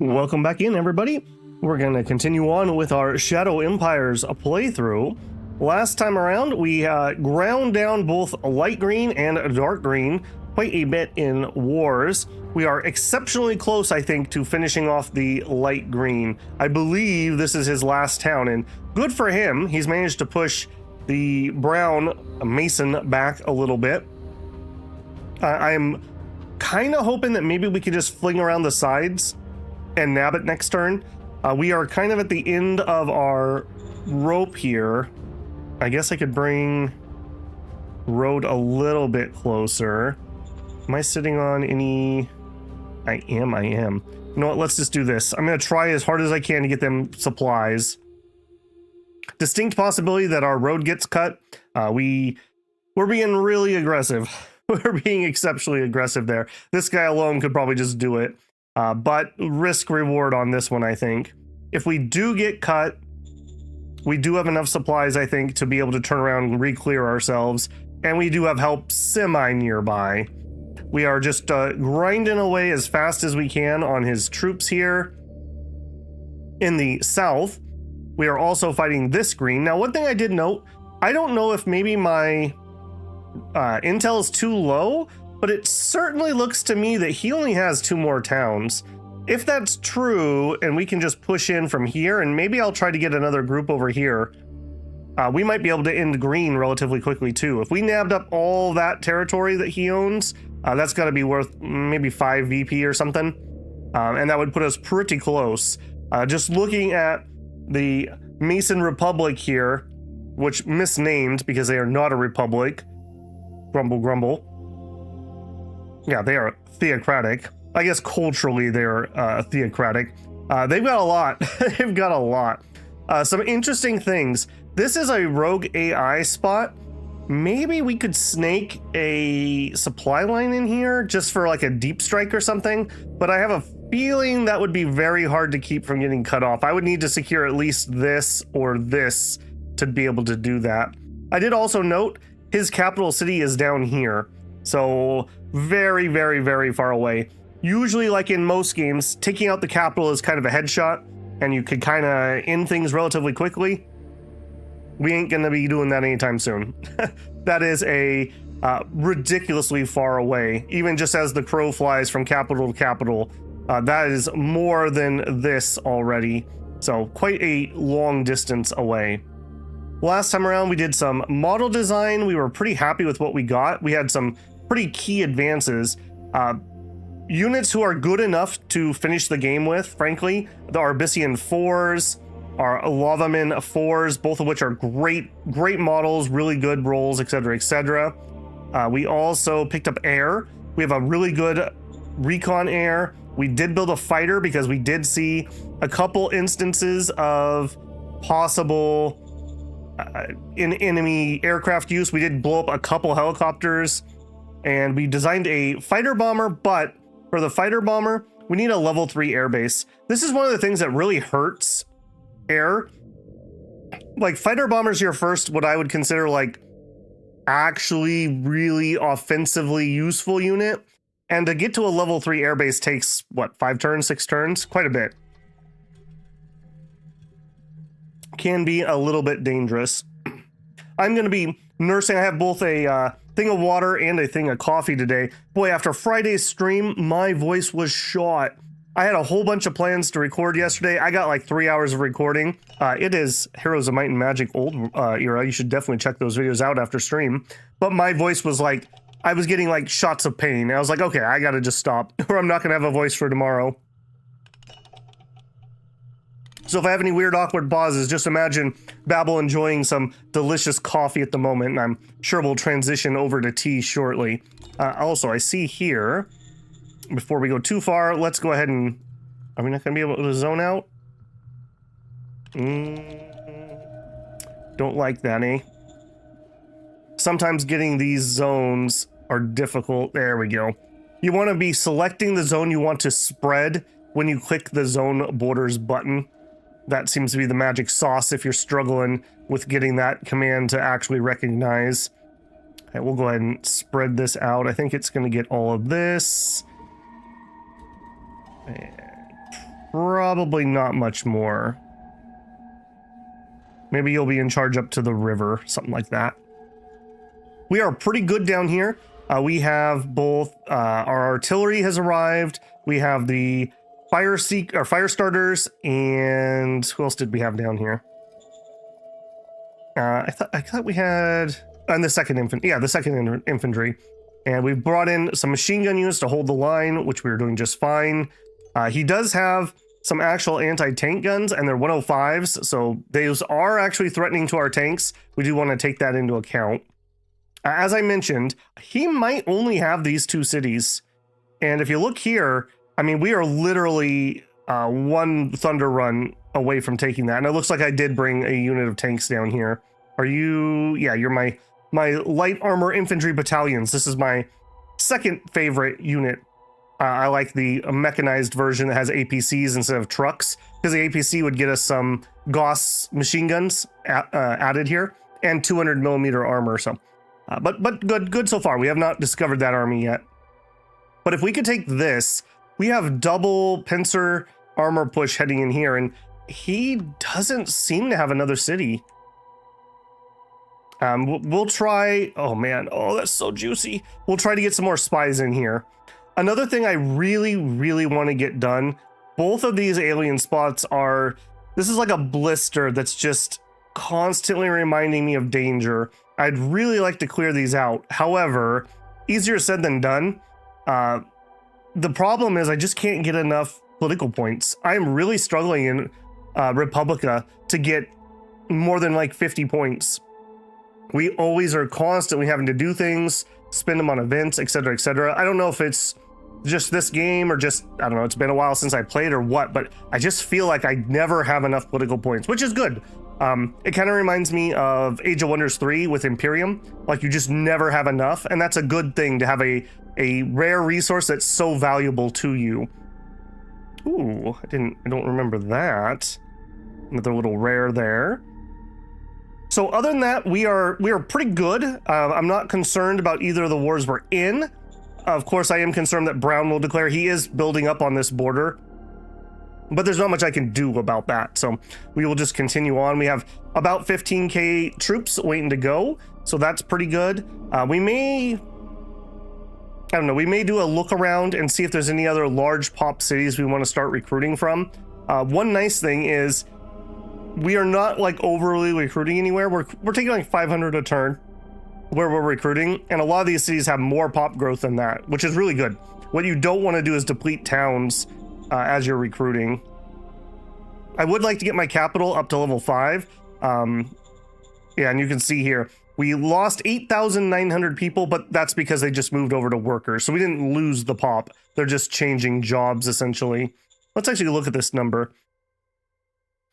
Welcome back in, everybody. We're going to continue on with our Shadow Empires playthrough. Last time around, we ground down both light green and dark green quite a bit in wars. We are exceptionally close, I think, to finishing off the light green. I believe this is his last town, and good for him. He's managed to push the brown Mason back a little bit. I'm kind of hoping that maybe we could just fling around the sides and nab it next turn. We are kind of at the end of our rope here. I guess I could bring road a little bit closer. Am I sitting on any? I am. You know what? Let's just do this. I'm going to try as hard as I can to get them supplies. Distinct possibility that our road gets cut. We're being really aggressive. We're being exceptionally aggressive there. This guy alone could probably just do it. But risk reward on this one, I think. If we do get cut, we do have enough supplies, I think, to be able to turn around and re-clear ourselves. And we do have help semi-nearby. We are just grinding away as fast as we can on his troops here. In the south, we are also fighting this green. Now, one thing I did note, I don't know if maybe my intel is too low, but it certainly looks to me that he only has 2 more towns. If that's true, and we can just push in from here, and maybe I'll try to get another group over here, we might be able to end green relatively quickly too. If we nabbed up all that territory that he owns, that's got to be worth maybe 5 VP or something, and that would put us pretty close. Just looking at the Mason Republic here, which misnamed because they are not a republic. Grumble, grumble. Yeah, they are theocratic. I guess culturally they're theocratic. They've got a lot. They've got a lot. Some interesting things. This is a rogue AI spot. Maybe we could snake a supply line in here just for like a deep strike or something. But I have a feeling that would be very hard to keep from getting cut off. I would need to secure at least this or this to be able to do that. I did also note his capital city is down here. So very, very, very far away. Usually, like in most games, taking out the capital is kind of a headshot, and you could kind of end things relatively quickly. We ain't gonna be doing that anytime soon. That is a ridiculously far away, even just as the crow flies from capital to capital. That is more than this already, so quite a long distance away. Last time around, we did some model design. We were pretty happy with what we got. We had some pretty key advances. Units who are good enough to finish the game with, frankly. The Arbysian 4s, our Lavaman 4s, both of which are great models, really good rolls, etc., etc. We also picked up air. We have a really good recon air. We did build a fighter because we did see a couple instances of possible in enemy aircraft use. We did blow up a couple helicopters, and we designed a fighter bomber, but for the fighter bomber, we need a level 3 airbase. This is one of the things that really hurts air. Like, fighter bombers your first, what I would consider like actually really offensively useful unit. And to get to a level 3 airbase takes, what, 5 turns, 6 turns? Quite a bit. Can be a little bit dangerous. I'm going to be nursing. I have both a thing of water and a thing of coffee today. Boy, after Friday's stream, my voice was shot. I had a whole bunch of plans to record yesterday. I got like 3 hours of recording. It is Heroes of Might and Magic old era. You should definitely check those videos out after stream. But my voice was like, I was getting like shots of pain. I was like, okay, I gotta just stop, or I'm not gonna have a voice for tomorrow. So if I have any weird, awkward pauses, just imagine Babel enjoying some delicious coffee at the moment, and I'm sure we'll transition over to tea shortly. Also, I see here, before we go too far, let's go ahead and... Are we not going to be able to zone out? Don't like that, eh? Sometimes getting these zones are difficult. There we go. You want to be selecting the zone you want to spread when you click the zone borders button. That seems to be the magic sauce if you're struggling with getting that command to actually recognize. Okay, we'll go ahead and spread this out. I think it's going to get all of this. And probably not much more. Maybe you'll be in charge up to the river, something like that. We are pretty good down here. We have both our artillery has arrived. We have the fire starters, and who else did we have down here? I thought we had and the second infantry. Yeah, the second infantry, and we've brought in some machine gun units to hold the line, which we were doing just fine. He does have some actual anti-tank guns, and they're 105s, so those are actually threatening to our tanks. We do want to take that into account. As I mentioned, he might only have these two cities. And if you look here, I mean, we are literally one thunder run away from taking that. And it looks like I did bring a unit of tanks down here. Are you? Yeah, you're my light armor infantry battalions. This is my second favorite unit. I like the mechanized version that has APCs instead of trucks, because the APC would get us some Gauss machine guns added here and 200 millimeter armor. So. But good so far. We have not discovered that army yet. But if we could take this, we have double pincer armor push heading in here, and he doesn't seem to have another city. We'll try. Oh man, oh that's so juicy. We'll try to get some more spies in here. Another thing I really want to get done. Both of these alien spots are. This is like a blister that's just constantly reminding me of danger. I'd really like to clear these out. However, easier said than done. The problem is I just can't get enough political points. I'm really struggling in Republica to get more than like 50 points. We always are constantly having to do things, spend them on events, etc., etc. I don't know if it's just this game or just, I don't know, it's been a while since I played or what, but I just feel like I never have enough political points, which is good. It kind of reminds me of Age of Wonders 3 with Imperium. Like you just never have enough, and that's a good thing to have a rare resource that's so valuable to you. Ooh, I don't remember that. Another little rare there. So other than that, we are pretty good. I'm not concerned about either of the wars we're in. Of course, I am concerned that Brown will declare. He is building up on this border. But there's not much I can do about that, so we will just continue on. We have about 15k troops waiting to go, so that's pretty good. We may do a look around and see if there's any other large pop cities we want to start recruiting from. One nice thing is we are not like overly recruiting anywhere. We're taking like 500 a turn where we're recruiting, and a lot of these cities have more pop growth than that, which is really good. What you don't want to do is deplete towns as you're recruiting. I would like to get my capital up to level 5. Yeah, and you can see here, we lost 8,900 people, but that's because they just moved over to workers. So we didn't lose the pop. They're just changing jobs, essentially. Let's actually look at this number.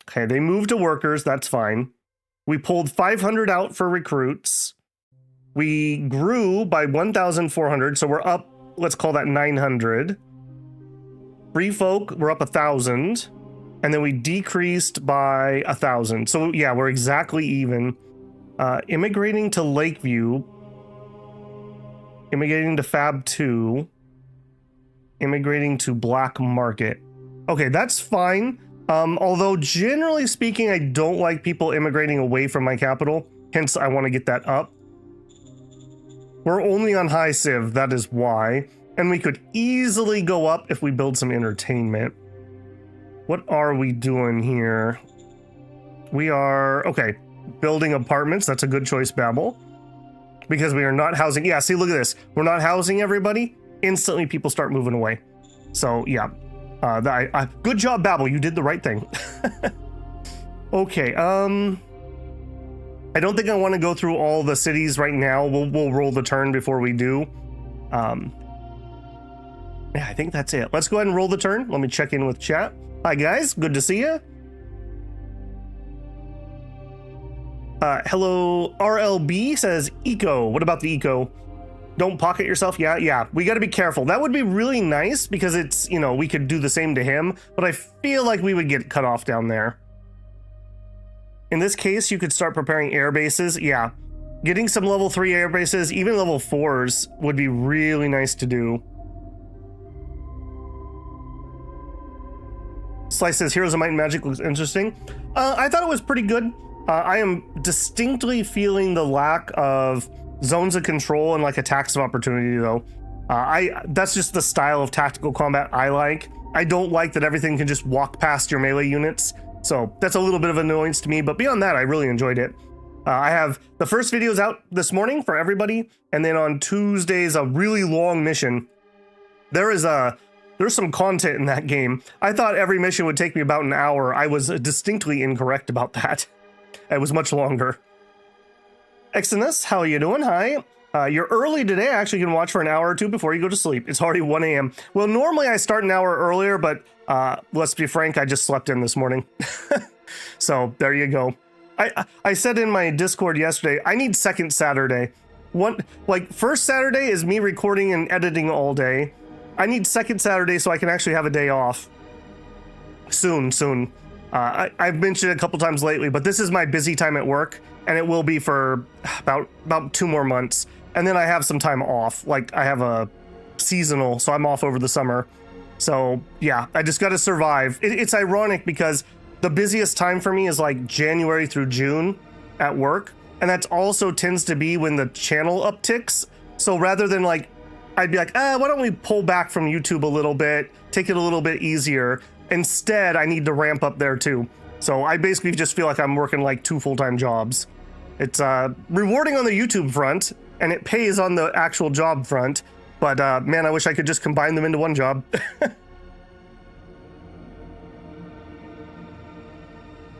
Okay, they moved to workers. That's fine. We pulled 500 out for recruits. We grew by 1,400, so we're up, let's call that 900. Free folk, we're up 1,000, and then we decreased by 1,000. So yeah, we're exactly even. Immigrating to Lakeview, immigrating to Fab 2, immigrating to Black Market. Okay, that's fine. Although generally speaking, I don't like people immigrating away from my capital. Hence, I want to get that up. We're only on high civ, that is why. And we could easily go up if we build some entertainment. What are we doing here? We are, okay, building apartments. That's a good choice, Babel. Because we are not housing. Yeah, see, look at this. We're not housing everybody. Instantly, people start moving away. So, yeah. Good job, Babel. You did the right thing. Okay, I don't think I want to go through all the cities right now. We'll roll the turn before we do. Yeah, I think that's it. Let's go ahead and roll the turn. Let me check in with chat. Hi, guys. Good to see you. Hello, RLB says eco. What about the eco? Don't pocket yourself. Yeah. We got to be careful. That would be really nice because it's, you know, we could do the same to him, but I feel like we would get cut off down there. In this case, you could start preparing air bases. Yeah, getting some level 3 air bases, even level 4s would be really nice to do. Slice says Heroes of Might and Magic looks interesting. I thought it was pretty good. I am distinctly feeling the lack of zones of control and like attacks of opportunity though. That's just the style of tactical combat I like. I don't like that everything can just walk past your melee units. So that's a little bit of an annoyance to me, but beyond that, I really enjoyed it. I have the first videos out this morning for everybody, and then on Tuesdays, a really long mission. There's some content in that game. I thought every mission would take me about an hour. I was distinctly incorrect about that. It was much longer. Exodus, how are you doing? Hi. You're early today. I actually can watch for an hour or two before you go to sleep. It's already 1 a.m. Well, normally I start an hour earlier, but let's be frank, I just slept in this morning. So there you go. I said in my Discord yesterday, I need second Saturday. First Saturday is me recording and editing all day. I need second Saturday so I can actually have a day off. Soon. I've mentioned it a couple times lately, but this is my busy time at work, and it will be for about 2 more months. And then I have some time off. Like, I have a seasonal, so I'm off over the summer. So yeah, I just got to survive. It's ironic because the busiest time for me is like January through June at work. And that also tends to be when the channel upticks. So rather than like, I'd be like, why don't we pull back from YouTube a little bit, take it a little bit easier. Instead, I need to ramp up there too. So I basically just feel like I'm working like 2 full-time jobs. It's rewarding on the YouTube front, and it pays on the actual job front. But man, I wish I could just combine them into one job.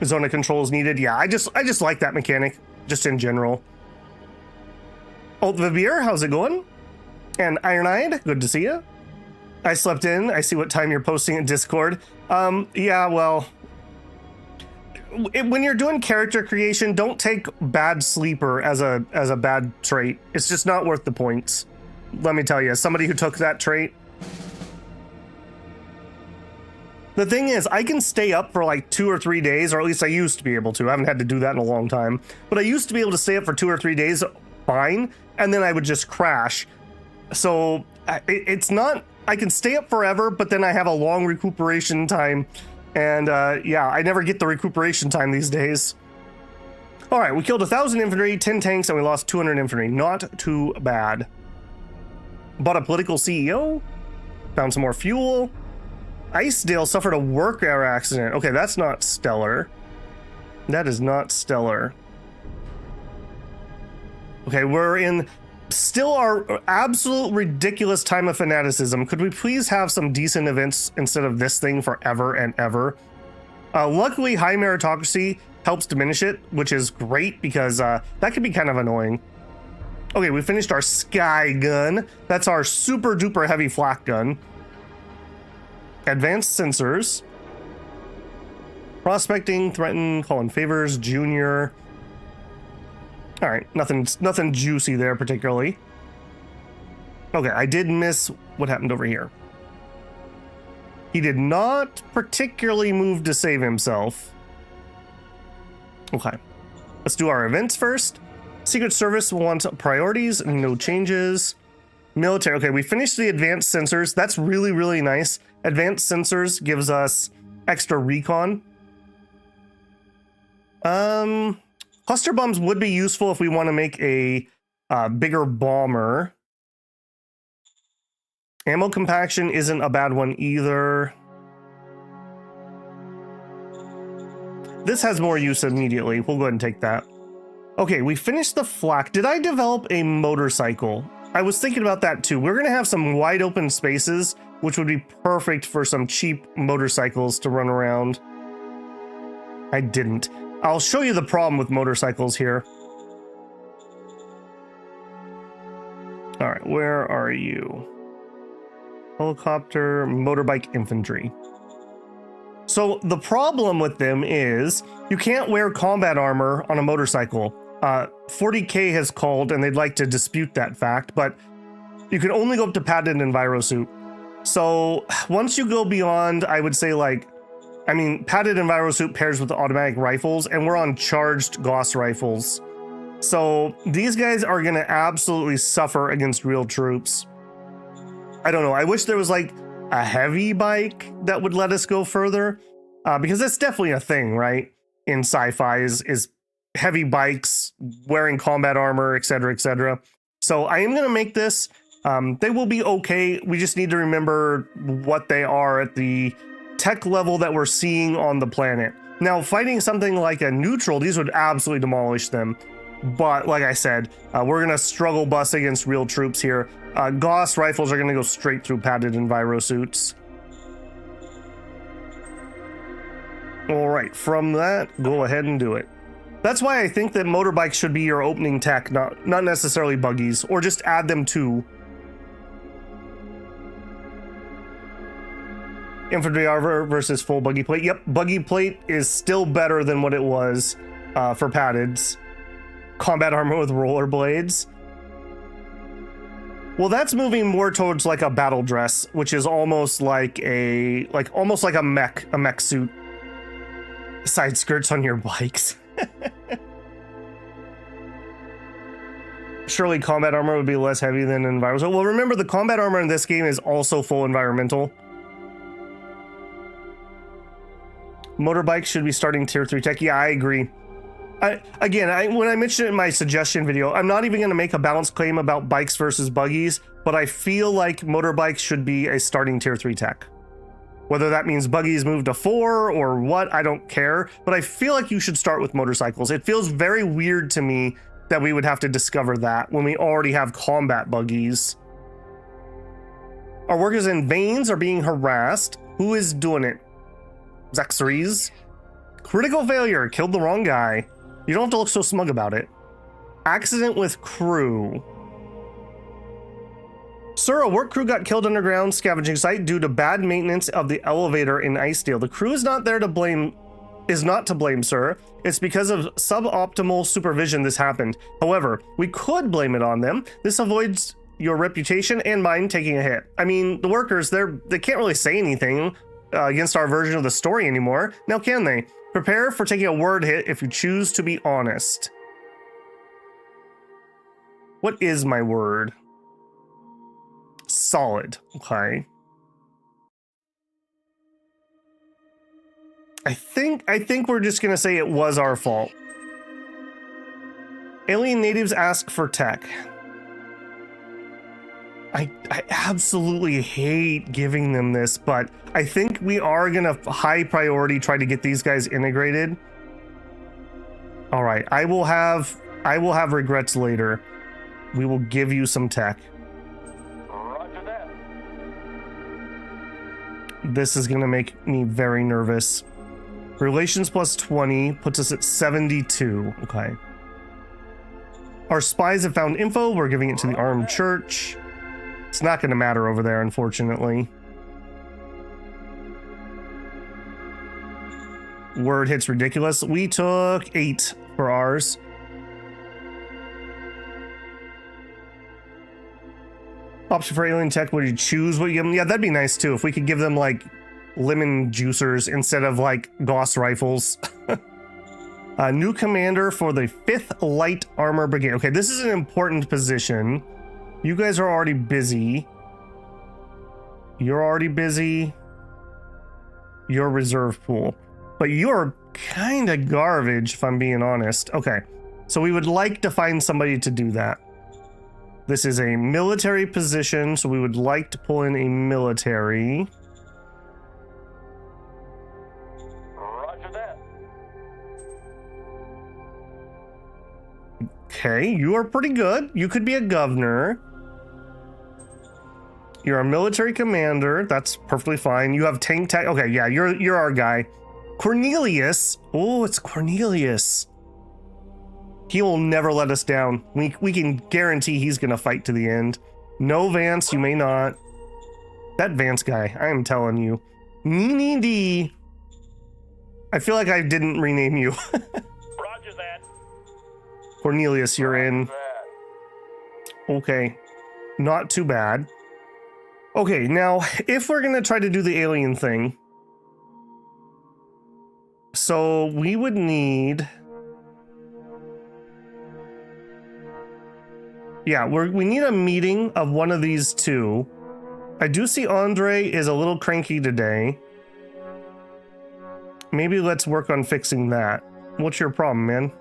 Zone of control is needed. Yeah, I just like that mechanic, just in general. Oh, Vivir, how's it going? And Iron-Eyed, good to see you. I slept in. I see what time you're posting in Discord. Yeah, well, when you're doing character creation, don't take bad sleeper as a bad trait. It's just not worth the points. Let me tell you, as somebody who took that trait. The thing is, I can stay up for like 2 or 3 days, or at least I used to be able to. I haven't had to do that in a long time. But I used to be able to stay up for 2 or 3 days fine, and then I would just crash. So it's not, I can stay up forever, but then I have a long recuperation time. And yeah, I never get the recuperation time these days. All right, we killed 1,000 infantry, 10 tanks, and we lost 200 infantry. Not too bad. Bought a political CEO. Found some more fuel. Icedale suffered a work air accident. Okay, that's not stellar. That is not stellar. Okay, we're in still our absolute ridiculous time of fanaticism. Could we please have some decent events instead of this thing forever and ever? Luckily, high meritocracy helps diminish it, which is great because that could be kind of annoying. Okay, we finished our sky gun. That's our super duper heavy flak gun. Advanced sensors. Prospecting, threaten, call in favors, junior. All right, nothing juicy there particularly. Okay, I did miss what happened over here. He did not particularly move to save himself. Okay, let's do our events first. Secret Service wants priorities, no changes. Military, okay, we finished the advanced sensors. That's really, really nice. Advanced sensors gives us extra recon. Cluster bombs would be useful if we want to make a bigger bomber. Ammo compaction isn't a bad one either. This has more use immediately. We'll go ahead and take that. Okay, we finished the flak. Did I develop a motorcycle? I was thinking about that too. We're going to have some wide open spaces, which would be perfect for some cheap motorcycles to run around. I didn't. I'll show you the problem with motorcycles here. All right, where are you? Helicopter, motorbike, infantry. So the problem with them is you can't wear combat armor on a motorcycle. 40K has called and they'd like to dispute that fact, but you can only go up to padded envirosuit. So once you go beyond, I would say like, I mean, padded envirosuit pairs with the automatic rifles, and we're on charged Gauss rifles. So these guys are going to absolutely suffer against real troops. I don't know. I wish there was like a heavy bike that would let us go further. because that's definitely a thing, right? In sci-fi is heavy bikes, wearing combat armor, etc., etc. So I am going to make this. They will be okay. We just need to remember what they are at the tech level that we're seeing on the planet. Now, fighting something like a neutral, these would absolutely demolish them. But like I said, we're going to struggle bus against real troops here. Gauss rifles are going to go straight through padded enviro suits. All right, from that, go ahead and do it. That's why I think that motorbikes should be your opening tech, not necessarily buggies, or just add them to. Infantry armor versus full buggy plate. Yep, buggy plate is still better than what it was for paddeds. Combat armor with rollerblades. Well, that's moving more towards like a battle dress, which is almost like a mech suit. Side skirts on your bikes. Surely combat armor would be less heavy than environmental. Well, remember the combat armor in this game is also full environmental. Motorbikes should be starting tier 3 tech. Yeah, I agree. When I mentioned it in my suggestion video, I'm not even going to make a balanced claim about bikes versus buggies, but I feel like motorbikes should be a starting tier 3 tech. Whether that means buggies move to 4 or what, I don't care. But I feel like you should start with motorcycles. It feels very weird to me that we would have to discover that when we already have combat buggies. Our workers in veins are being harassed. Who is doing it? Zexeries? Critical failure. Killed the wrong guy. You don't have to look so smug about it. Accident with crew. Sir, a work crew got killed underground scavenging site due to bad maintenance of the elevator in Icedale. The crew is not to blame, sir. It's because of suboptimal supervision this happened. However, we could blame it on them. This avoids your reputation and mine taking a hit. I mean, the workers, they can't really say anything against our version of the story anymore. Now can they? Prepare for taking a word hit if you choose to be honest. What is my word? Solid. Okay. I think we're just gonna say it was our fault. Alien natives ask for tech. I absolutely hate giving them this, but I think we are gonna high priority try to get these guys integrated. All right, I will have regrets later. We will give you some tech. Roger that. This is gonna make me very nervous. Relations plus 20 puts us at 72. Okay. Our spies have found info. We're giving it to the armed church. It's not going to matter over there, unfortunately. Word hit's ridiculous. We took 8 for ours. Option for alien tech, would you choose what you give them? Yeah, that'd be nice too. If we could give them like lemon juicers instead of like Gauss rifles. New commander for the 5th Light Armor Brigade. Okay, this is an important position. You guys are already busy. You're already busy. You're reserve pool. But you're kind of garbage, if I'm being honest. Okay, so we would like to find somebody to do that. This is a military position, so we would like to pull in a military. Roger that. Okay, you are pretty good. You could be a governor. You're a military commander. That's perfectly fine. You have tank tech. Okay, yeah, you're our guy. Cornelius. Oh, it's Cornelius. He will never let us down. We can guarantee he's gonna fight to the end. No, Vance, you may not. That Vance guy, I am telling you. Nini D. I feel like I didn't rename you. Roger that. Cornelius, you're in. Okay, not too bad. Okay, now, if we're gonna try to do the alien thing, so we would need... Yeah, we need a meeting of one of these two. I do see Andre is a little cranky today. maybe let's work on fixing that. What's your problem, man?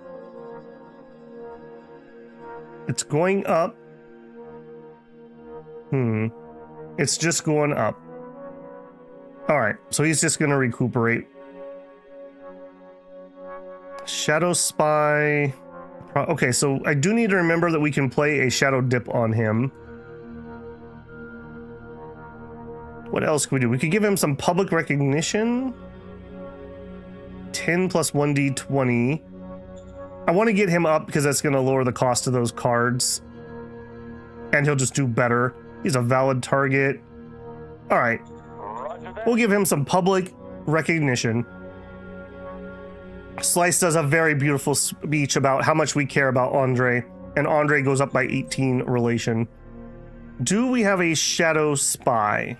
It's going up. It's just going up. All right, so he's just gonna recuperate. Shadow Spy. Okay, so I do need to remember that we can play a Shadow Dip on him. What else can we do? We could give him some public recognition. 10 plus 1d20. I want to get him up because that's going to lower the cost of those cards. And he'll just do better. He's a valid target. All right. We'll give him some public recognition. Slice does a very beautiful speech about how much we care about Andre. And Andre goes up by 18 relation. Do we have a Shadow Spy?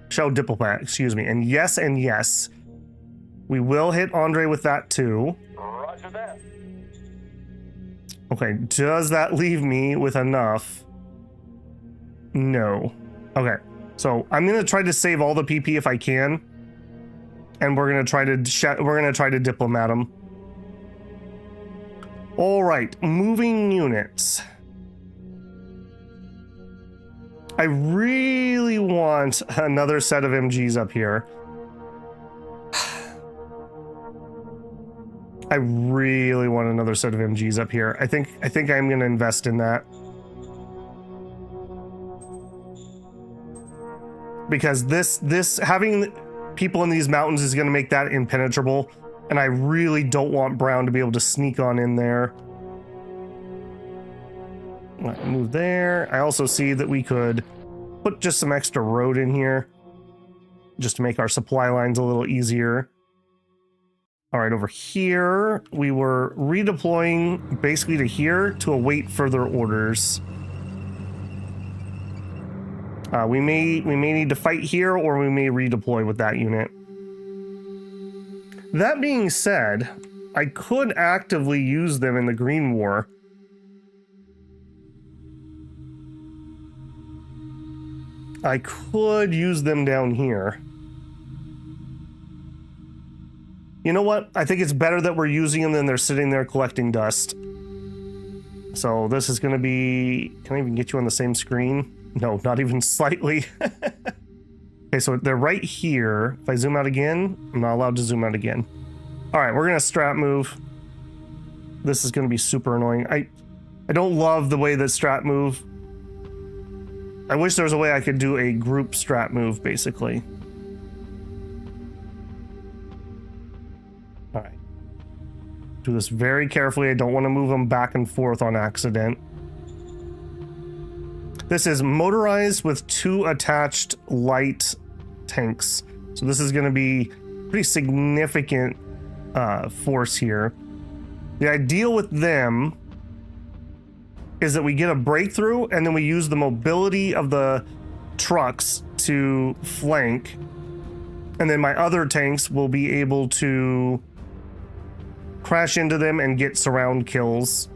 Shadow Diplomat, excuse me. And yes. We will hit Andre with that too. Roger that. Okay, does that leave me with enough? No. Okay, so I'm gonna try to save all the PP if I can, and we're gonna try to diplomat him. All right, moving units. I really want another set of MGs up here. I really want another set of MGs up here. I think I'm gonna invest in that. Because this having people in these mountains is gonna make that impenetrable, and I really don't want Brown to be able to sneak on in there. Right, move there. I also see that we could put just some extra road in here just to make our supply lines a little easier. All right, over here, we were redeploying basically to here to await further orders. We may need to fight here, or we may redeploy with that unit. That being said, I could actively use them in the Green War. I could use them down here. You know what? I think it's better that we're using them than they're sitting there collecting dust. So this is going to be... Can I even get you on the same screen? No, not even slightly. Okay, so they're right here. If I zoom out again, I'm not allowed to zoom out again. All right, we're going to strat move. This is going to be super annoying. I don't love the way that strat move. I wish there was a way I could do a group strat move, basically. All right. Do this very carefully. I don't want to move them back and forth on accident. This is motorized with 2 attached light tanks. So this is going to be pretty significant force here. The ideal with them is that we get a breakthrough and then we use the mobility of the trucks to flank. And then my other tanks will be able to crash into them and get surround kills.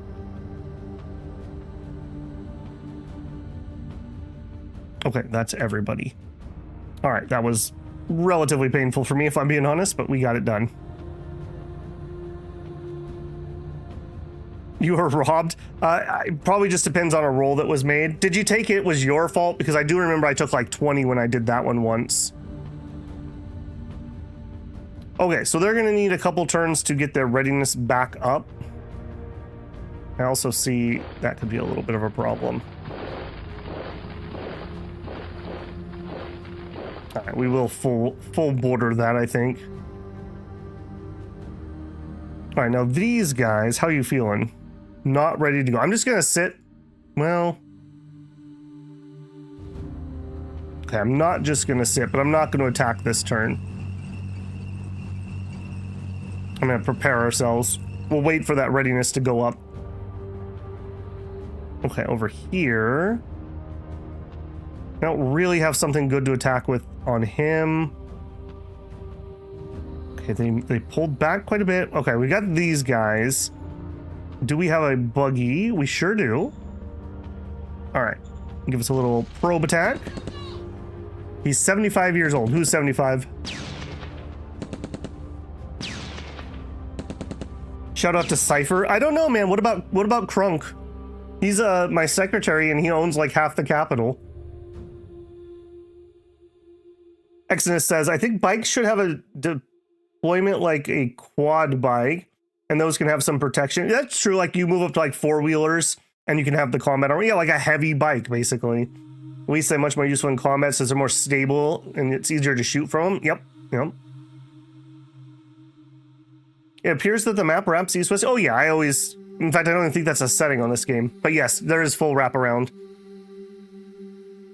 Okay, that's everybody. All right, that was relatively painful for me, if I'm being honest, but we got it done. You were robbed? It probably just depends on a roll that was made. Did you take it? Was your fault? Because I do remember I took like 20 when I did that one once. Okay, so they're going to need a couple turns to get their readiness back up. I also see that could be a little bit of a problem. All right, we will full border that, I think. All right, now these guys, how are you feeling? Not ready to go. I'm just gonna sit. Well, okay, I'm not just gonna sit, but I'm not gonna attack this turn. I'm gonna prepare ourselves. We'll wait for that readiness to go up. Okay, over here. I don't really have something good to attack with on him. Okay, they pulled back quite a bit. Okay, we got these guys. Do we have a buggy? We sure do. All right, give us a little probe attack. He's 75 years old. Who's 75? Shout out to Cypher. I don't know, man. What about Crunk? He's my secretary and he owns like half the capital. Exodus says, I think bikes should have a deployment like a quad bike, and those can have some protection. That's true. Like you move up to like four-wheelers and you can have the combat armor. Yeah, like a heavy bike, basically. We say much more useful in combat since they're more stable and it's easier to shoot from them. Yep. It appears that the map wraps east-west. Oh yeah, in fact, I don't even think that's a setting on this game. But yes, there is full wraparound.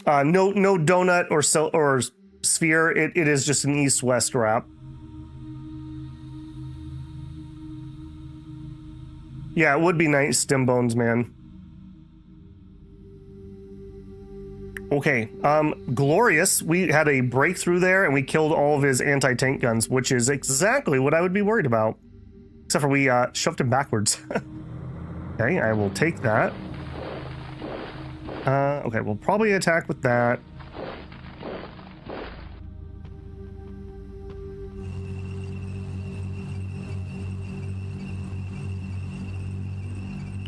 No donut or sphere. It is just an east-west wrap. Yeah, it would be nice, stem bones, man. Okay, Glorious, we had a breakthrough there and we killed all of his anti-tank guns, which is exactly what I would be worried about. Except for we shoved him backwards. Okay, I will take that. Okay, we'll probably attack with that.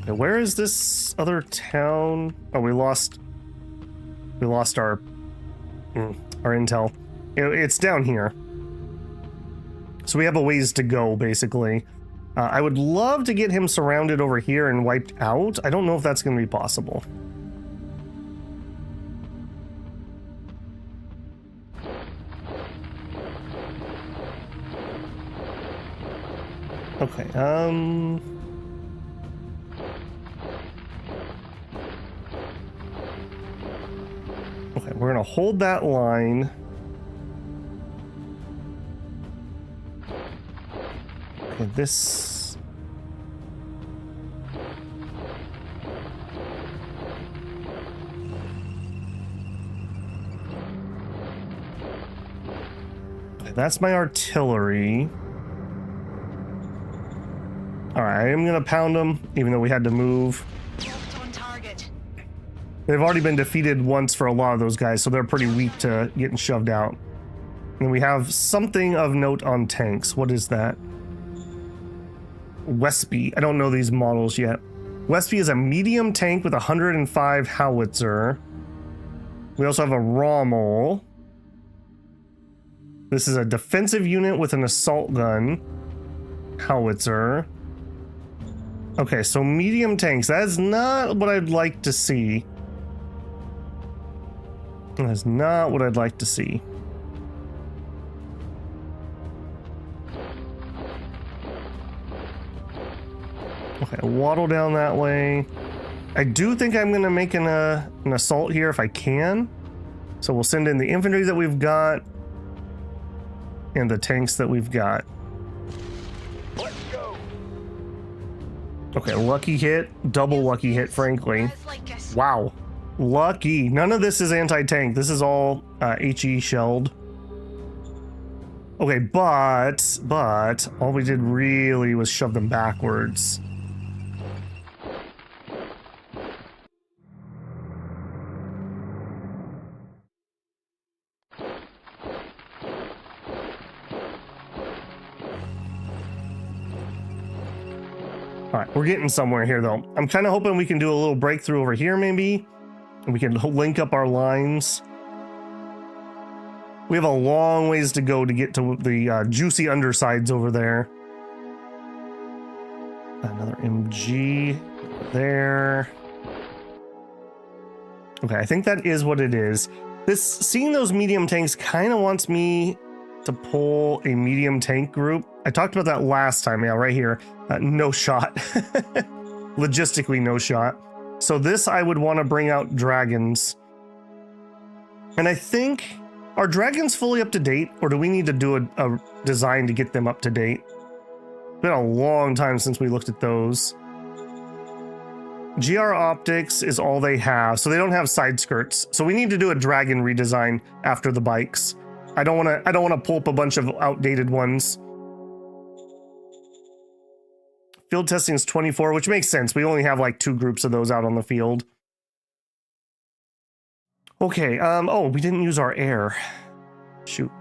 Okay, where is this other town? Oh, we lost our intel. It's down here. So we have a ways to go, basically. I would love to get him surrounded over here and wiped out. I don't know if that's going to be possible. Okay, okay, we're gonna hold that line. Okay, this... Okay, that's my artillery. Alright, I am gonna pound them, even though we had to move. On target. They've already been defeated once for a lot of those guys, so they're pretty weak to getting shoved out. And we have something of note on tanks. What is that? Westby. I don't know these models yet. Westby is a medium tank with 105 howitzer. We also have a Rommel. This is a defensive unit with an assault gun. Howitzer. Okay, so medium tanks. That is not what I'd like to see. That is not what I'd like to see. Okay, waddle down that way. I do think I'm going to make an assault here if I can. So we'll send in the infantry that we've got and the tanks that we've got. Let's go. Okay, lucky hit, double lucky hit, frankly. Wow, lucky. None of this is anti-tank. This is all HE shelled. Okay, but all we did really was shove them backwards. All right, we're getting somewhere here, though. I'm kind of hoping we can do a little breakthrough over here, maybe. And we can link up our lines. We have a long ways to go to get to the juicy undersides over there. Another MG there. Okay, I think that is what it is. Seeing those medium tanks kind of wants me to pull a medium tank group. I talked about that last time, yeah, right here. No shot. Logistically, no shot. So this, I would want to bring out dragons. And I think, are dragons fully up to date? Or do we need to do a design to get them up to date? It's been a long time since we looked at those. GR optics is all they have. So they don't have side skirts. So we need to do a dragon redesign after the bikes. I don't want to pull up a bunch of outdated ones. Field testing is 24, which makes sense. We only have like 2 groups of those out on the field. Okay, oh, we didn't use our air. Shoot.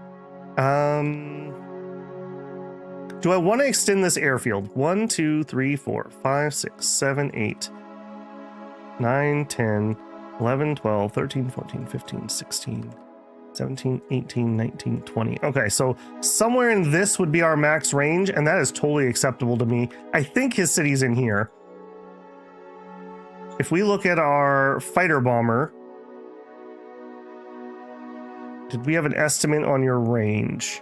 Do I want to extend this airfield? 1, 2, 3, 4, 5, 6, 7, 8, 9, 10, 11, 12, 13, 14, 15, 16, 17, 18, 19, 20. Okay, so somewhere in this would be our max range, and that is totally acceptable to me. I think his city's in here. If we look at our fighter bomber, did we have an estimate on your range?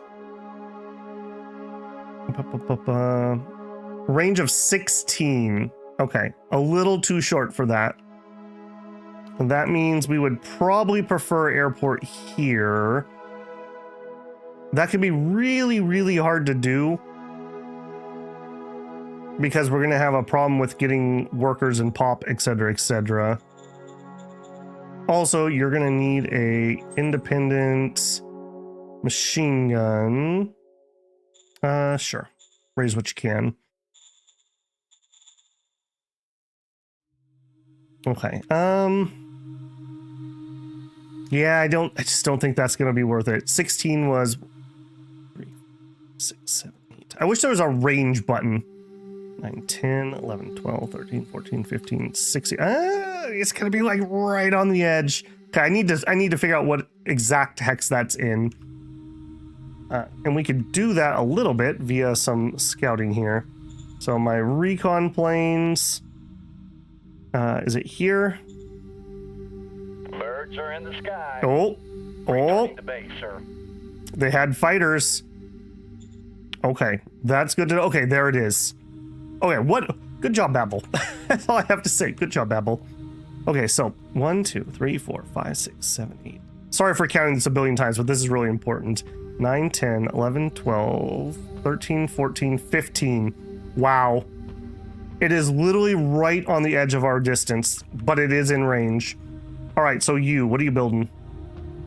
Range of 16. Okay, a little too short for that. And that means we would probably prefer airport here. That could be really, really hard to do because we're going to have a problem with getting workers and pop, etc., etc. Also, you're going to need a independent machine gun. Sure. Raise what you can. Okay. Yeah, I just don't think that's going to be worth it. 16 was 3, 6, 7, 8. I wish there was a range button. 9, 10, 11, 12, 13, 14, 15, 16. It's going to be like right on the edge. Okay, I need to figure out what exact hex that's in. And we could do that a little bit via some scouting here. So my recon planes, is it here? Birds are in the sky. Oh, Returning to base, sir. They had fighters. Okay, that's good to know. Okay, there it is. Okay, what? Good job, Babel. That's all I have to say. Good job, Babel. Okay, so 1, 2, 3, 4, 5, 6, 7, 8. Sorry for counting this a billion times, but this is really important. 9, 10, 11, 12, 13, 14, 15. Wow. It is literally right on the edge of our distance, but it is in range. All right, so what are you building?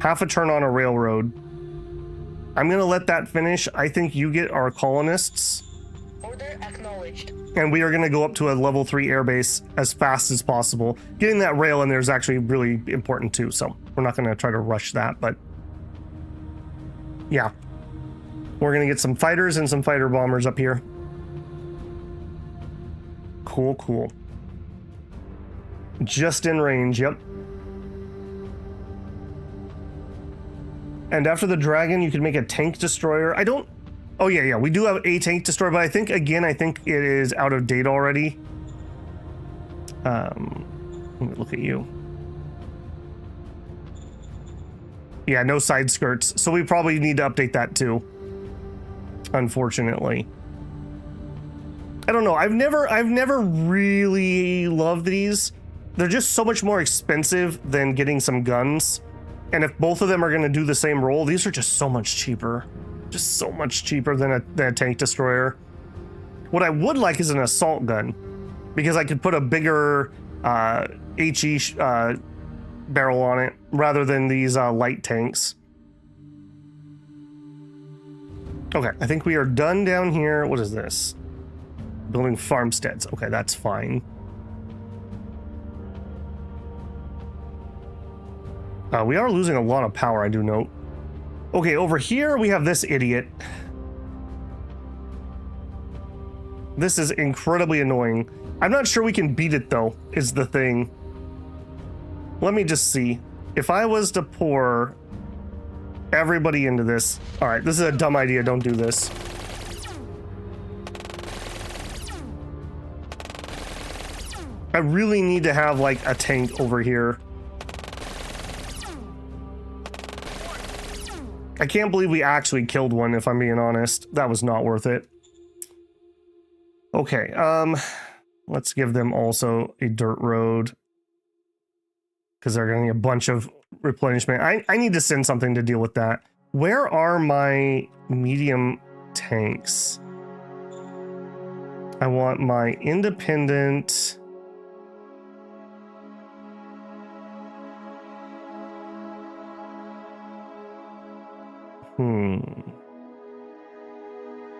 Half a turn on a railroad. I'm going to let that finish. I think you get our colonists. Order acknowledged. And we are going to go up to a level 3 airbase as fast as possible. Getting that rail in there is actually really important too, so we're not going to try to rush that, but yeah. We're going to get some fighters and some fighter bombers up here. Cool, cool. Just in range, yep. And after the dragon, you can make a tank destroyer. Oh yeah, we do have a tank destroyer, but I think it is out of date already. Let me look at you. Yeah, no side skirts. So we probably need to update that too. Unfortunately. I don't know. I've never really loved these. They're just so much more expensive than getting some guns. And if both of them are going to do the same role, these are just so much cheaper. Just so much cheaper than a tank destroyer. What I would like is an assault gun, because I could put a bigger HE barrel on it rather than these light tanks. Okay, I think we are done down here. What is this? Building farmsteads. Okay, that's fine. We are losing a lot of power, I do note. Okay, over here we have this idiot. This is incredibly annoying. I'm not sure we can beat it though, is the thing. Let me just see. If I was to pour everybody into this. All right, this is a dumb idea. Don't do this. I really need to have like a tank over here. I can't believe we actually killed one, if I'm being honest. That was not worth it. Okay, let's give them also a dirt road, because they're gonna need a bunch of replenishment. I need to send something to deal with that. Where are my medium tanks? I want my independent.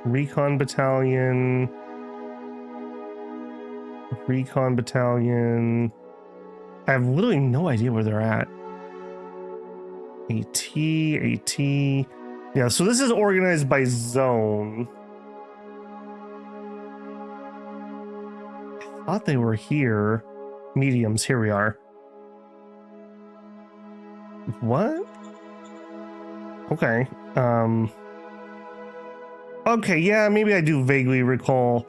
Recon battalion. Recon battalion. I have literally no idea where they're at. AT. Yeah, so this is organized by zone. thought they were here. Mediums, here we are. What? Okay. Okay, yeah, maybe I do vaguely recall.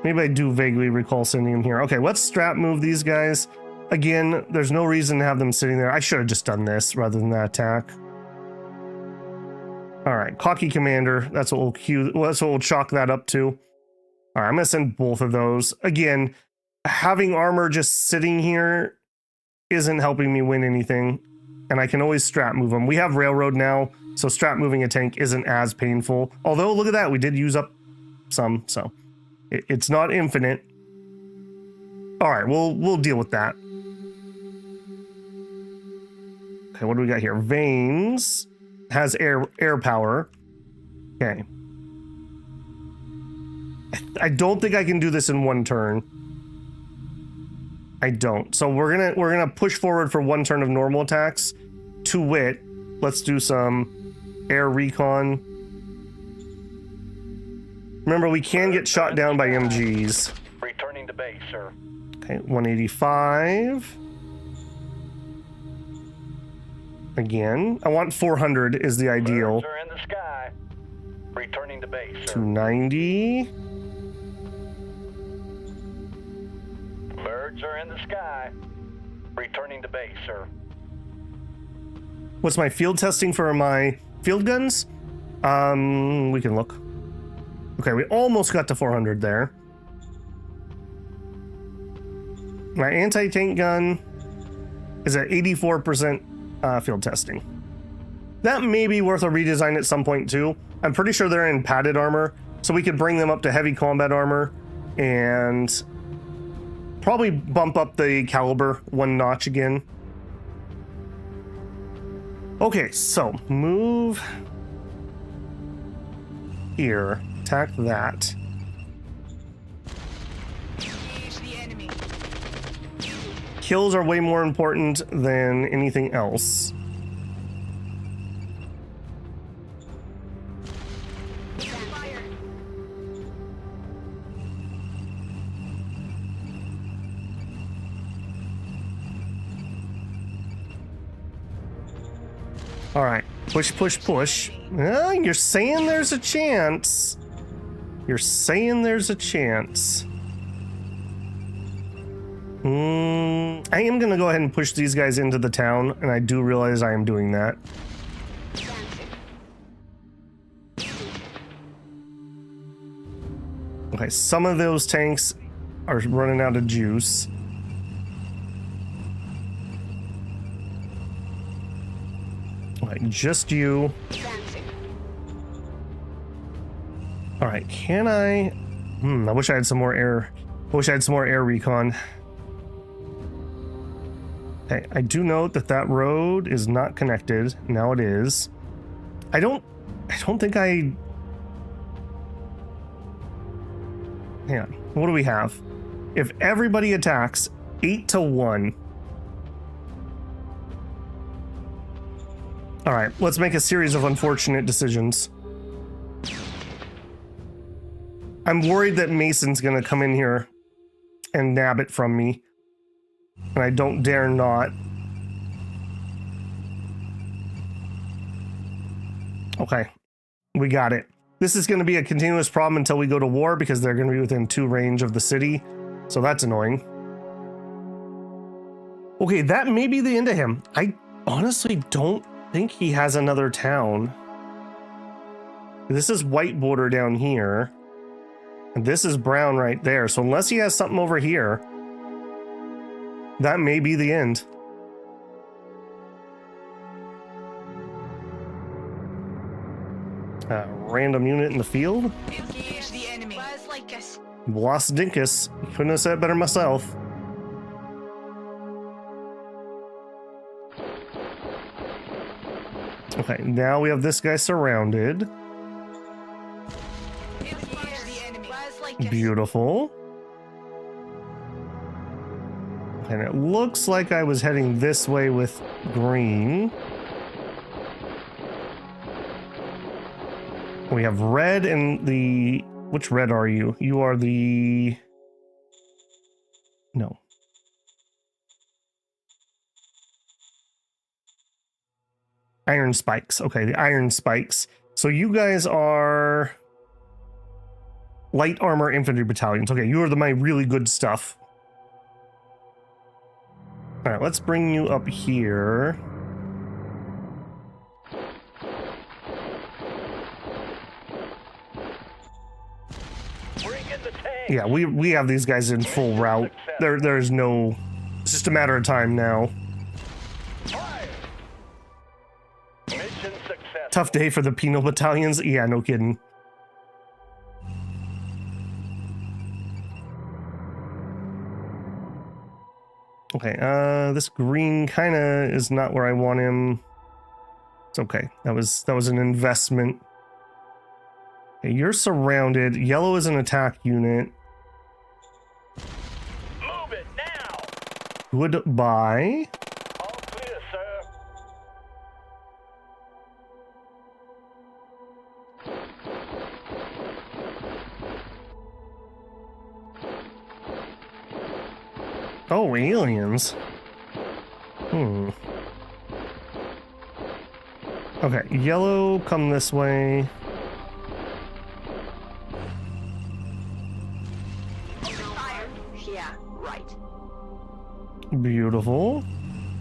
Maybe I do vaguely recall sending them here. Okay, let's strap move these guys. Again, there's no reason to have them sitting there. I should have just done this rather than that attack. All right, cocky commander. That's what we'll chalk that up to. All right, I'm gonna send both of those. Again, having armor just sitting here isn't helping me win anything, and I can always strap move them. We have railroad now, so strap moving a tank isn't as painful. Although, look at that, we did use up some, so it's not infinite. All right, we'll deal with that. Okay, what do we got here? Veins has air power. Okay. I don't think I can do this in one turn. I don't. So we're gonna push forward for one turn of normal attacks. To wit, let's do some air recon. Remember, we can get shot down by MGs. Returning to base, sir. Okay, 185. Again, I want 400 is the ideal. Birds are in the sky. Returning to base, sir. 290. Birds are in the sky. Returning to base, sir. What's my field testing for my field guns? We can look. Okay, we almost got to 400 there. My anti-tank gun is at 84% field testing. That may be worth a redesign at some point too. I'm pretty sure they're in padded armor, so we could bring them up to heavy combat armor and probably bump up the caliber one notch again. Okay, so move here, attack that. Kills are way more important than anything else. All right, push, push, push. You're saying there's a chance. You're saying there's a chance. I am going to go ahead and push these guys into the town, and I do realize I am doing that. Okay, some of those tanks are running out of juice. Alright, just you. Alright, can I... I wish I had some more air... I wish I had some more air recon. Okay, I do note that that road is not connected. Now it is. I don't think I... Hang on. What do we have? If everybody attacks 8-1. All right, let's make a series of unfortunate decisions. I'm worried that Mason's gonna come in here and nab it from me. And I don't dare not. Okay, we got it. This is going to be a continuous problem until we go to war because they're going to be within 2 range of the city. So that's annoying. Okay, that may be the end of him. I honestly don't think he has another town. This is white border down here. And this is brown right there. So unless he has something over here, that may be the end. Random unit in the field. Engage the enemy. Like us. Blas Dinkus. Couldn't have said it better myself. Okay, now we have this guy surrounded. Engage the enemy. Like us. Beautiful. And it looks like I was heading this way with green. We have red and the... Which red are you? You are the... Iron spikes. Okay, the iron spikes. So you guys are light armor infantry battalions. Okay, you are my really good stuff. All right, let's bring you up here. Bring in the tank. Yeah, we have these guys in full route. There's no. It's just a matter of time now. Fire. Mission success. Tough day for the penal battalions. Yeah, no kidding. Okay, this green kind of is not where I want him. It's okay. That was an investment. Okay, you're surrounded. Yellow is an attack unit. Move it now. Goodbye. All clear, sir. Oh, aliens. Okay, yellow, come this way. Fire. Yeah, right. Beautiful.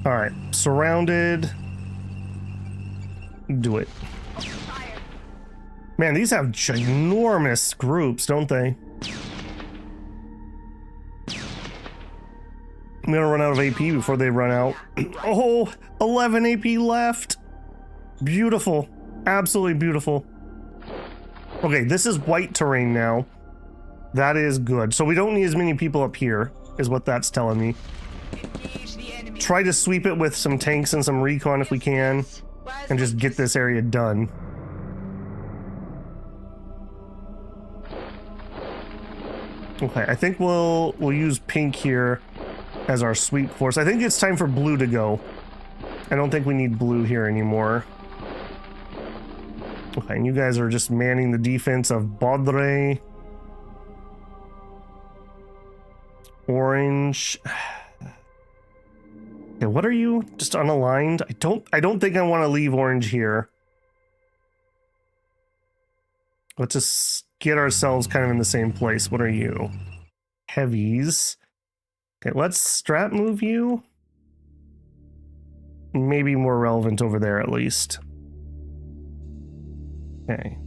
All right, surrounded. Do it. Fire. Man, these have ginormous groups, don't they? I'm gonna run out of AP before they run out. Oh, 11 AP left. Beautiful. Absolutely beautiful. Okay, this is white terrain now. That is good. So we don't need as many people up here, is what that's telling me. Engage the enemy. Try to sweep it with some tanks and some recon if we can, and just get this area done. Okay, I think we'll use pink here as our sweep force. I think it's time for blue to go. I don't think we need blue here anymore. Okay, and you guys are just manning the defense of Baudry. Orange. Okay, what are you? Just unaligned? I don't think I want to leave orange here. Let's just get ourselves kind of in the same place. What are you? Heavies. Okay, let's strap move you. Maybe more relevant over there at least. Okay.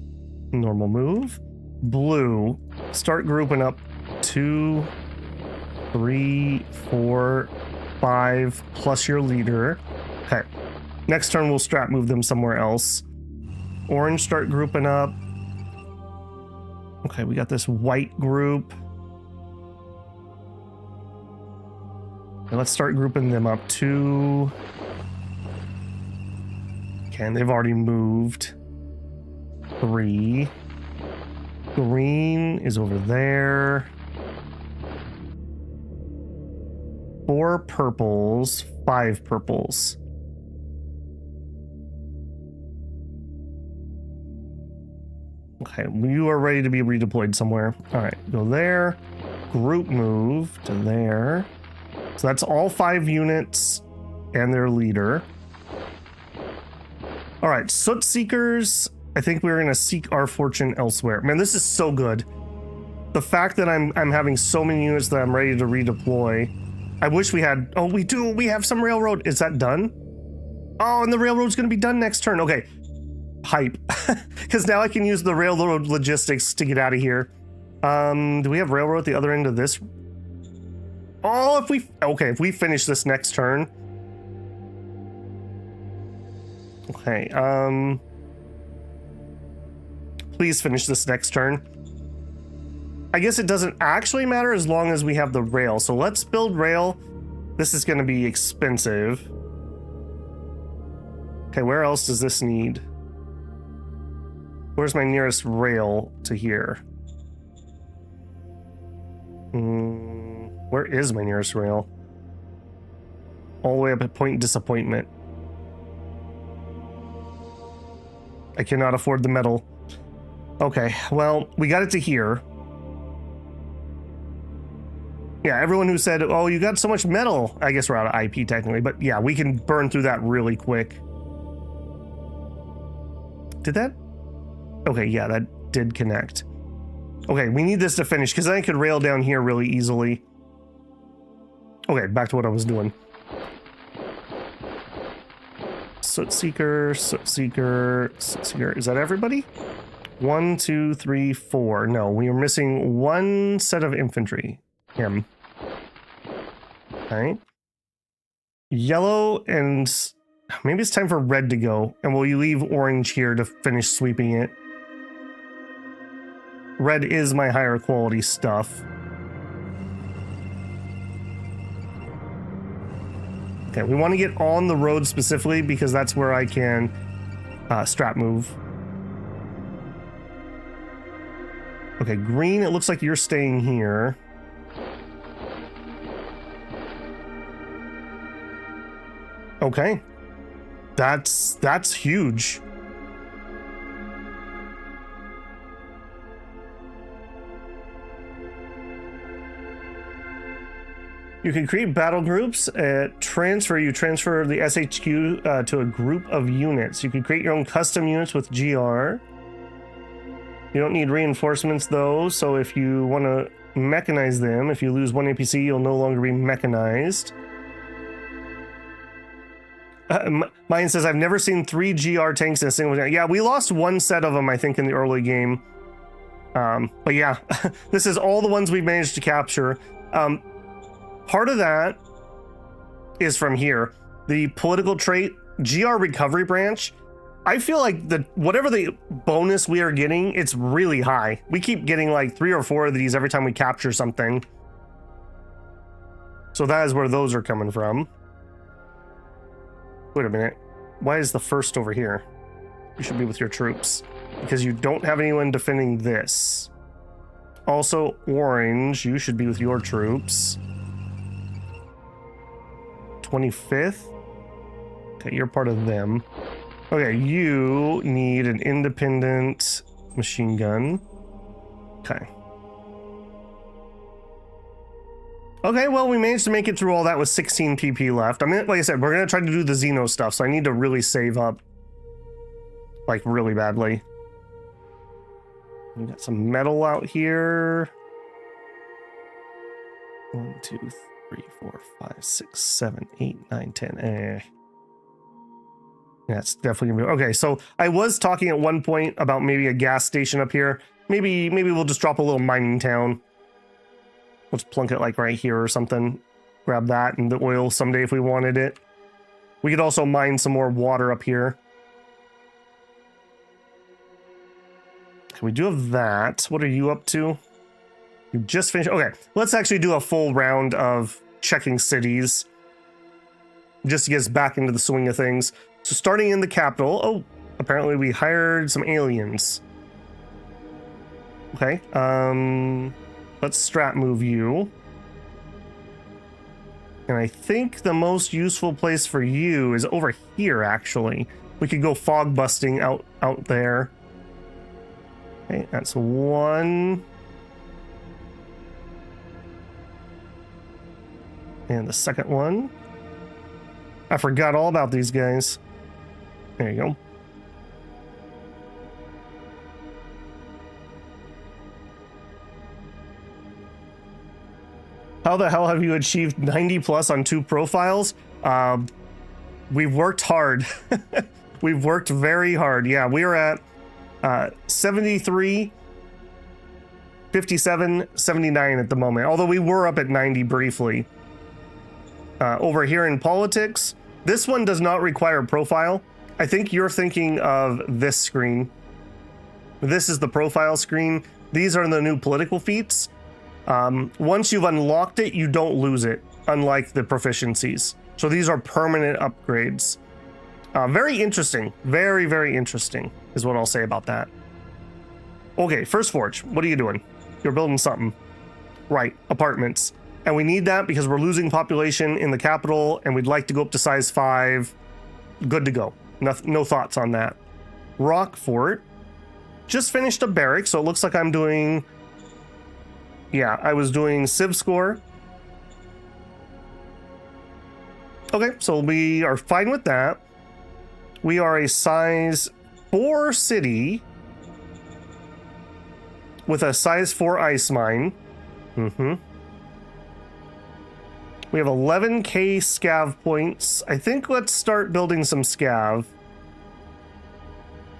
Normal move. Blue. Start grouping up 2, 3, 4, 5 plus your leader. Okay. Next turn we'll strap move them somewhere else. Orange start grouping up. Okay, we got this white group. And let's start grouping them up. 2. Okay, and they've already moved. 3. Green is over there. 4 purples, 5 purples. Okay, you are ready to be redeployed somewhere. All right, go there. Group move to there. So that's all 5 units and their leader. All right, Soot Seekers. I think we're gonna seek our fortune elsewhere. Man, this is so good. The fact that I'm having so many units that I'm ready to redeploy. I wish we had. Oh, we do. We have some railroad. Is that done? Oh, and the railroad's gonna be done next turn. Okay, hype. Because now I can use the railroad logistics to get out of here. Do we have railroad at the other end of this? Oh, if we finish this next turn. Okay, please finish this next turn. I guess it doesn't actually matter as long as we have the rail. So let's build rail. This is going to be expensive. Okay, where else does this need? Where's my nearest rail to here? Where is my nearest rail? All the way up at Point Disappointment. I cannot afford the metal. Okay, well, we got it to here. Yeah, everyone who said, oh, you got so much metal. I guess we're out of IP technically, but yeah, we can burn through that really quick. Did that? Okay, yeah, that did connect. Okay, we need this to finish because I could rail down here really easily. Okay, back to what I was doing. Soot Seeker, Soot Seeker, Soot Seeker. Is that everybody? 1, 2, 3, 4. No, we are missing one set of infantry. Him. Okay. Yellow and maybe it's time for red to go. And will you leave orange here to finish sweeping it? Red is my higher quality stuff. Okay, we want to get on the road specifically because that's where I can strap move. Okay, green, it looks like you're staying here. Okay. That's huge. You can create battle groups. You transfer the SHQ to a group of units. You can create your own custom units with GR. You don't need reinforcements though, so if you want to mechanize them, if you lose one APC, you'll no longer be mechanized. Mine says, I've never seen 3 GR tanks in a single game. Yeah, we lost one set of them, I think, in the early game. But yeah, this is all the ones we've managed to capture. Part of that is from here. The political trait, GR recovery branch. I feel like whatever the bonus we are getting, it's really high. We keep getting like 3 or 4 of these every time we capture something. So that is where those are coming from. Wait a minute. Why is the first over here? You should be with your troops. Because you don't have anyone defending this. Also, orange, you should be with your troops. 25th? Okay, you're part of them. Okay, you need an independent machine gun. Okay. Okay, well, we managed to make it through all that with 16 PP left. I mean, like I said, we're going to try to do the Xeno stuff, so I need to really save up. Like, really badly. We got some metal out here. 1, 2, 3, 4, 5, 6, 7, 8, 9, 10. That's definitely gonna be okay. So I was talking at one point about maybe a gas station up here. Maybe we'll just drop a little mining town. Let's plunk it like right here or something. Grab that and the oil someday if we wanted it. We could also mine some more water up here. Okay, we do have that. What are you up to? You just finished. Okay, let's actually do a full round of checking cities. Just to get us back into the swing of things. So starting in the capital. Oh, apparently we hired some aliens. Okay, let's strat move you. And I think the most useful place for you is over here, actually. We could go fog busting out there. Okay, that's 1. And the second one. I forgot all about these guys. There you go. How the hell have you achieved 90 plus on 2 profiles? We've worked hard. We've worked very hard. Yeah, we are at 73, 57, 79 at the moment. Although we were up at 90 briefly. Over here in politics, this one does not require profile. I think you're thinking of this screen. This is the profile screen. These are the new political feats. Once you've unlocked it, you don't lose it, unlike the proficiencies. So these are permanent upgrades. Very interesting. Very, very interesting is what I'll say about that. Okay, First Forge, what are you doing? You're building something. Right, apartments. And we need that because we're losing population in the capital and we'd like to go up to size 5. Good to go. No thoughts on that. Rockfort. Just finished a barrack, so it looks like I'm doing... Yeah, I was doing Civ score. Okay, so we are fine with that. We are a size 4 city with a size 4 ice mine. We have 11k scav points. I think let's start building some scav.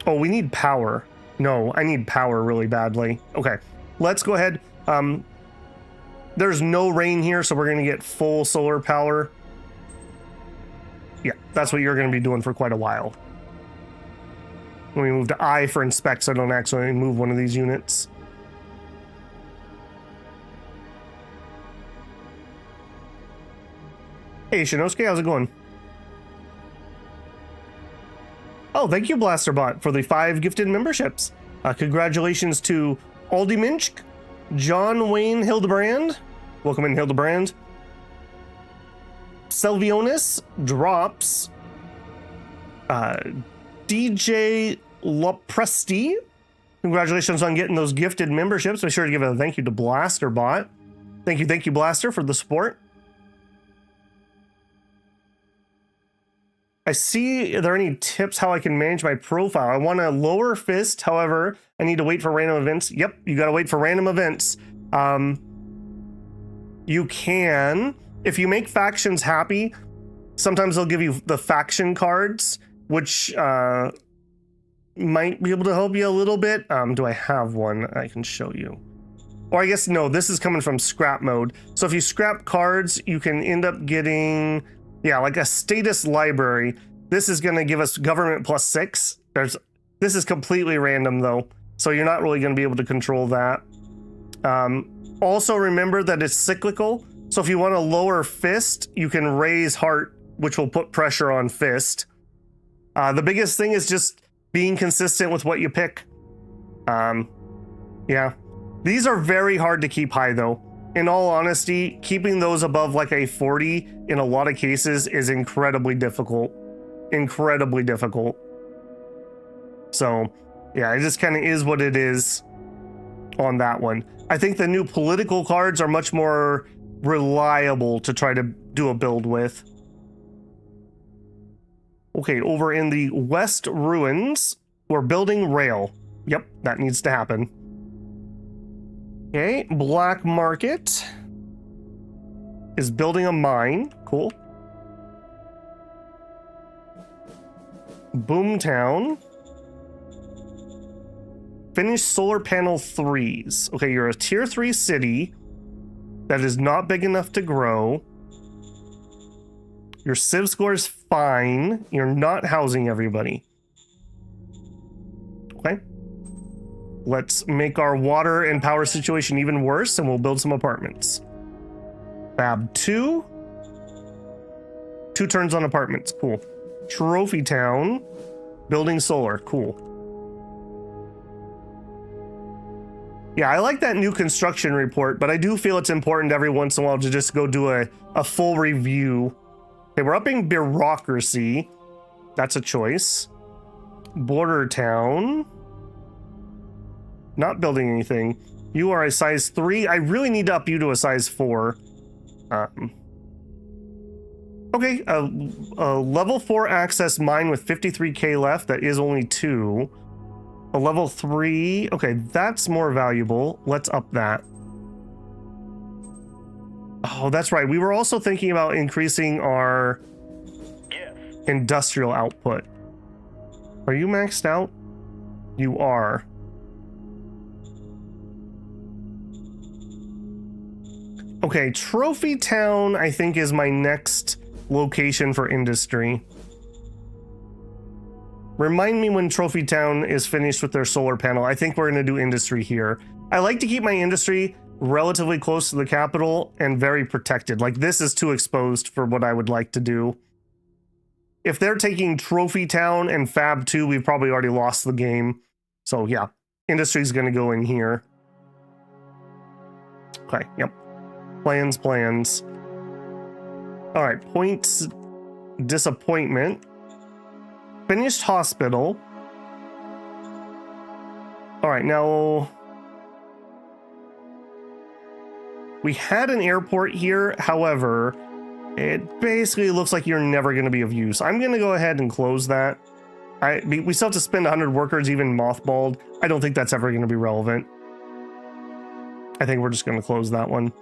Oh, we need power. No, I need power really badly. Okay, let's go ahead. There's no rain here, so we're going to get full solar power. Yeah, that's what you're going to be doing for quite a while. When we move to I for inspect, so I don't accidentally move one of these units. Hey, Shinosuke, how's it going? Oh, thank you, Blasterbot, for the 5 gifted memberships. Congratulations to Aldi Minch, John Wayne Hildebrand. Welcome in, Hildebrand. Selvionis drops. DJ Lopresti. Congratulations on getting those gifted memberships. Be sure to give a thank you to Blasterbot. Thank you, Blaster, for the support. I see, are there any tips how I can manage my profile? I want a lower fist, however, I need to wait for random events. Yep, you gotta wait for random events. You can, if you make factions happy, sometimes they'll give you the faction cards, which might be able to help you a little bit. Do I have one I can show you? Or I guess, no, this is coming from scrap mode. So if you scrap cards, you can end up getting, yeah, like a status library. This is going to give us government +6. This is completely random though, so you're not really going to be able to control that. Also remember that it's cyclical. So if you want a lower fist, you can raise heart, which will put pressure on fist. The biggest thing is just being consistent with what you pick. Yeah, these are very hard to keep high though. In all honesty, keeping those above like a 40 in a lot of cases is incredibly difficult. Incredibly difficult. So yeah, it just kind of is what it is on that one. I think the new political cards are much more reliable to try to do a build with. Okay, over in the West Ruins, we're building rail. Yep, that needs to happen. Okay, Black Market is building a mine. Cool. Boomtown. Finish solar panel 3s. Okay, you're a tier 3 city that is not big enough to grow. Your civ score is fine. You're not housing everybody. Okay. Let's make our water and power situation even worse, and we'll build some apartments. Fab 2. 2 turns on apartments. Cool. Trophy Town. Building solar. Cool. Yeah, I like that new construction report, but I do feel it's important every once in a while to just go do a full review. Okay, we're upping bureaucracy. That's a choice. Border Town. Not building anything. You are a size 3. I really need to up you to a size 4. Okay, a level 4 access mine with 53k left. That is only 2. A level 3. Okay, that's more valuable. Let's up that. Oh, that's right. We were also thinking about increasing our industrial output. Are you maxed out? You are. Okay, Trophy Town, I think, is my next location for industry. Remind me when Trophy Town is finished with their solar panel. I think we're going to do industry here. I like to keep my industry relatively close to the capital and very protected. Like, this is too exposed for what I would like to do. If they're taking Trophy Town and Fab 2, we've probably already lost the game. So yeah, industry's going to go in here. Okay, yep. Plans. All right, points, disappointment. Finished hospital. All right, now we had an airport here. However, it basically looks like you're never going to be of use. I'm going to go ahead and close that. We still have to spend 100 workers, even mothballed. I don't think that's ever going to be relevant. I think we're just going to close that one.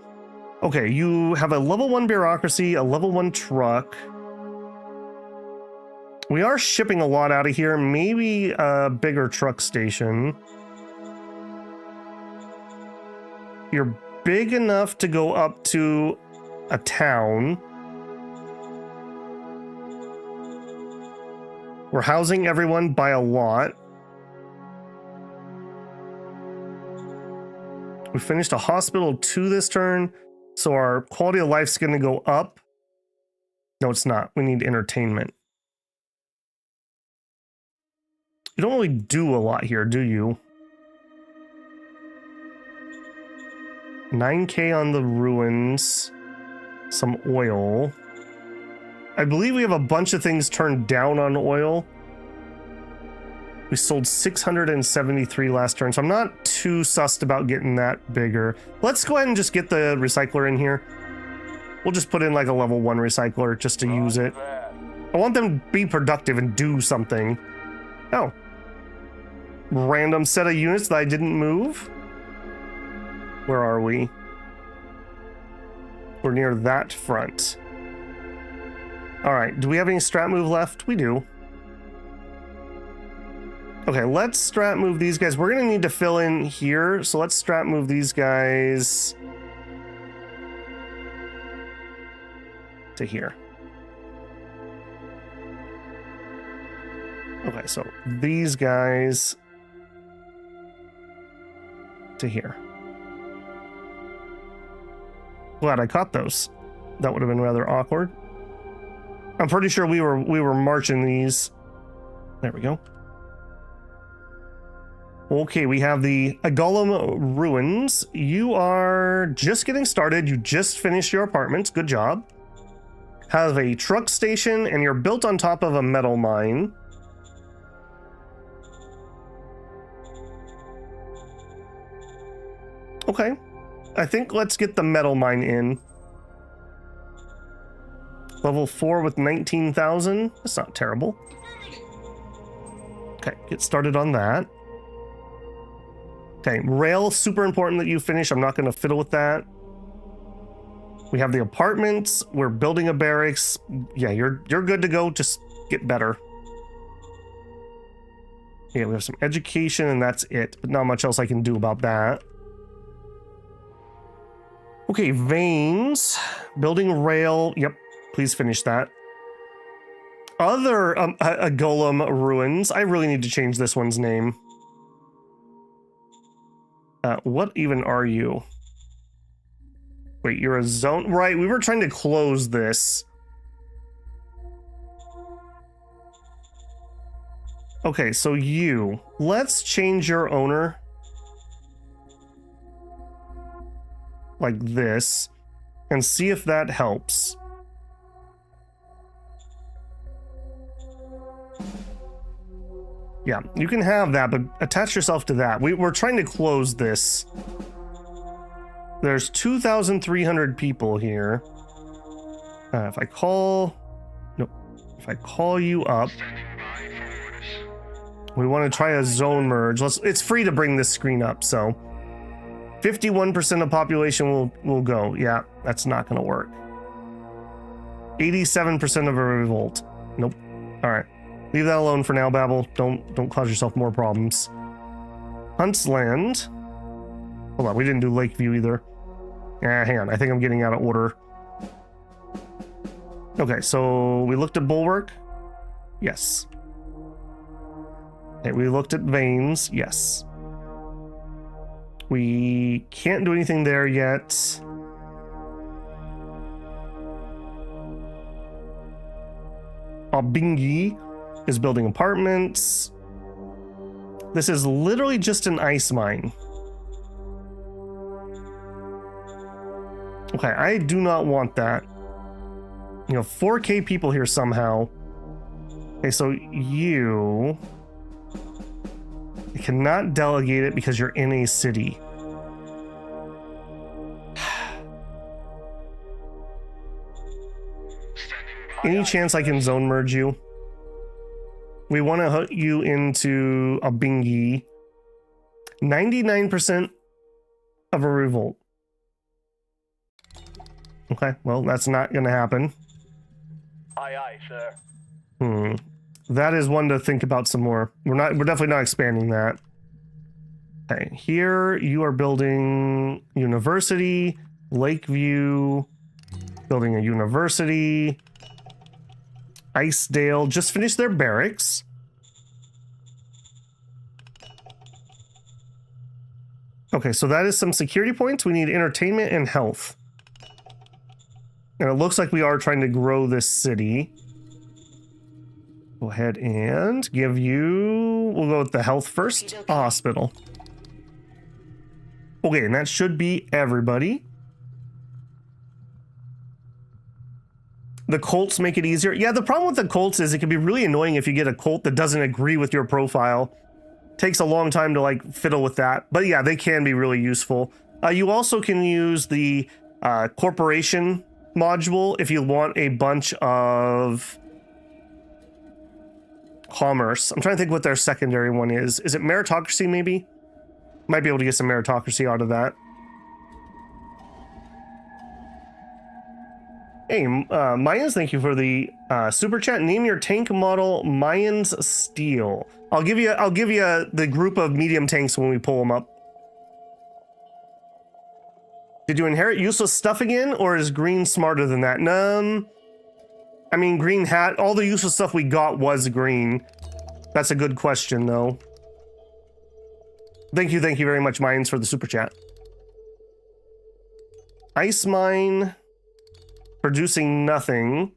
Okay, you have a level 1 bureaucracy, a level 1 truck. We are shipping a lot out of here. Maybe a bigger truck station. You're big enough to go up to a town. We're housing everyone by a lot. We finished a hospital 2 this turn, so our quality of life's going to go up. No, it's not. We need entertainment. You don't really do a lot here, do you? 9K on the ruins. Some oil. I believe we have a bunch of things turned down on oil. We sold 673 last turn, so I'm not too sussed about getting that bigger. Let's go ahead and just get the recycler in here. We'll just put in like a level 1 recycler just to use it. I want them to be productive and do something. Oh. Random set of units that I didn't move. Where are we? We're near that front. All right, do we have any strat move left? We do. Okay, let's strat move these guys. We're gonna need to fill in here, so let's strat move these guys to here. Okay, so these guys to here. Glad I caught those. That would have been rather awkward. I'm pretty sure we were marching these. There we go. Okay, we have the Golem Ruins. You are just getting started. You just finished your apartments. Good job. Have a truck station, and you're built on top of a metal mine. Okay. I think let's get the metal mine in. Level 4 with 19,000. That's not terrible. Okay, get started on that. Okay, rail, super important that you finish. I'm not going to fiddle with that. We have the apartments. We're building a barracks. Yeah, you're good to go. Just get better. Yeah, we have some education and that's it. But not much else I can do about that. Okay, veins. Building rail. Yep, please finish that. Other Golem Ruins. I really need to change this one's name. What even are you? Wait, you're a zone? Right, we were trying to close this. Okay, so you. Let's change your owner. Like this. And see if that helps. Yeah, you can have that, but attach yourself to that. We're trying to close this. There's 2,300 people here. If I call you up, we want to try a zone merge. It's free to bring this screen up, so 51% of population will go. Yeah, that's not going to work. 87% of a revolt. Nope. All right. Leave that alone for now, Babel. Don't cause yourself more problems. Huntsland. Hold on, we didn't do Lakeview either. Hang on, I think I'm getting out of order. Okay, so we looked at Bulwark. Yes. Okay, we looked at Veins. Yes. We can't do anything there yet. Bingi is building apartments. This is literally just an ice mine. Okay, I do not want that. 4K people here somehow. Okay, so you cannot delegate it because you're in a city. Any chance I can zone merge you? We want to hook you into a bingy. 99% of a revolt. Okay, well, that's not going to happen. Aye, aye, sir. That is one to think about some more. We're definitely not expanding that. Okay, here you are building university, Lakeview, building a university, Icedale, just finished their barracks. Okay, so that is some security points. We need entertainment and health. And it looks like we are trying to grow this city. Go ahead and give you... We'll go with the health first. A hospital. Okay, and that should be everybody. The Colts make it easier. Yeah, the problem with the Colts is it can be really annoying if you get a Colt that doesn't agree with your profile. Takes a long time to like fiddle with that. But yeah, they can be really useful. You also can use the corporation module if you want a bunch of commerce. I'm trying to think what their secondary one is. Is it meritocracy maybe? Might be able to get some meritocracy out of that. Hey, Mayans, thank you for the super chat. Name your tank model Mayans Steel. I'll give you the group of medium tanks when we pull them up. Did you inherit useless stuff again, or is green smarter than that? I mean, green hat. All the useless stuff we got was green. That's a good question, though. Thank you very much, Mayans, for the super chat. Ice mine. Producing nothing.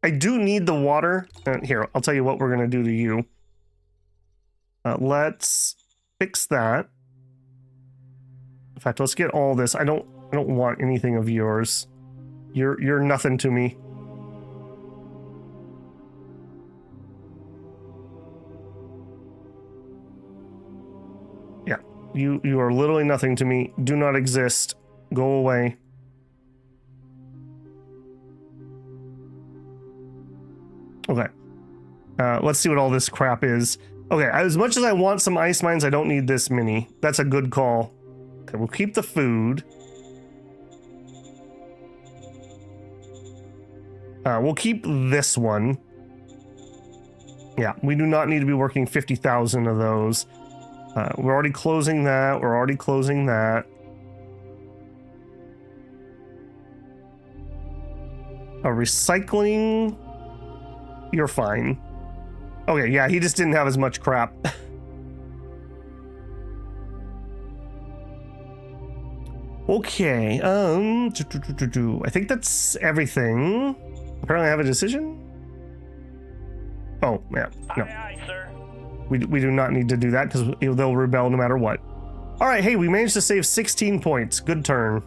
I do need the water. Here, I'll tell you what we're going to do to you. Let's fix that. In fact, let's get all this. I don't want anything of yours. You're nothing to me. Yeah, you are literally nothing to me. Do not exist. Go away. Okay. Let's see what all this crap is. Okay, as much as I want some ice mines, I don't need this many. That's a good call. Okay, we'll keep the food. We'll keep this one. Yeah, we do not need to be working 50,000 of those. We're already closing that. We're already closing that. Recycling... You're fine. Okay, yeah, he just didn't have as much crap. Okay, I think that's everything. Apparently I have a decision? Oh, yeah, no. Aye, aye, sir. We do not need to do that because they'll rebel no matter what. All right, hey, we managed to save 16 points. Good turn.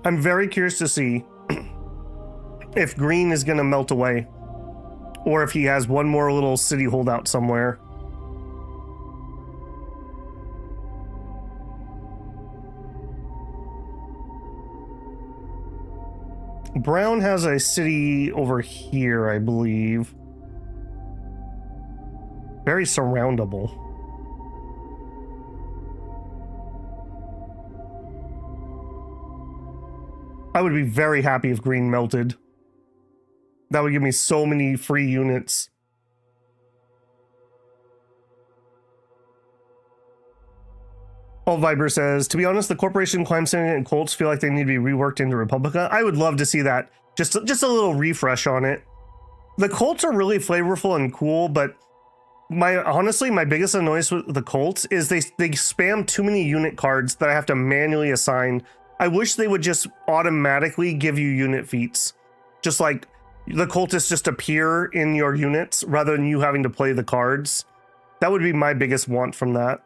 I'm very curious to see if green is going to melt away or if he has one more little city holdout somewhere. Brown has a city over here, I believe. Very surroundable. I would be very happy if green melted. That would give me so many free units. All Viber says, to be honest, the Corporation, Climb Syndicate, and Colts feel like they need to be reworked into Republica. I would love to see that. Just a little refresh on it. The Colts are really flavorful and cool, but honestly, my biggest annoyance with the Colts is they spam too many unit cards that I have to manually assign. I wish they would just automatically give you unit feats. Just like the cultists just appear in your units rather than you having to play the cards. That would be my biggest want from that.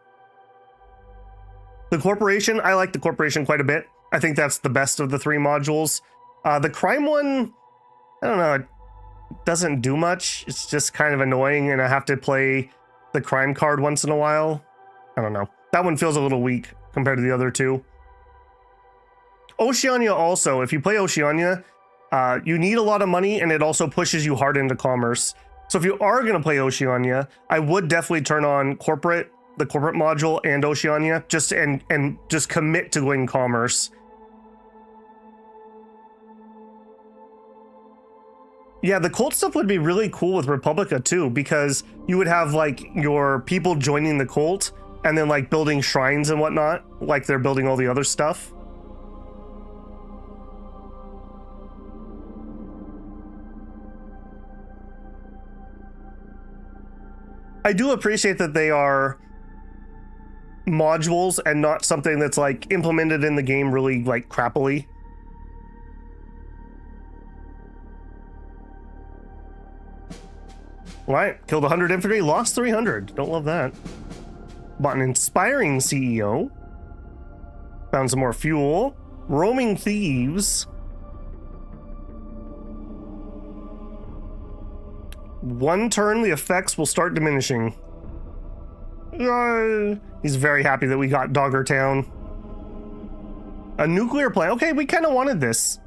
The Corporation, I like the Corporation quite a bit. I think that's the best of the three modules. The crime one, I don't know, it doesn't do much. It's just kind of annoying and I have to play the crime card once in a while. I don't know. That one feels a little weak compared to the other two. Oceania also, if you play Oceania, you need a lot of money, and it also pushes you hard into commerce. So if you are going to play Oceania, I would definitely turn on the corporate module and Oceania, and just commit to going commerce. Yeah, the cult stuff would be really cool with Republica too, because you would have like your people joining the cult and then like building shrines and whatnot, like they're building all the other stuff. I do appreciate that they are modules and not something that's like implemented in the game really like crappily. Right, killed 100 infantry, lost 300. Don't love that. Bought an inspiring CEO. Found some more fuel. Roaming thieves. One turn, the effects will start diminishing. He's very happy that we got Dogger Town. A nuclear plant. Okay, we kind of wanted this.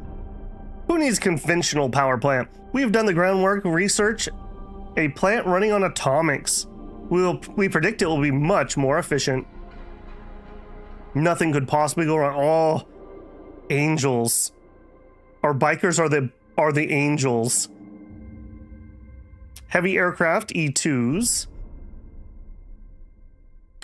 Who needs conventional power plant? We've done the groundwork, research. A plant running on atomics. We predict it will be much more efficient. Nothing could possibly go wrong. Oh, angels. Our bikers are the angels. Heavy aircraft, E2s.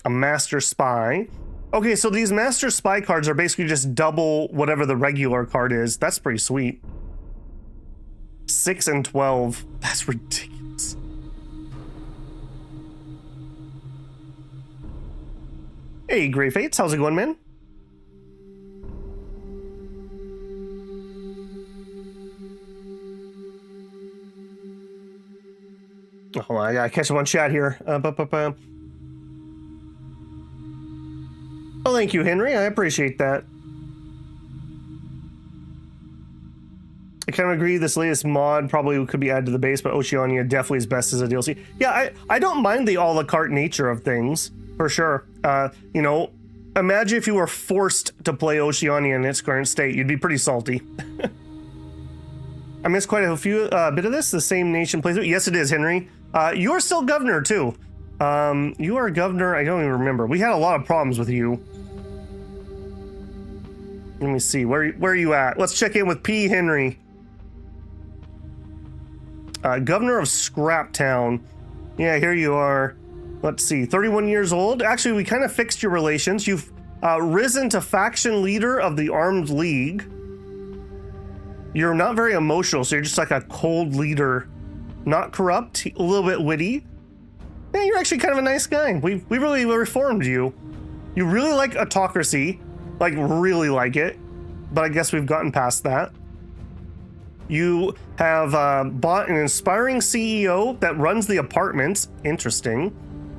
A master spy. Okay, so these master spy cards are basically just double whatever the regular card is. That's pretty sweet. 6 and 12. That's ridiculous. Hey, Grey Fates, how's it going, man? Oh, I gotta catch him on chat here. Oh, thank you, Henry. I appreciate that. I kind of agree this latest mod probably could be added to the base, but Oceania definitely is best as a DLC. Yeah, I don't mind the a la carte nature of things, for sure. You know, imagine if you were forced to play Oceania in its current state. You'd be pretty salty. I missed quite a few bit of this. The same nation plays it. Yes, it is, Henry. You're still governor, too. You are governor. I don't even remember. We had a lot of problems with you. Let me see. Where are you at? Let's check in with P. Henry. Governor of Scraptown. Yeah, here you are. Let's see. 31 years old. Actually, we kind of fixed your relations. You've risen to faction leader of the Armed League. You're not very emotional, so you're just like a cold leader. Not corrupt, a little bit witty. Yeah, you're actually kind of a nice guy. We really reformed you. You really like autocracy, like really like it, but I guess we've gotten past that. You have bought an inspiring CEO that runs the apartments. Interesting.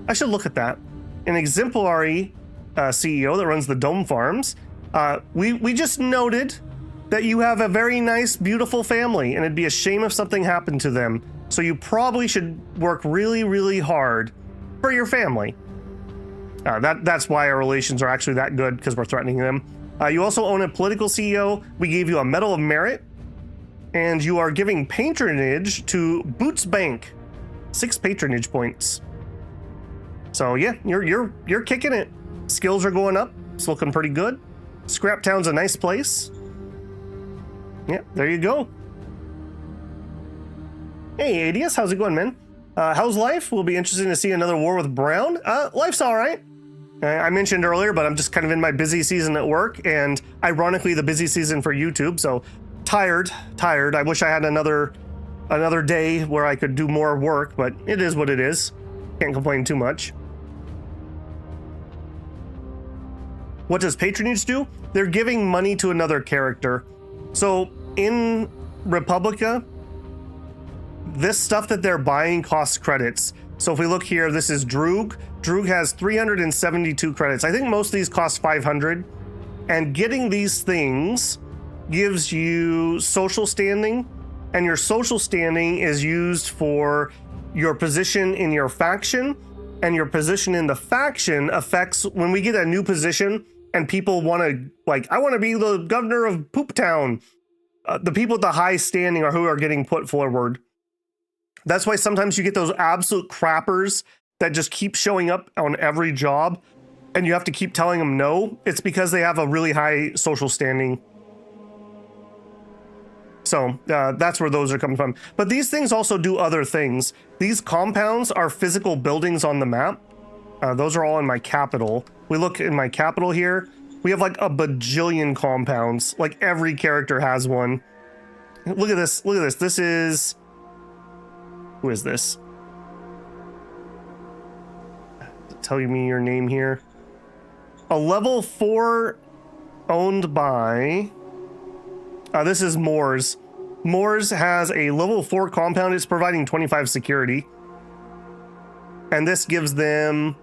I should look at that. An exemplary CEO that runs the Dome Farms. We just noted that you have a very nice, beautiful family, and it'd be a shame if something happened to them. So you probably should work really, really hard for your family. That's why our relations are actually that good, because we're threatening them. You also own a political CEO. We gave you a Medal of Merit, and you are giving patronage to Boots Bank. 6 patronage points. So yeah, you're kicking it. Skills are going up. It's looking pretty good. Scraptown's a nice place. Yeah, there you go. Hey, ADS, how's it going, man? How's life? Will be interesting to see another war with Brown. Life's all right. I mentioned earlier, but I'm just kind of in my busy season at work, and ironically, the busy season for YouTube. So tired. I wish I had another day where I could do more work, but it is what it is. Can't complain too much. What does patronage do? They're giving money to another character. So in Republica, this stuff that they're buying costs credits. So if we look here, this is Droog. Droog has 372 credits. I think most of these cost 500. And getting these things gives you social standing, and your social standing is used for your position in your faction, and your position in the faction affects when we get a new position and people want to, like, I want to be the governor of Poop Town. The people at the high standing are who are getting put forward. That's why sometimes you get those absolute crappers that just keep showing up on every job, and you have to keep telling them no. It's because they have a really high social standing. So that's where those are coming from. But these things also do other things. These compounds are physical buildings on the map. Those are all in my capital. We look in my capital here. We have like a bajillion compounds. Like every character has one. Look at this. Look at this. This is... Who is this? Tell me your name here. A level 4 owned by... this is Moores. Moores has a level 4 compound. It's providing 25 security. And this gives them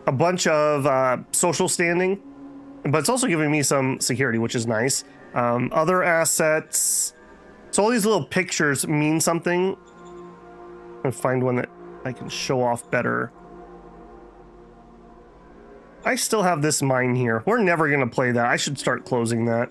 a bunch of social standing. But it's also giving me some security, which is nice. Other assets. So all these little pictures mean something. I'm gonna find one that I can show off better. I still have this mine here. We're never going to play that. I should start closing that.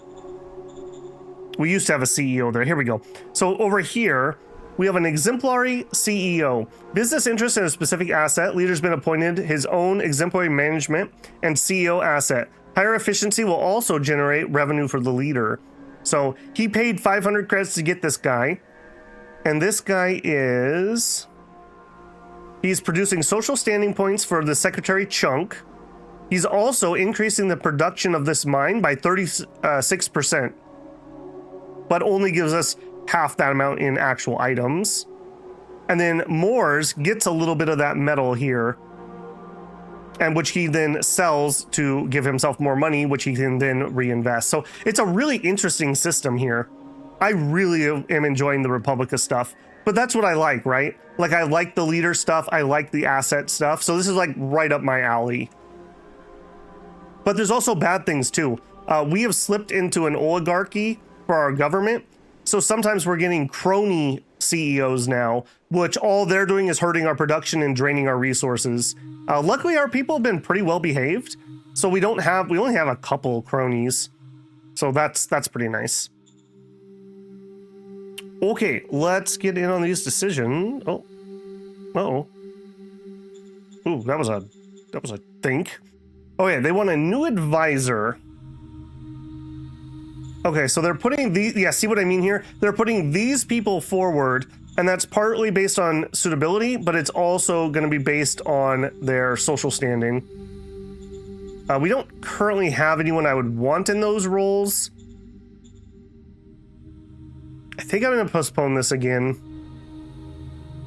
We used to have a CEO there. Here we go. So over here, we have an exemplary CEO. Business interest in a specific asset. Leader's been appointed his own exemplary management and CEO asset. Higher efficiency will also generate revenue for the leader. So he paid 500 credits to get this guy. And this guy is... He's producing social standing points for the secretary chunk. He's also increasing the production of this mine by 36%, but only gives us half that amount in actual items. And then Moores gets a little bit of that metal here, and which he then sells to give himself more money, which he can then reinvest. So it's a really interesting system here. I really am enjoying the Republica stuff, but that's what I like, right? Like, I like the leader stuff. I like the asset stuff. So this is like right up my alley. But there's also bad things too. We have slipped into an oligarchy for our government. So sometimes we're getting crony CEOs now, which all they're doing is hurting our production and draining our resources. Luckily, our people have been pretty well behaved. So we only have a couple cronies. So that's pretty nice. Okay, let's get in on these decisions. Oh, uh-oh. Ooh, that was a think. Oh yeah, they want a new advisor. Okay, so they're putting these, yeah, see what I mean here? They're putting these people forward, and that's partly based on suitability, but it's also going to be based on their social standing. We don't currently have anyone I would want in those roles. I think I'm going to postpone this again.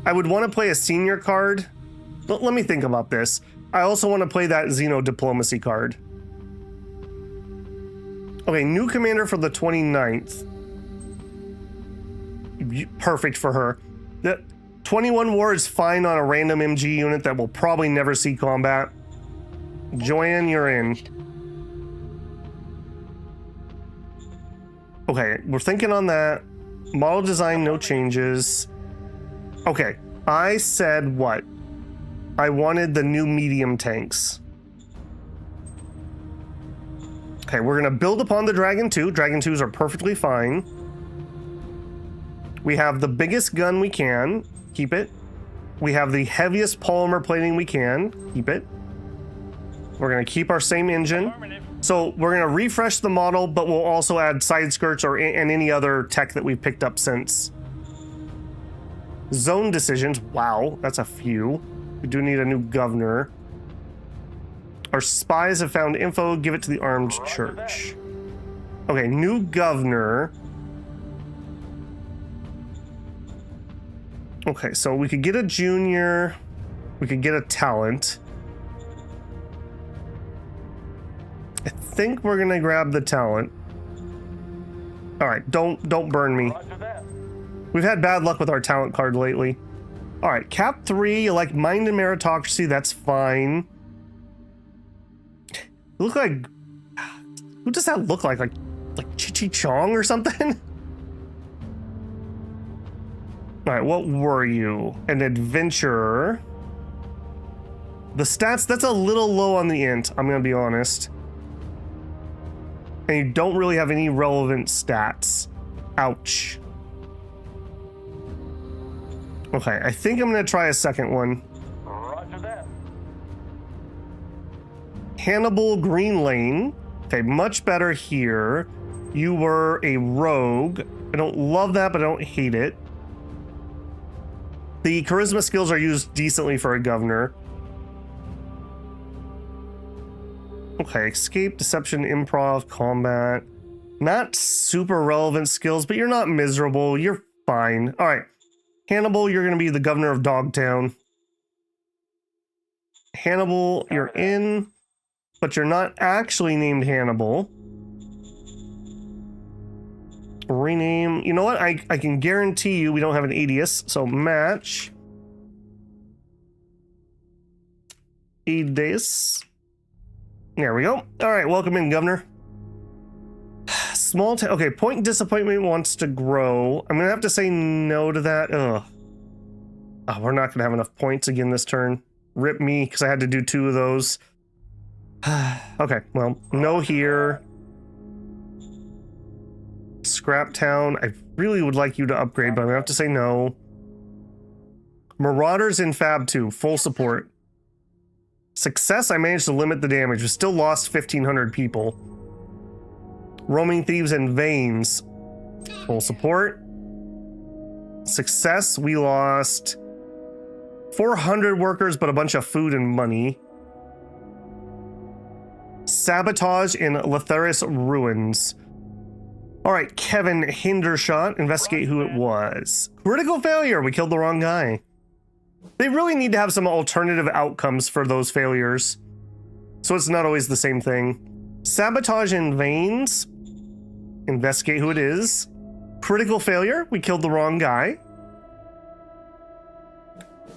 I would want to play a senior card. Let me think about this. I also want to play that Xeno diplomacy card. Okay, new commander for the 29th. Perfect for her. The 21 war is fine on a random MG unit that will probably never see combat. Joanne, you're in. Okay, we're thinking on that. Model design, no changes. Okay, I said what? I wanted the new medium tanks. Okay, we're gonna build upon the Dragon 2. Dragon 2s are perfectly fine. We have the biggest gun we can. Keep it. We have the heaviest polymer plating we can. Keep it. We're gonna keep our same engine. So we're gonna refresh the model, but we'll also add side skirts and any other tech that we've picked up since. Zone decisions. Wow, that's a few. We do need a new governor. Our spies have found info. Give it to the armed church. Okay, new governor. Okay, so we could get a junior. We could get a talent. I think we're gonna grab the talent. All right, don't burn me. We've had bad luck with our talent card lately. All right, Cap 3, you like mind and meritocracy, that's fine. You look like, who does that look like? Like Chi-Chi Chong or something? All right, what were you? An adventurer. The stats, that's a little low on the int, I'm gonna be honest. And you don't really have any relevant stats. Ouch. Okay, I think I'm gonna try a second one. Roger that. Hannibal Green Lane. Okay, much better here. You were a rogue. I don't love that, but I don't hate it. The charisma skills are used decently for a governor. Okay, escape, deception, improv, combat. Not super relevant skills, but you're not miserable. You're fine. All right. Hannibal, you're going to be the governor of Dogtown. Hannibal, you're in, but you're not actually named Hannibal. Rename. You know what? I can guarantee you we don't have an alias, so match. Alias. There we go. All right, welcome in, Governor. Small town. Okay, point disappointment wants to grow. I'm gonna have to say no to that. Ugh. Oh, we're not gonna have enough points again this turn. Rip me, because I had to do 2 of those. Okay, well, no here. Scrap Town. I really would like you to upgrade, but I'm gonna have to say no. Marauders in Fab 2, full support. Success, I managed to limit the damage. We still lost 1,500 people. Roaming Thieves and Veins, full support. Success, we lost 400 workers, but a bunch of food and money. Sabotage in Letheris Ruins. All right, Kevin Hindershot, investigate who it was. Critical failure, we killed the wrong guy. They really need to have some alternative outcomes for those failures, so it's not always the same thing. Sabotage in Veins, investigate who it is. Critical failure, we killed the wrong guy.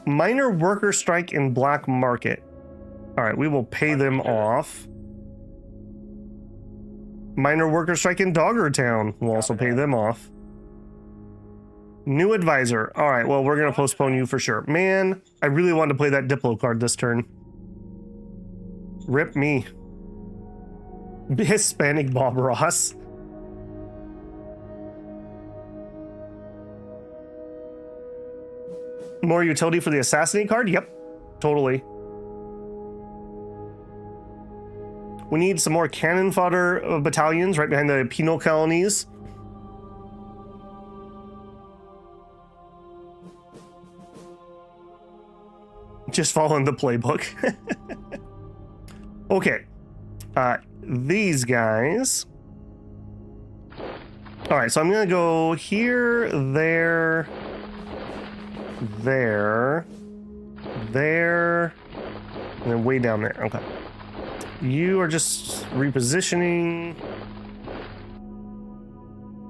Minor worker strike in Black Market. All right, we will pay them off. Minor worker strike in Doggertown. We'll also pay them off. New advisor. All right, well, we're going to postpone you for sure. Man, I really wanted to play that Diplo card this turn. Rip me. Hispanic Bob Ross. More utility for the assassinate card? Yep, totally. We need some more cannon fodder battalions right behind the penal colonies. Just following the playbook. Okay. These guys. All right, so I'm gonna go here, there, there, there, and then way down there. Okay. You are just repositioning.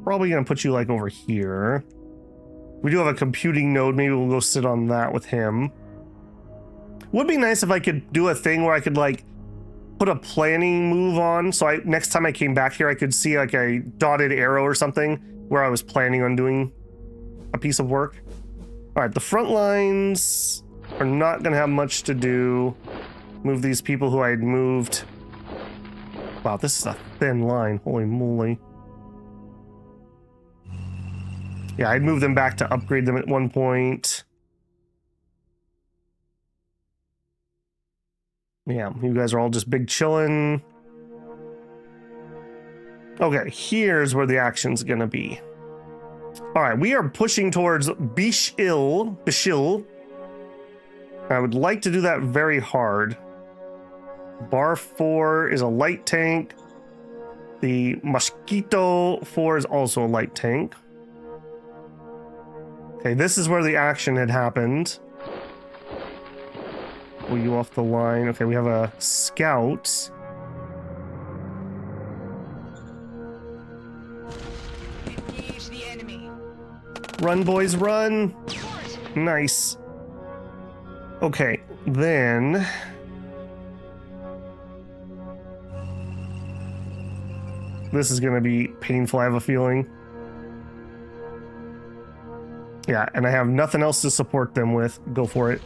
Probably gonna put you like over here. We do have a computing node. Maybe we'll go sit on that with him. Would be nice if I could do a thing where I could like put a planning move on, so next time I came back here I could see like a dotted arrow or something where I was planning on doing a piece of work. All right, the front lines are not gonna have much to do. Move these people who I had moved. Wow, this is a thin line. Holy moly. Yeah, I'd move them back to upgrade them at one point. Yeah, you guys are all just big chillin'. Okay, here's where the action's gonna be. All right, we are pushing towards Bishil. I would like to do that very hard. Bar 4 is a light tank. The Mosquito 4 is also a light tank. Okay, this is where the action had happened. Pull you off the line. Okay, we have a scout. Engage the enemy. Run, boys, run. Nice. Okay, then... this is going to be painful, I have a feeling. Yeah, and I have nothing else to support them with. Go for it.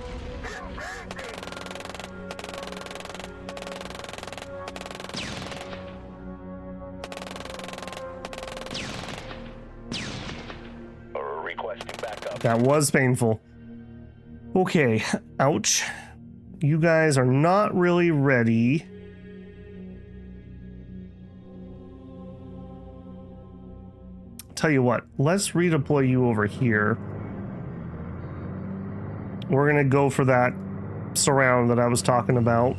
That was painful. Okay, ouch. You guys are not really ready. Tell you what, let's redeploy you over here. We're gonna go for that surround that I was talking about.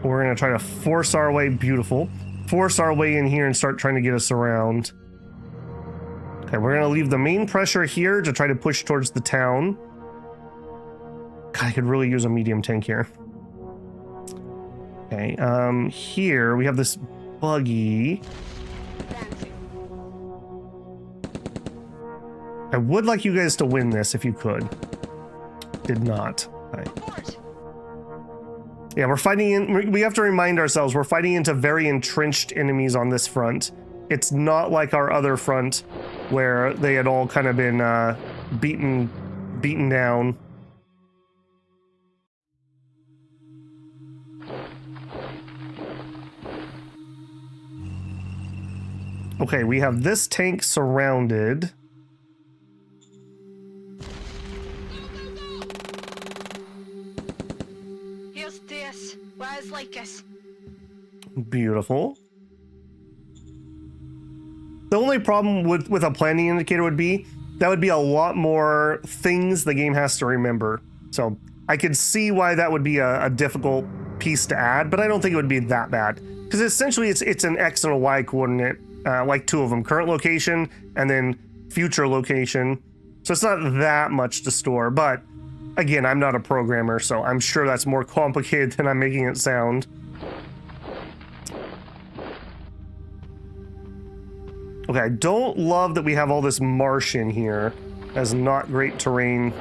We're gonna try to force our way, beautiful. Force our way in here and start trying to get us around. Okay, we're gonna leave the main pressure here to try to push towards the town. God, I could really use a medium tank here. Okay, here we have this buggy. I would like you guys to win this if you could. Did not. Okay. Yeah, we're fighting in. We have to remind ourselves we're fighting into very entrenched enemies on this front. It's not like our other front where they had all kind of been beaten down. Okay, we have this tank surrounded. Here's this. Where's Lycus? Beautiful. The only problem with a planning indicator would be that would be a lot more things the game has to remember. So I could see why that would be a difficult piece to add, but I don't think it would be that bad. Because essentially it's an X and a Y coordinate, like two of them, current location and then future location. So it's not that much to store, but again, I'm not a programmer, so I'm sure that's more complicated than I'm making it sound. Okay, I don't love that we have all this marsh in here. That's not great terrain.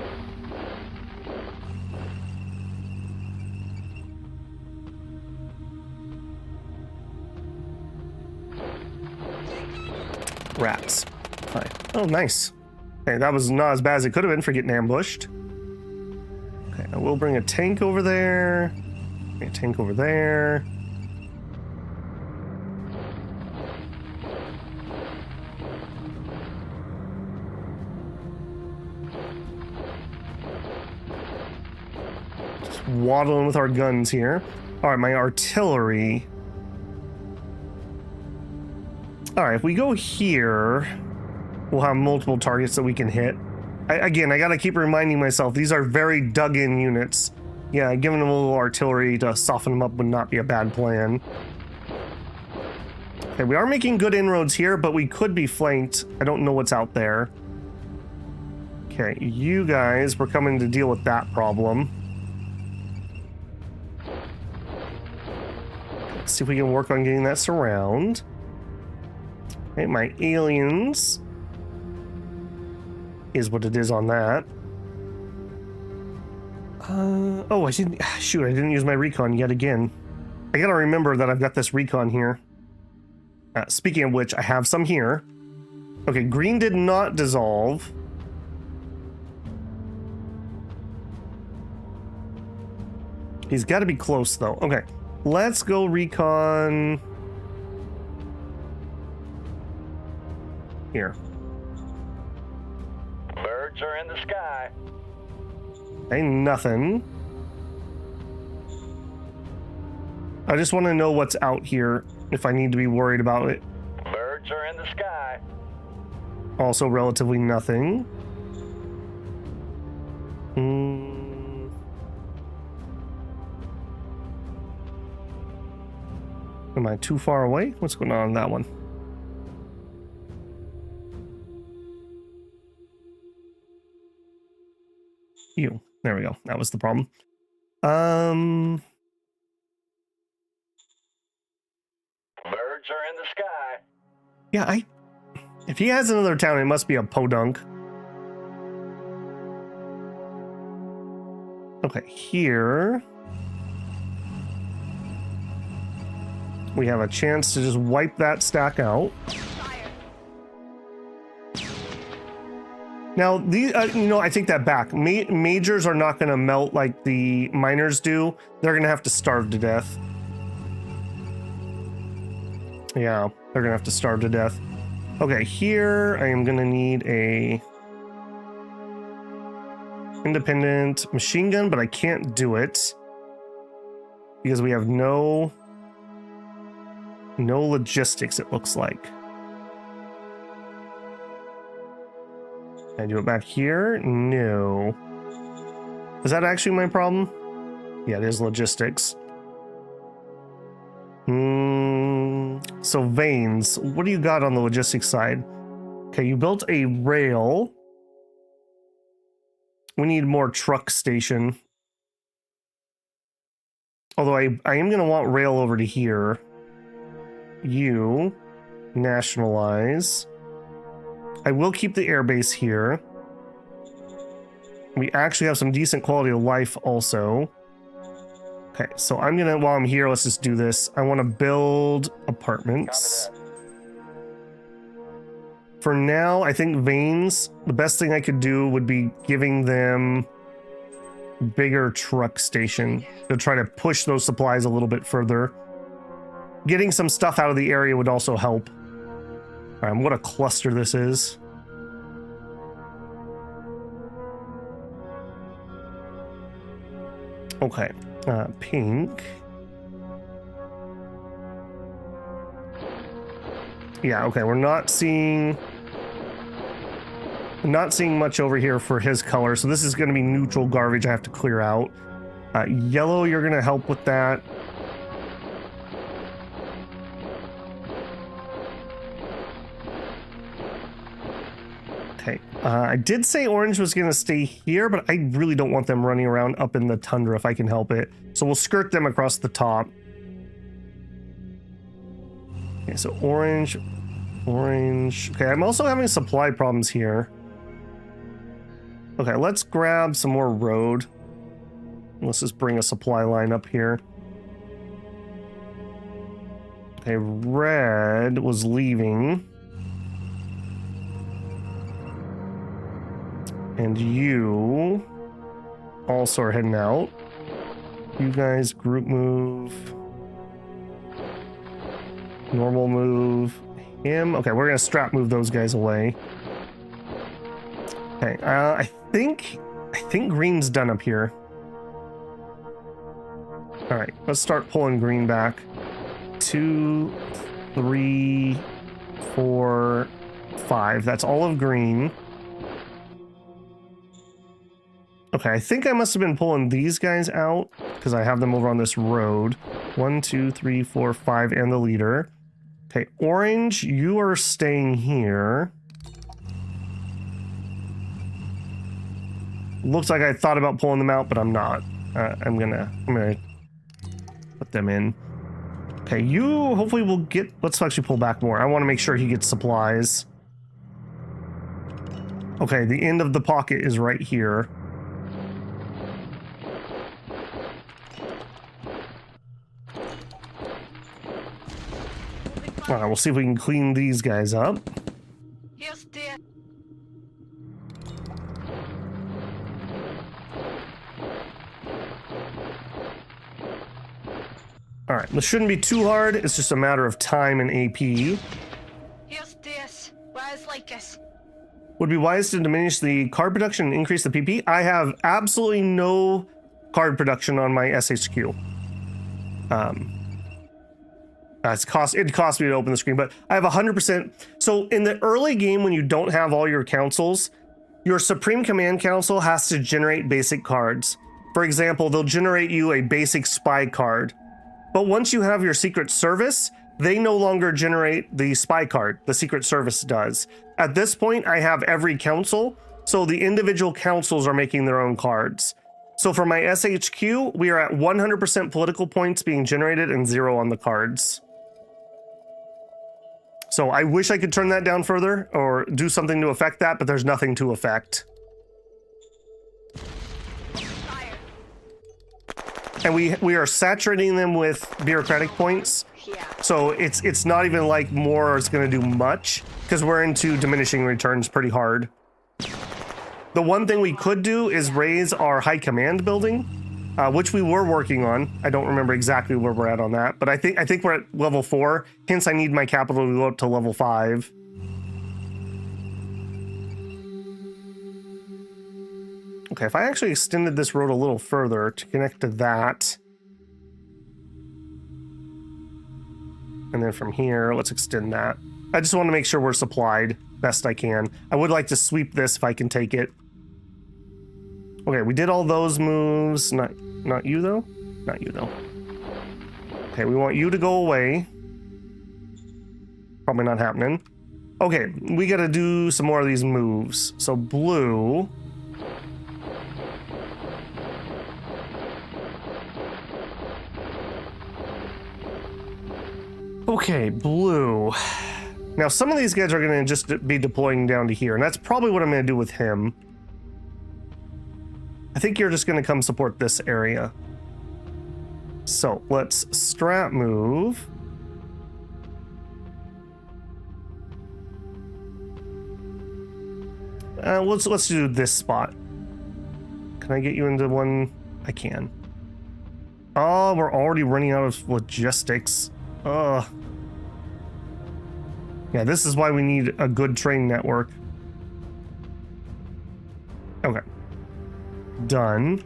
Rats. Hi. Oh, nice. Okay, that was not as bad as it could have been for getting ambushed. Okay, I will bring a tank over there. A tank over there. Waddling with our guns here. All right, my artillery. All right, if we go here, we'll have multiple targets that we can hit. Again, I gotta keep reminding myself, these are very dug-in units. Yeah, giving them a little artillery to soften them up would not be a bad plan. Okay, we are making good inroads here, but we could be flanked. I don't know what's out there. Okay, you guys, we're coming to deal with that problem. Let's see if we can work on getting that surround. Okay, my aliens is what it is on that. Oh, I didn't use my recon yet again. I gotta remember that I've got this recon here. Speaking of which, I have some here. Okay, green did not dissolve. He's got to be close though. Okay, let's go recon here. Birds are in the sky. Ain't nothing. I just want to know what's out here if I need to be worried about it. Birds are in the sky. Also relatively nothing. Am I too far away? What's going on that one? You. There we go. That was the problem. Birds are in the sky. Yeah, if he has another town, it must be a podunk. Okay, here we have a chance to just wipe that stack out. Now, these, I take that back. Majors are not going to melt like the miners do. They're going to have to starve to death. Yeah, they're going to have to starve to death. Okay, here I am going to need a Independent machine gun, but I can't do it because we have no logistics, it looks like. Can I do it back here? No. Is that actually my problem? Yeah, it is logistics. So veins, what do you got on the logistics side? Okay, you built a rail. We need more truck station. Although I am going to want rail over to here. You nationalize. I will keep the airbase here. We actually have some decent quality of life also. Okay, so I'm gonna, while I'm here, let's just do this. I want to build apartments. For now, I think veins, the best thing I could do would be giving them bigger truck station to try to push those supplies a little bit further. Getting some stuff out of the area would also help. What a cluster this is. Okay, pink. Yeah, okay, we're not seeing much over here for his color, so this is going to be neutral garbage I have to clear out. Yellow, you're going to help with that. Okay, I did say orange was going to stay here, but I really don't want them running around up in the tundra if I can help it. So we'll skirt them across the top. Okay, so orange. Okay, I'm also having supply problems here. Okay, let's grab some more road. Let's just bring a supply line up here. Okay, red was leaving. And you also are heading out. You guys group move. Normal move. Him. Okay, we're gonna strap move those guys away. Okay, I think green's done up here. All right, let's start pulling green back. 2, 3, 4, 5. That's all of green. Okay, I think I must have been pulling these guys out because I have them over on this road. 1, 2, 3, 4, 5, and the leader. Okay, orange, you are staying here. Looks like I thought about pulling them out, but I'm not. I'm gonna put them in. Okay, you hopefully will get. Let's actually pull back more. I want to make sure he gets supplies. Okay, the end of the pocket is right here. All right, we'll see if we can clean these guys up. Here's the... All right, this shouldn't be too hard. It's just a matter of time and AP. Here's this. Wise like us. Would be wise to diminish the card production and increase the PP. I have absolutely no card production on my SHQ. It cost me to open the screen, but I have 100%. So in the early game, when you don't have all your councils, your Supreme Command Council has to generate basic cards. For example, they'll generate you a basic spy card. But once you have your Secret Service, they no longer generate the spy card. The Secret Service does. At this point, I have every council, so the individual councils are making their own cards. So for my SHQ, we are at 100% political points being generated and 0 on the cards. So I wish I could turn that down further or do something to affect that, but there's nothing to affect. And we are saturating them with bureaucratic points. So it's not even like more is going to do much because we're into diminishing returns pretty hard. The one thing we could do is raise our high command building, which we were working on. I don't remember exactly where we're at on that, but I think we're at level 4. Hence, I need my capital to go up to level 5. Okay, if I actually extended this road a little further to connect to that. And then from here, let's extend that. I just want to make sure we're supplied best I can. I would like to sweep this if I can take it. Okay, we did all those moves. Not you though? Not you though. Okay, we want you to go away. Probably not happening. Okay, we gotta do some more of these moves. So blue. Okay, blue. Now some of these guys are gonna just be deploying down to here, and that's probably what I'm gonna do with him. I think you're just gonna come support this area. So let's strat move. Let's do this spot. Can I get you into one? I can. Oh, we're already running out of logistics. Ugh. Yeah, this is why we need a good train network. Okay. Done.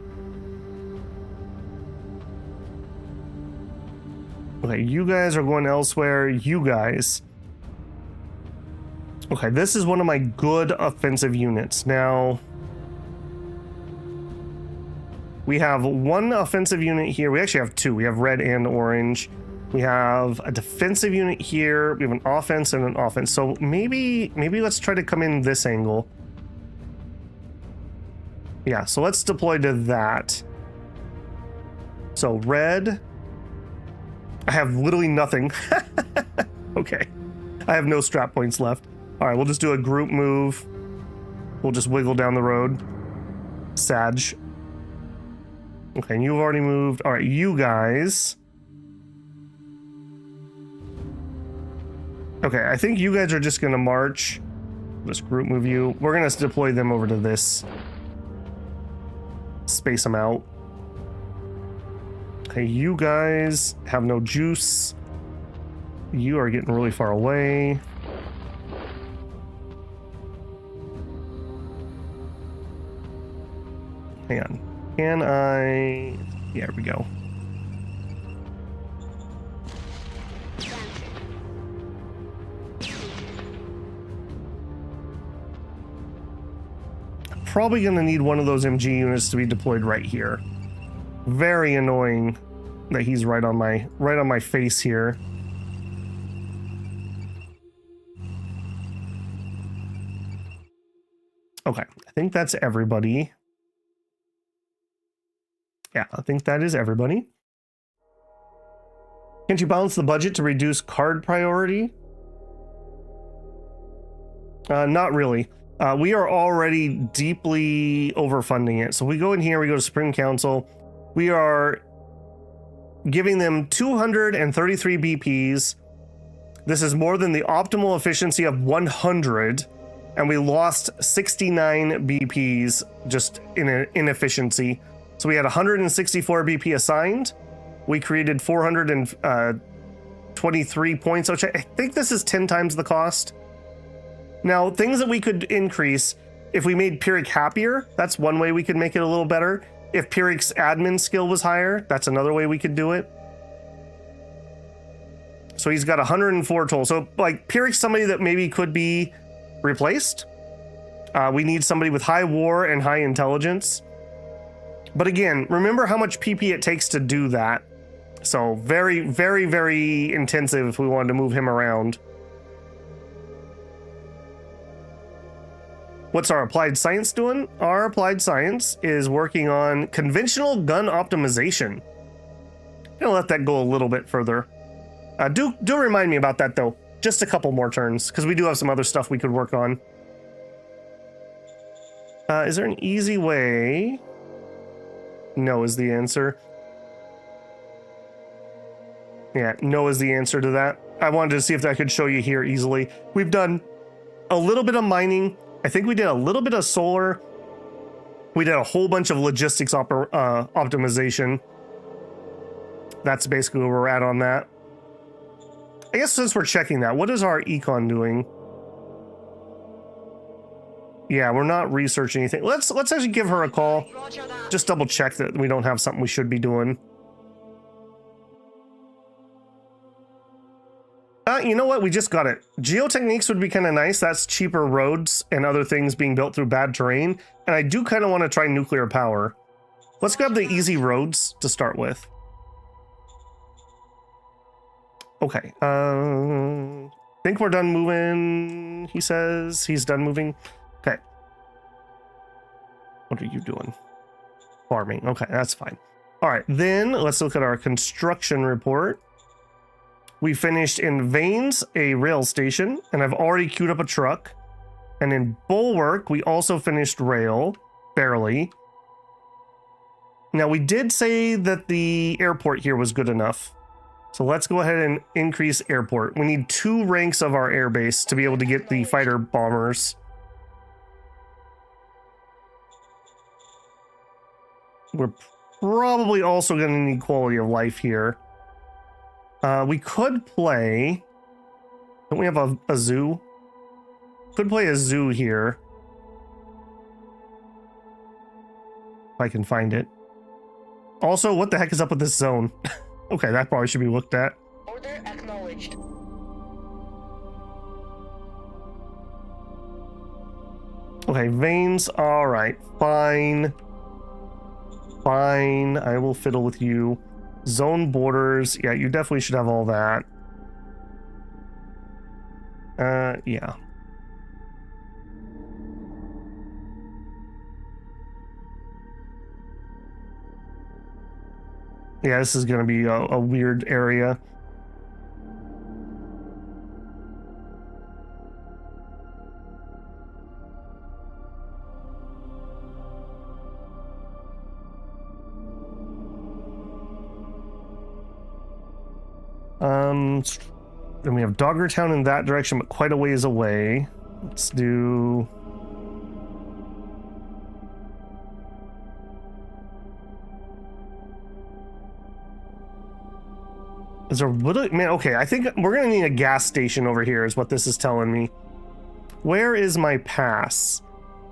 Okay, you guys are going elsewhere. You guys. Okay, this is one of my good offensive units. Now, we have one offensive unit here. We actually have two. We have red and orange. We have a defensive unit here. We have an offense and an offense. So maybe let's try to come in this angle. Yeah, so let's deploy to that. So red. I have literally nothing. Okay. I have no strap points left. All right, we'll just do a group move. We'll just wiggle down the road. Sag. Okay, and you've already moved. All right, you guys. Okay, I think you guys are just going to march. Just group move you. We're going to deploy them over to this. Space them out. Okay, you guys have no juice. You are getting really far away. Hang on. Can I... Yeah, there we go. Probably going to need one of those MG units to be deployed right here. Very annoying that he's right on my face here. Okay, I think that's everybody. Yeah, I think that is everybody. Can't you balance the budget to reduce card priority? Not really. We are already deeply overfunding it. So we go in here, we go to Supreme Council. We are giving them 233 BPs. This is more than the optimal efficiency of 100. And we lost 69 BPs just in inefficiency. So we had 164 BP assigned. We created 423 points, which I think this is 10 times the cost. Now, things that we could increase, if we made Pyrrhic happier, that's one way we could make it a little better. If Pyrrhic's admin skill was higher, that's another way we could do it. So he's got 104 total. So, like, Pyrrhic's somebody that maybe could be replaced. We need somebody with high war and high intelligence. But again, remember how much PP it takes to do that. So very, very, very intensive if we wanted to move him around. What's our applied science doing? Our applied science is working on conventional gun optimization. I'm gonna let that go a little bit further. Do remind me about that though. Just a couple more turns, because we do have some other stuff we could work on. Is there an easy way? No is the answer. Yeah, no is the answer to that. I wanted to see if I could show you here easily. We've done a little bit of mining. I think we did a little bit of solar. We did a whole bunch of logistics optimization. That's basically where we're at on that. I guess since we're checking that, what is our econ doing? Yeah, we're not researching anything. Let's actually give her a call. Roger that. Just double check that we don't have something we should be doing. You know what? We just got it. Geotechniques would be kind of nice. That's cheaper roads and other things being built through bad terrain. And I do kind of want to try nuclear power. Let's grab the easy roads to start with. Okay. Think we're done moving, he says. He's done moving. Okay. What are you doing? Farming. Okay, that's fine. All right, then let's look at our construction report. We finished in Vanes a rail station, and I've already queued up a truck. And in Bulwark, we also finished rail, barely. Now, we did say that the airport here was good enough. So let's go ahead and increase airport. We need 2 ranks of our airbase to be able to get the fighter bombers. We're probably also going to need quality of life here. We could play... Don't we have a zoo? Could play a zoo here. If I can find it. Also, what the heck is up with this zone? Okay, that probably should be looked at. Order acknowledged. Okay, veins. All right, fine. Fine, I will fiddle with you. Zone borders. Yeah, you definitely should have all that. Yeah. Yeah, this is going to be a weird area. Then we have Doggertown in that direction, but quite a ways away. Let's do... Is there... Man, okay, I think we're going to need a gas station over here is what this is telling me. Where is my pass?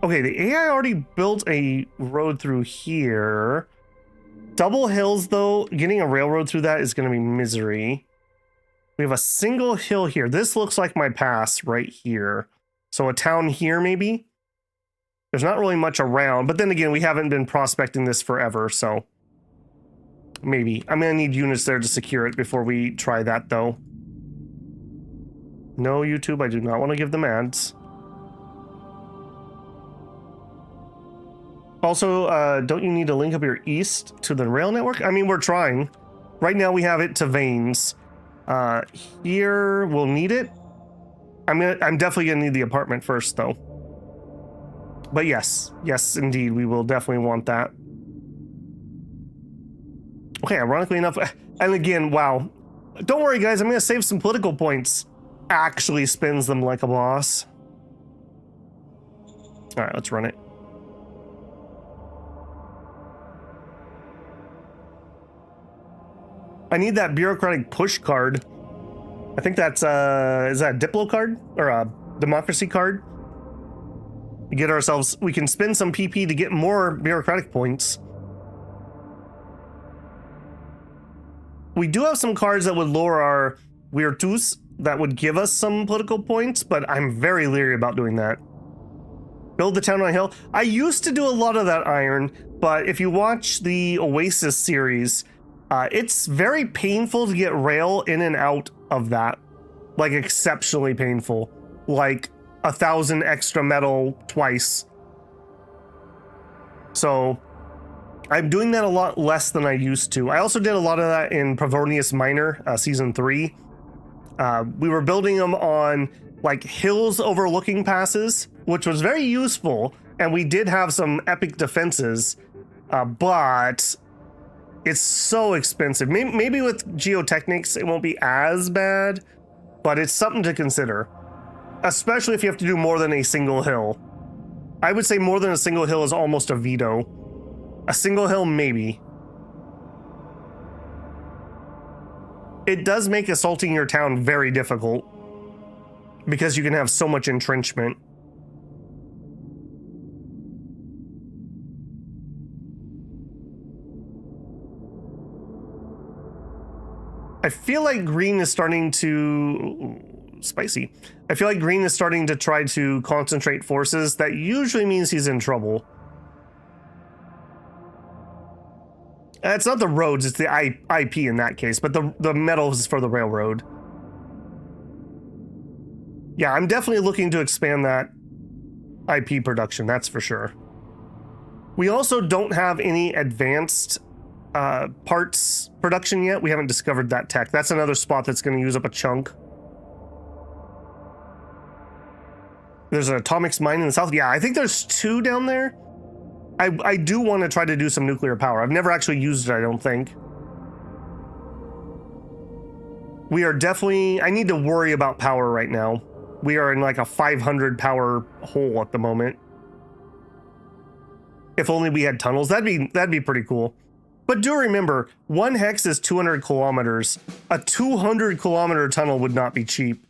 Okay, the AI already built a road through here. Double hills, though, getting a railroad through that is going to be misery. We have a single hill here. This looks like my pass right here. So a town here, maybe? There's not really much around, but then again, we haven't been prospecting this forever, so... Maybe. I'm going to need units there to secure it before we try that, though. No, YouTube, I do not want to give them ads. Also, don't you need to link up your east to the rail network? I mean, we're trying. Right now, we have it to Vanes. Here, we'll need it. I'm definitely going to need the apartment first, though. But yes, indeed, we will definitely want that. Okay, ironically enough, and again, wow. Don't worry, guys, I'm going to save some political points. Actually spins them like a boss. All right, let's run it. I need that bureaucratic push card. I think that's, is that a Diplo card? Or a democracy card? Get ourselves, we can spend some PP to get more bureaucratic points. We do have some cards that would lower our virtus, that would give us some political points, but I'm very leery about doing that. Build the town on a hill. I used to do a lot of that iron, but if you watch the Oasis series, it's very painful to get rail in and out of that. Like, exceptionally painful. Like 1,000 extra metal twice. So I'm doing that a lot less than I used to. I also did a lot of that in Provornius Minor, Season 3. We were building them on like hills overlooking passes, which was very useful. And we did have some epic defenses, but it's so expensive. Maybe with geotechnics, it won't be as bad, but it's something to consider, especially if you have to do more than a single hill. I would say more than a single hill is almost a veto. A single hill, maybe. It does make assaulting your town very difficult because you can have so much entrenchment. I feel like green is starting to... Ooh, spicy. I feel like green is starting to try to concentrate forces. That usually means he's in trouble. It's not the roads, it's the IP in that case, but the metals is for the railroad. Yeah, I'm definitely looking to expand that IP production, that's for sure. We also don't have any advanced parts production yet. We haven't discovered that tech. That's another spot that's going to use up a chunk. There's an atomics mine in the south. Yeah, I think there's 2 down there. I do want to try to do some nuclear power. I've never actually used it, I don't think. We are definitely... I need to worry about power right now. We are in like a 500 power hole at the moment. If only we had tunnels, that'd be pretty cool. But do remember, 1 hex is 200 kilometers. A 200 kilometer tunnel would not be cheap.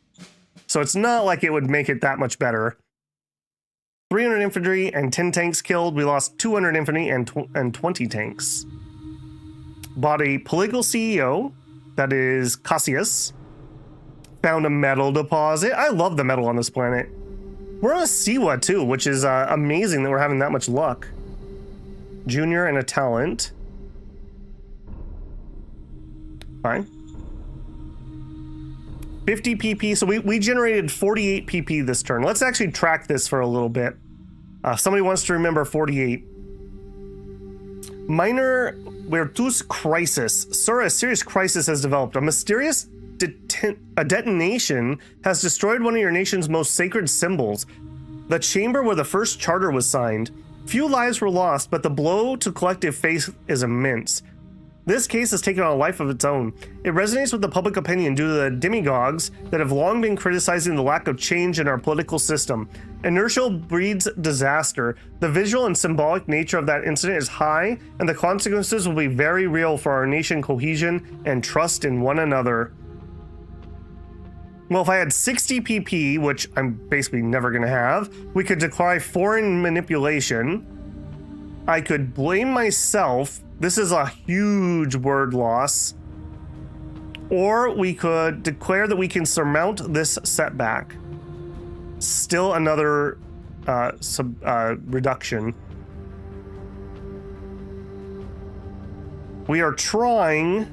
So it's not like it would make it that much better. 300 infantry and 10 tanks killed. We lost 200 infantry and 20 tanks. Bought a political CEO, that is Cassius. Found a metal deposit. I love the metal on this planet. We're on a Siwa too, which is amazing that we're having that much luck. Junior and a talent. Fine. 50 PP, so we generated 48 PP this turn. Let's actually track this for a little bit. Somebody wants to remember 48. Minor Virtus Crisis. Sir, a serious crisis has developed. A mysterious detonation has destroyed one of your nation's most sacred symbols. The chamber where the first charter was signed. Few lives were lost, but the blow to collective faith is immense. This case has taken on a life of its own. It resonates with the public opinion due to the demagogues that have long been criticizing the lack of change in our political system. Inertia breeds disaster. The visual and symbolic nature of that incident is high, and the consequences will be very real for our nation cohesion and trust in one another. Well, if I had 60 PP, which I'm basically never going to have, we could decry foreign manipulation. I could blame myself. This is a huge word loss. Or we could declare that we can surmount this setback. Still another reduction. We are trying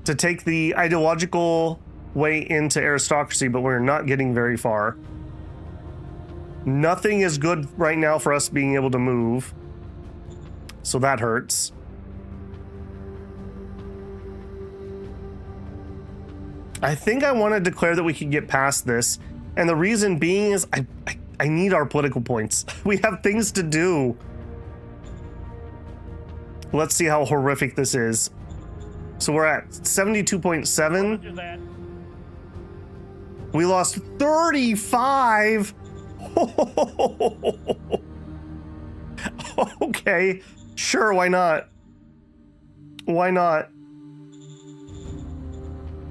to take the ideological way into aristocracy, but we're not getting very far. Nothing is good right now for us being able to move. So that hurts. I think I want to declare that we can get past this. And the reason being is I need our political points. We have things to do. Let's see how horrific this is. So we're at 72.7. We lost 35. Okay. Sure, why not? Why not?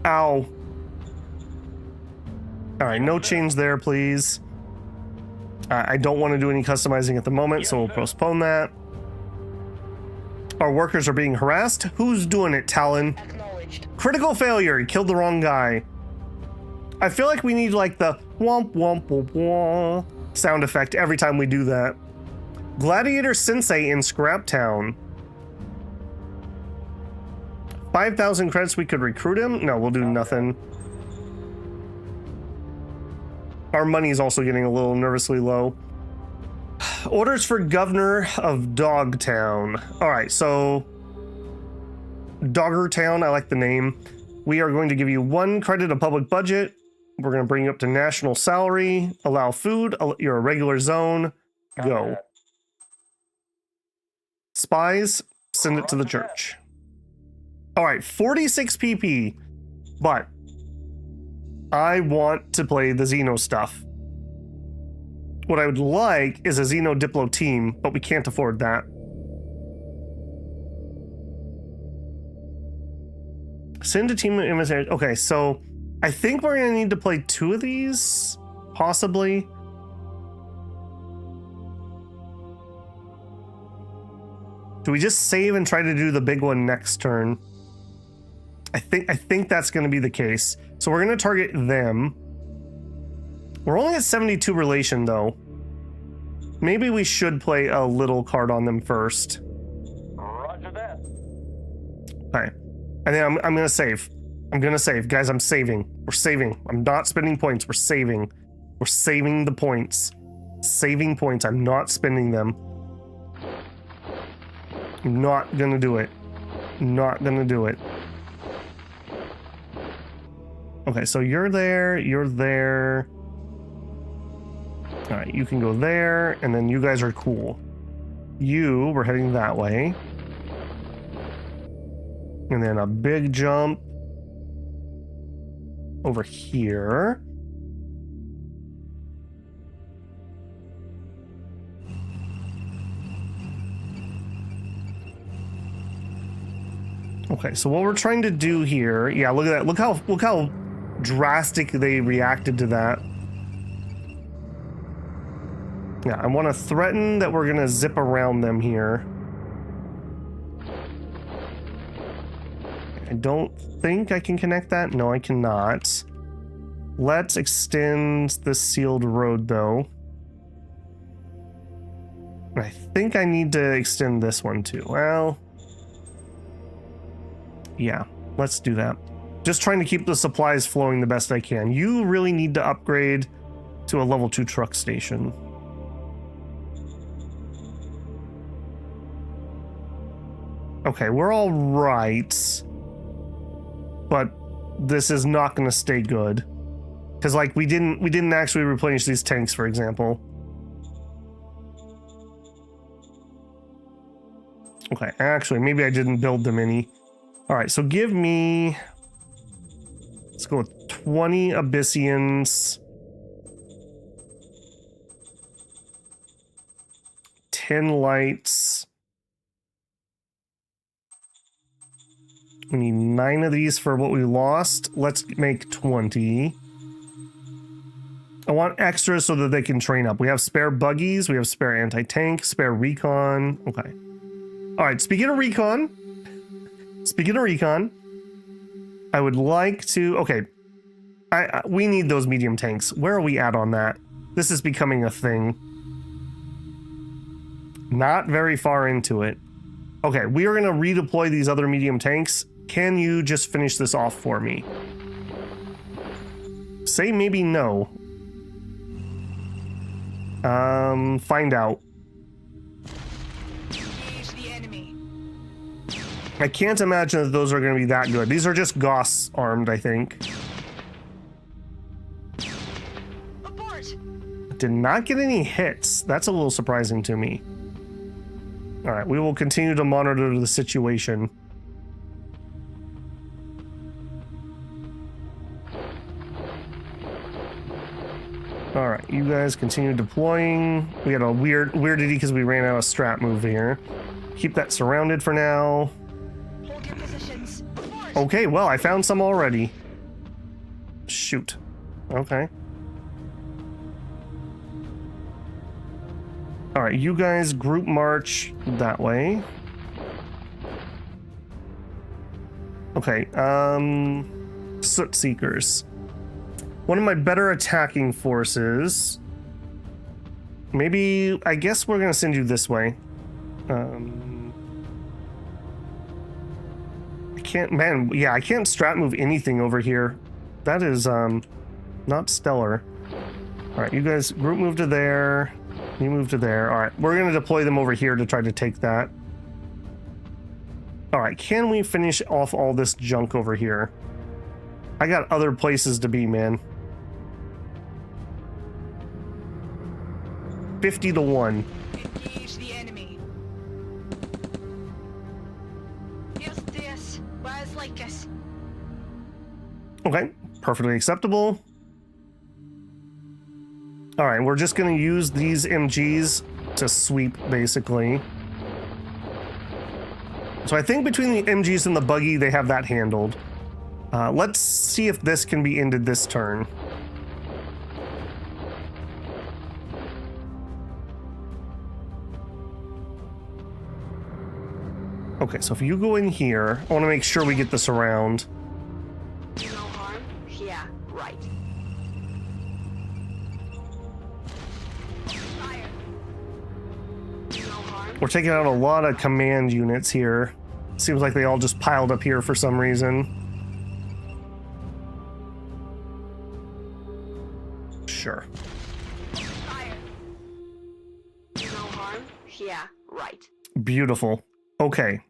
Ow. Alright, no change there, please. I don't want to do any customizing at the moment, so we'll postpone that. Our workers are being harassed. Who's doing it, Talon? Critical failure. He killed the wrong guy. I feel like we need like the womp womp womp womp sound effect every time we do that. Gladiator Sensei in Scrap Town. 5,000 credits, we could recruit him? No, we'll do nothing. Our money is also getting a little nervously low. Orders for Governor of Dogtown. All right, so Doggertown, I like the name. We are going to give you 1 credit of public budget. We're going to bring you up to national salary, allow food, you're a regular zone, go. Spies, send it to the church. All right, 46 PP, but I want to play the Xeno stuff. What I would like is a Xeno Diplo team, but we can't afford that. Send a team of emissaries. Okay, so I think we're gonna need to play 2 of these, possibly. Do we just save and try to do the big one next turn? I think that's going to be the case. So we're going to target them. We're only at 72 relation though. Maybe we should play a little card on them first. Roger that. Okay. And then I'm going to save. I'm going to save. Guys, I'm saving. We're saving. I'm not spending points. We're saving. We're saving the points. Saving points. I'm not spending them. I'm not going to do it. Not going to do it. Okay, so you're there. You're there. All right, you can go there, and then you guys are cool. We're heading that way. And then a big jump over here. Okay, so what we're trying to do here, yeah, look at that. Look how drastic they reacted to that. Yeah, I want to threaten that we're going to zip around them here. I don't think I can connect that. No, I cannot. Let's extend the sealed road, though. I think I need to extend this one, too. Well, yeah, let's do that. Just trying to keep the supplies flowing the best I can. You really need to upgrade to a level 2 truck station. Okay, we're all right. But this is not going to stay good. Because, like, we didn't actually replenish these tanks, for example. Okay, actually, maybe I didn't build them any. All right, so give me... Let's go with 20 Abyssians. 10 lights. We need 9 of these for what we lost. Let's make 20. I want extras so that they can train up. We have spare buggies. We have spare anti-tank, spare recon. Okay. All right, speaking of recon, I would like to... Okay. We need those medium tanks. Where are we at on that? This is becoming a thing. Not very far into it. Okay, we are going to redeploy these other medium tanks. Can you just finish this off for me? Say maybe no. Find out. Engage the enemy. I can't imagine that those are going to be that good. These are just Goss armed, I think. Abort. Did not get any hits. That's a little surprising to me. All right, we will continue to monitor the situation. All right, you guys continue deploying. We had a weirdity because we ran out of strat move here. Keep that surrounded for now. Hold your positions. Abort. Okay, well, I found some already. Shoot. Okay. All right, you guys group march that way. Okay, Soot Seekers. One of my better attacking forces. Maybe, I guess we're gonna send you this way. I can't, man, yeah, I can't strat move anything over here. That is, not stellar. All right, you guys group move to there. You move to there. All right, we're gonna deploy them over here to try to take that. All right, can we finish off all this junk over here? I got other places to be, man. 50-1. Engage the enemy. Here's this. Where's like us? Okay, perfectly acceptable. All right, we're just gonna use these MGs to sweep, basically. So I think between the MGs and the buggy, they have that handled. Let's see if this can be ended this turn. Okay, so if you go in here, I want to make sure we get this around. taking out a lot of command units here. Seems like they all just piled up here for some reason. Sure. Fire. No harm? Yeah, right. Beautiful. Okay.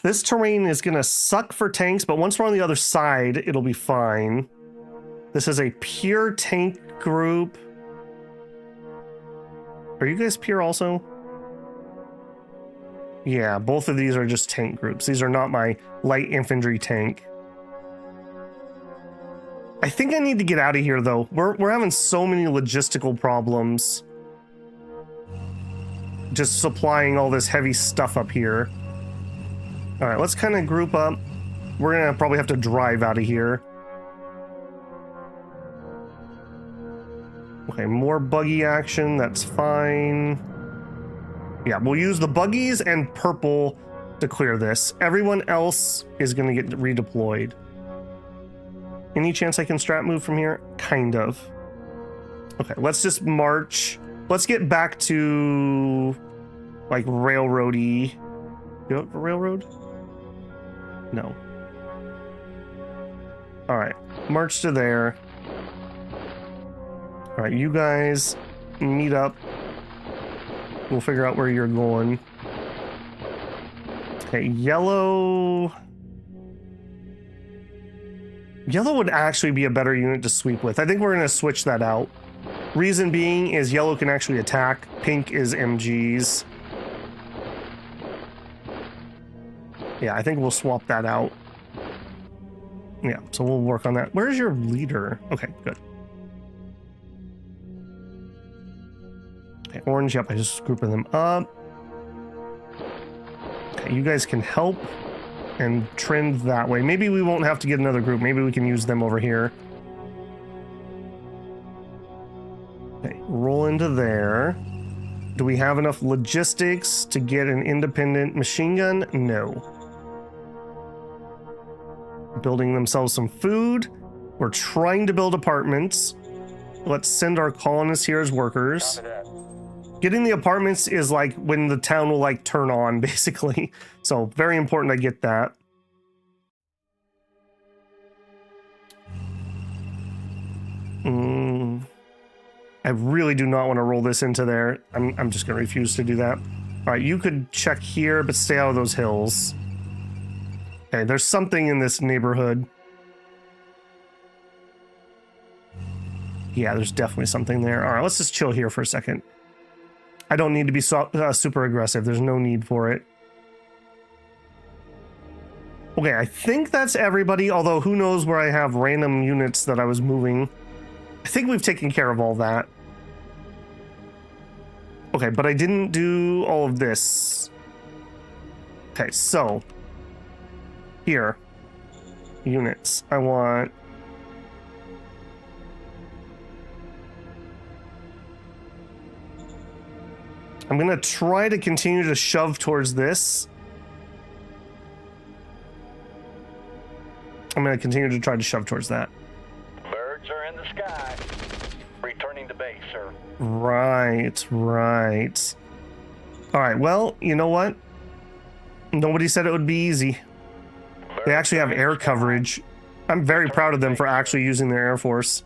This terrain is gonna suck for tanks, but once we're on the other side, it'll be fine. This is a pure tank group. Are you guys pure also? Yeah, both of these are just tank groups. These are not my light infantry tank. I think I need to get out of here though. We're having so many logistical problems. Just supplying all this heavy stuff up here. All right, let's kind of group up. We're gonna probably have to drive out of here. Okay, more buggy action, that's fine. Yeah, we'll use the buggies and purple to clear this. Everyone else is gonna get redeployed. Any chance I can strat move from here? Kind of. Okay, let's just march. Let's get back to like railroady. You have a railroad? No. All right, march to there. All right, you guys meet up. We'll figure out where you're going. Okay, yellow. Yellow would actually be a better unit to sweep with. I think we're going to switch that out. Reason being is yellow can actually attack. Pink is MGs. Yeah, I think we'll swap that out. Yeah, so we'll work on that. Where's your leader? Okay, good. Okay, orange, yep, I just grouping them up. Okay, you guys can help and trend that way. Maybe we won't have to get another group. Maybe we can use them over here. Okay, roll into there. Do we have enough logistics to get an independent machine gun? No. Building themselves some food. We're trying to build apartments. Let's send our colonists here as workers. Getting the apartments is like when the town will like turn on, basically. So very important I get that. I really do not want to roll this into there. I'm just going to refuse to do that. All right, you could check here, but stay out of those hills. Okay, there's something in this neighborhood. Yeah, there's definitely something there. All right, let's just chill here for a second. I don't need to be super aggressive. There's no need for it. Okay, I think that's everybody, although who knows where I have random units that I was moving. I think we've taken care of all that. Okay, but I didn't do all of this. Okay, so here, units. I want I'm gonna try to continue to shove towards this. I'm gonna continue to try to shove towards that. Birds are in the sky. Returning to base, sir. Right. All right, well, you know what? Nobody said it would be easy. They actually have air coverage. I'm very proud of them for actually using their air force.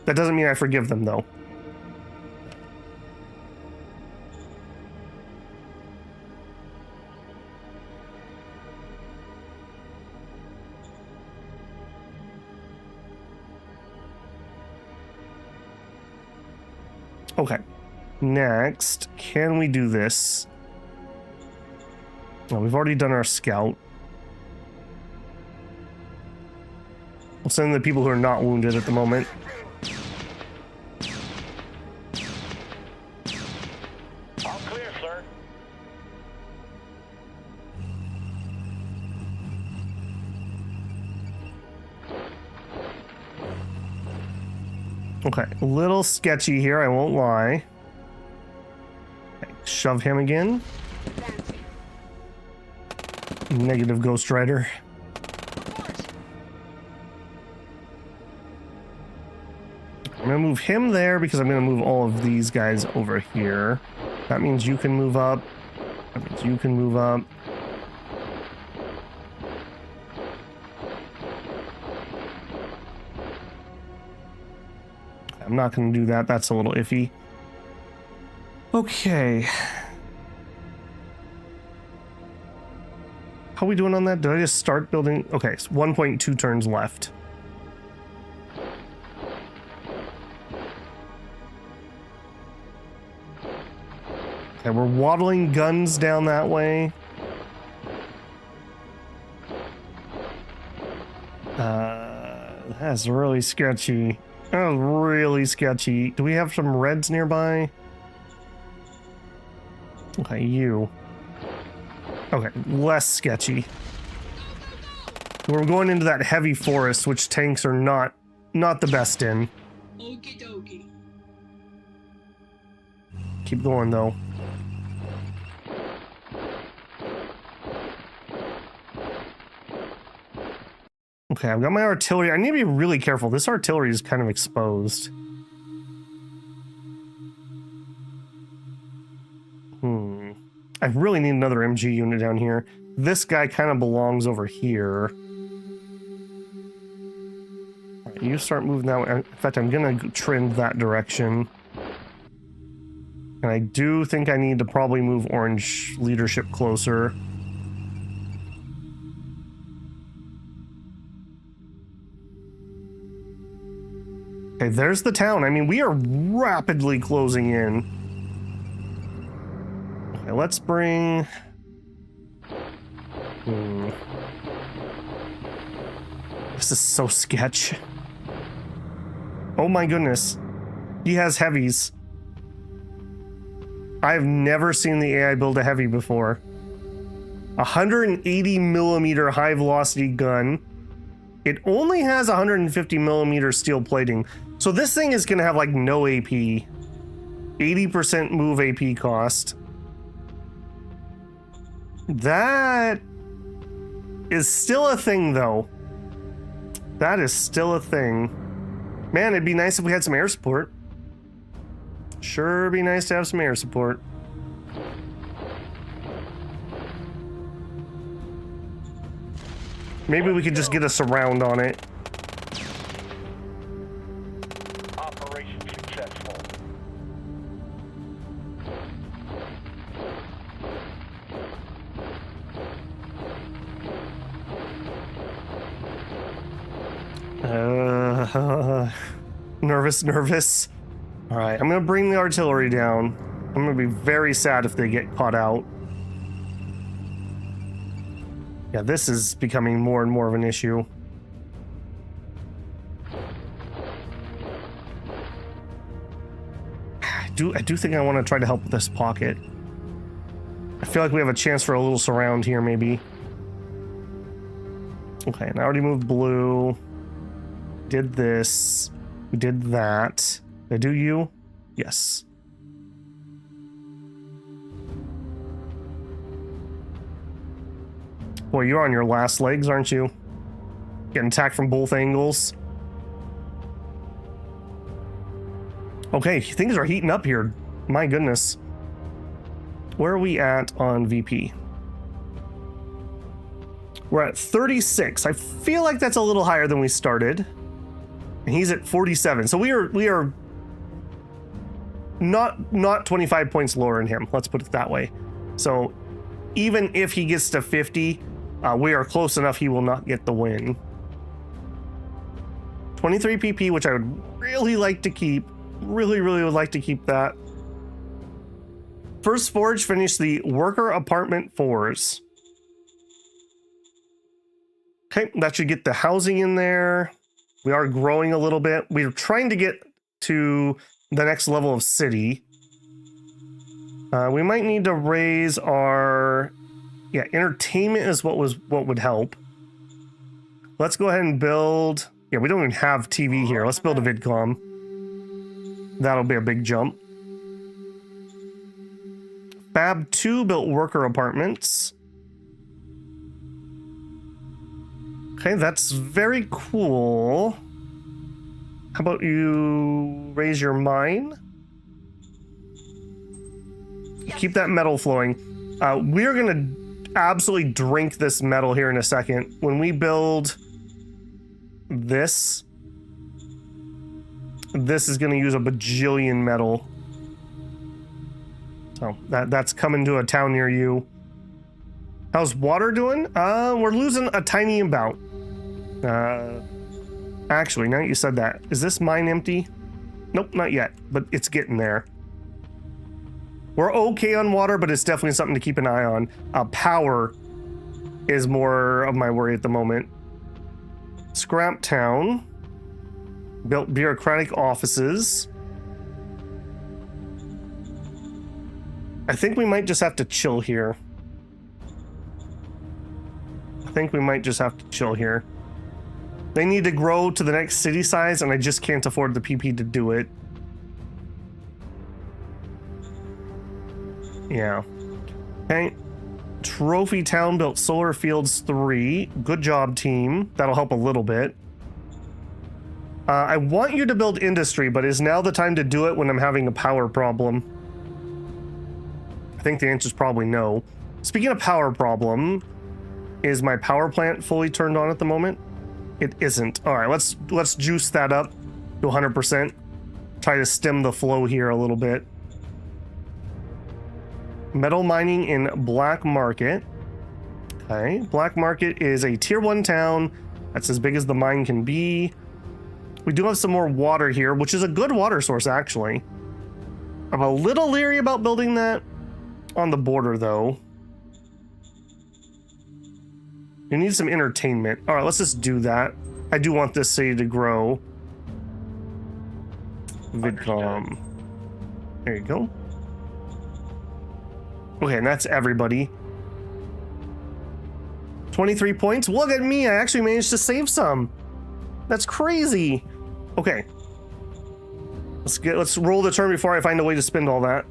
That doesn't mean I forgive them, though. Okay, next, can we do this? Well, we've already done our scout. We'll send the people who are not wounded at the moment. All clear, sir. Okay, a little sketchy here, I won't lie. Okay, shove him again. Negative Ghost Rider. I'm gonna move him there because I'm gonna move all of these guys over here. That means you can move up. That means you can move up. I'm not gonna do that. That's a little iffy. Okay. How are we doing on that? Did I just start building? Okay, so 1.2 turns left. Okay, we're waddling guns down that way. That's really sketchy. That was really sketchy. Do we have some reds nearby? Okay, you. Okay, less sketchy. We're going into that heavy forest, which tanks are not the best in. Okie dokie. Keep going though. Okay, I've got my artillery. I need to be really careful. This artillery is kind of exposed. I really need another MG unit down here. This guy kind of belongs over here. All right, you start moving that way. In fact, I'm gonna trend that direction. And I do think I need to probably move orange leadership closer. Okay, there's the town. I mean, we are rapidly closing in. Okay, let's bring... This is so sketch. Oh my goodness. He has heavies. I've never seen the AI build a heavy before. 180 millimeter high velocity gun. It only has 150 millimeter steel plating. So this thing is gonna have like no AP. 80% move AP cost. That is still a thing though. That is still a thing. Man, it'd be nice if we had some air support. Sure be nice to have some air support. Maybe we could just get a surround on it. Operation successful. Nervous. All right, I'm gonna bring the artillery down. I'm gonna be very sad if they get caught out. Yeah, this is becoming more and more of an issue. I do think I want to try to help with this pocket. I feel like we have a chance for a little surround here, maybe. Okay, and I already moved blue. Did this. We did that. Did I do you? Yes. Boy, you're on your last legs, aren't you? Getting attacked from both angles. Okay, things are heating up here. My goodness. Where are we at on VP? We're at 36. I feel like that's a little higher than we started. And he's at 47. So we are not 25 points lower than him. Let's put it that way. So even if he gets to 50, we are close enough he will not get the win. 23 PP, which I would really like to keep. Really would like to keep that. First forge finished the worker apartment 4s. Okay, that should get the housing in there. We are growing a little bit. We're trying to get to the next level of city. We might need to raise our... Yeah, entertainment is what would help. Let's go ahead and build... Yeah, we don't even have TV here. Let's build a vidcom. That'll be a big jump. Fab 2 built worker apartments. Okay, that's very cool. How about you raise your mine? Keep that metal flowing. We're gonna absolutely drink this metal here in a second. When we build this is gonna use a bajillion metal. So that's coming to a town near you. How's water doing? We're losing a tiny amount. Actually, now that you said that, is this mine empty? Nope, not yet, but it's getting there. We're okay on water, but it's definitely something to keep an eye on. Power is more of my worry at the moment. Scrap town. Built bureaucratic offices. I think we might just have to chill here. They need to grow to the next city size, and I just can't afford the PP to do it. Yeah. Okay. Trophy Town built solar fields 3. Good job, team. That'll help a little bit. I want you to build industry, but is now the time to do it when I'm having a power problem? I think the answer is probably no. Speaking of power problem, is my power plant fully turned on at the moment? It isn't. All right, let's juice that up to 100%. Try to stem the flow here a little bit. Metal mining in Black Market. Okay, Black Market is a tier 1 town. That's as big as the mine can be. We do have some more water here, which is a good water source, actually. I'm a little leery about building that on the border, though. You need some entertainment. All right, let's just do that. I do want this city to grow. VidCom. There you go. Okay, and that's everybody. 23 points. Look at me. I actually managed to save some. That's crazy. Okay. Let's roll the turn before I find a way to spend all that.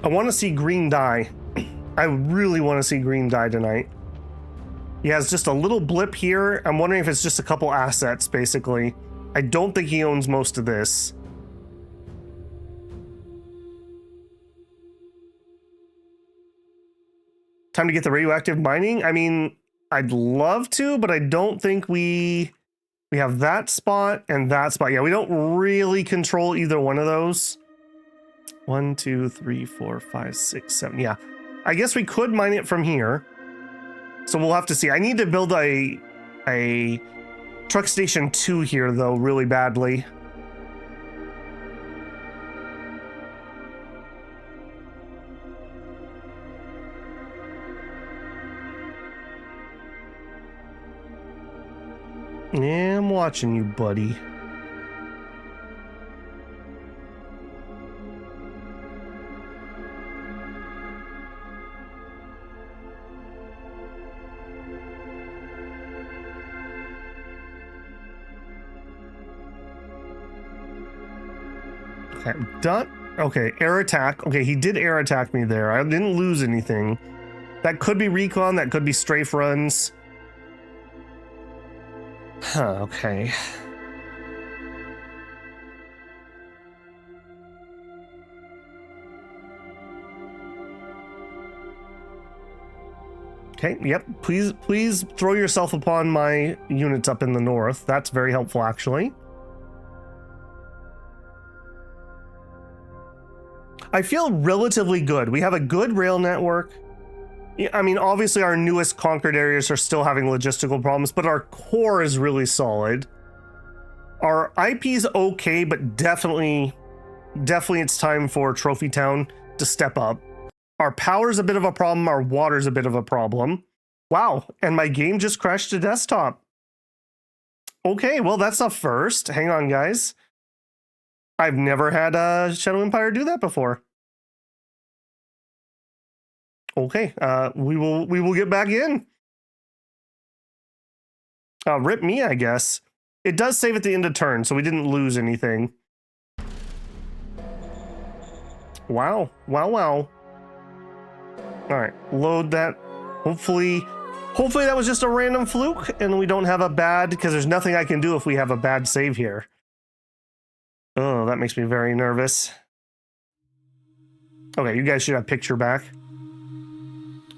I want to see green die. I really want to see green die tonight. He has just a little blip here. I'm wondering if it's just a couple assets, basically. I don't think he owns most of this. Time to get the radioactive mining. I mean, I'd love to, but I don't think we have that spot and that spot. Yeah, we don't really control either one of those. 1, 2, 3, 4, 5, 6, 7. Yeah, I guess we could mine it from here. So we'll have to see. I need to build a truck station 2 here, though, really badly. Yeah, I'm watching you, buddy. Okay, done. Okay, air attack. Okay, he did air attack me there. I didn't lose anything. That could be recon, that could be strafe runs. Huh, okay. Okay, yep. Please throw yourself upon my units up in the north. That's very helpful, actually. I feel relatively good. We have a good rail network. I mean, obviously our newest conquered areas are still having logistical problems, but our core is really solid. Our IP's okay, but definitely it's time for Trophy Town to step up. Our power's a bit of a problem. Our water's a bit of a problem. Wow, and my game just crashed to desktop. Okay, well, that's a first. Hang on, guys. I've never had Shadow Empire do that before. Okay, we will get back in. Rip me, I guess. It does save at the end of turn, so we didn't lose anything. Wow, wow, wow. All right, load that. Hopefully that was just a random fluke and we don't have a bad, because there's nothing I can do if we have a bad save here. Oh, that makes me very nervous. Okay, you guys should have picture back.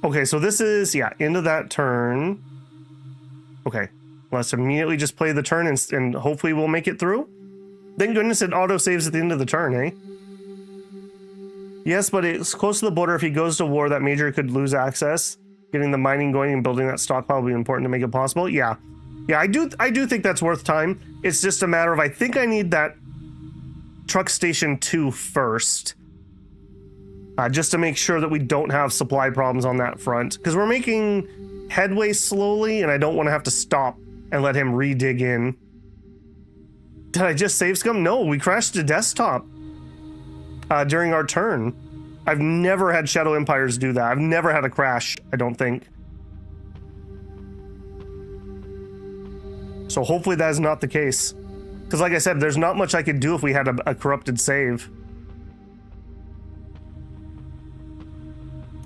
Okay, so this is, yeah, into that turn. Okay, let's immediately just play the turn and hopefully we'll make it through. Thank goodness it auto saves at the end of the turn, eh? Yes, but it's close to the border. If he goes to war, that major could lose access. Getting the mining going and building that stockpile will be important to make it possible. Yeah, I do think that's worth time. It's just a matter of, I think I need that truck station 2 first. Just to make sure that we don't have supply problems on that front. Because we're making headway slowly, and I don't want to have to stop and let him re-dig in. Did I just save scum? No, we crashed to desktop during our turn. I've never had Shadow Empires do that. I've never had a crash, I don't think. So hopefully that is not the case. Because like I said, there's not much I could do if we had a corrupted save.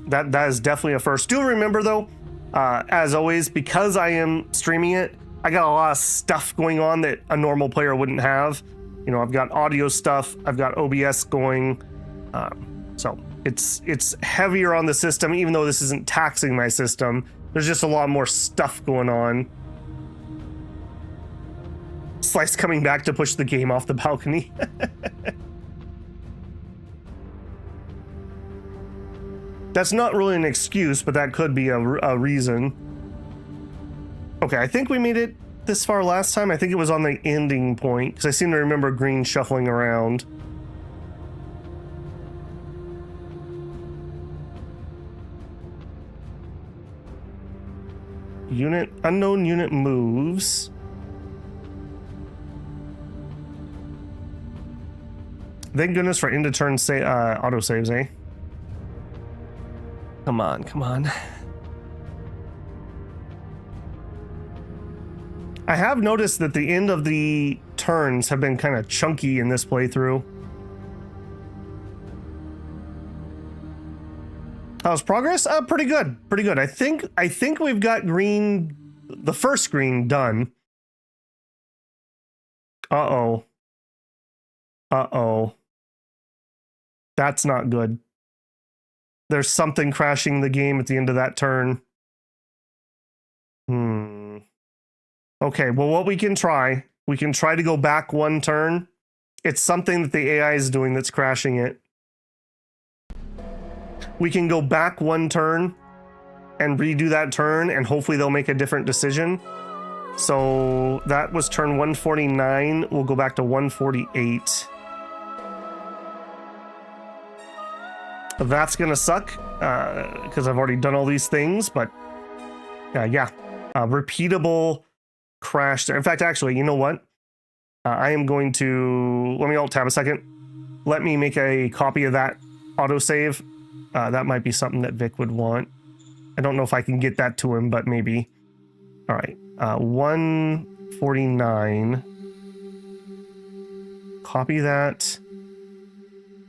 That is definitely a first. Do remember though, as always, because I am streaming it, I got a lot of stuff going on that a normal player wouldn't have. You know, I've got audio stuff, I've got OBS going, so it's heavier on the system, even though this isn't taxing my system. There's just a lot more stuff going on. Slice coming back to push the game off the balcony. That's not really an excuse, but that could be a reason. Okay, I think we made it this far last time. I think it was on the ending point, because I seem to remember green shuffling around. Unknown unit moves. Thank goodness for end of turn auto saves, eh? Come on. I have noticed that the end of the turns have been kind of chunky in this playthrough. How's progress? Pretty good. I think we've got green, the first green done. Uh-oh. That's not good. There's something crashing the game at the end of that turn. Okay, well, what we can try to go back one turn. It's something that the AI is doing that's crashing it. We can go back one turn and redo that turn, and hopefully they'll make a different decision. So that was turn 149. We'll go back to 148. That's gonna suck because I've already done all these things, but yeah, repeatable crash there. In fact, actually, you know what? I am going to, let me alt tab a second. Let me make a copy of that autosave. That might be something that Vic would want. I don't know if I can get that to him, but maybe. All right, 149. Copy that.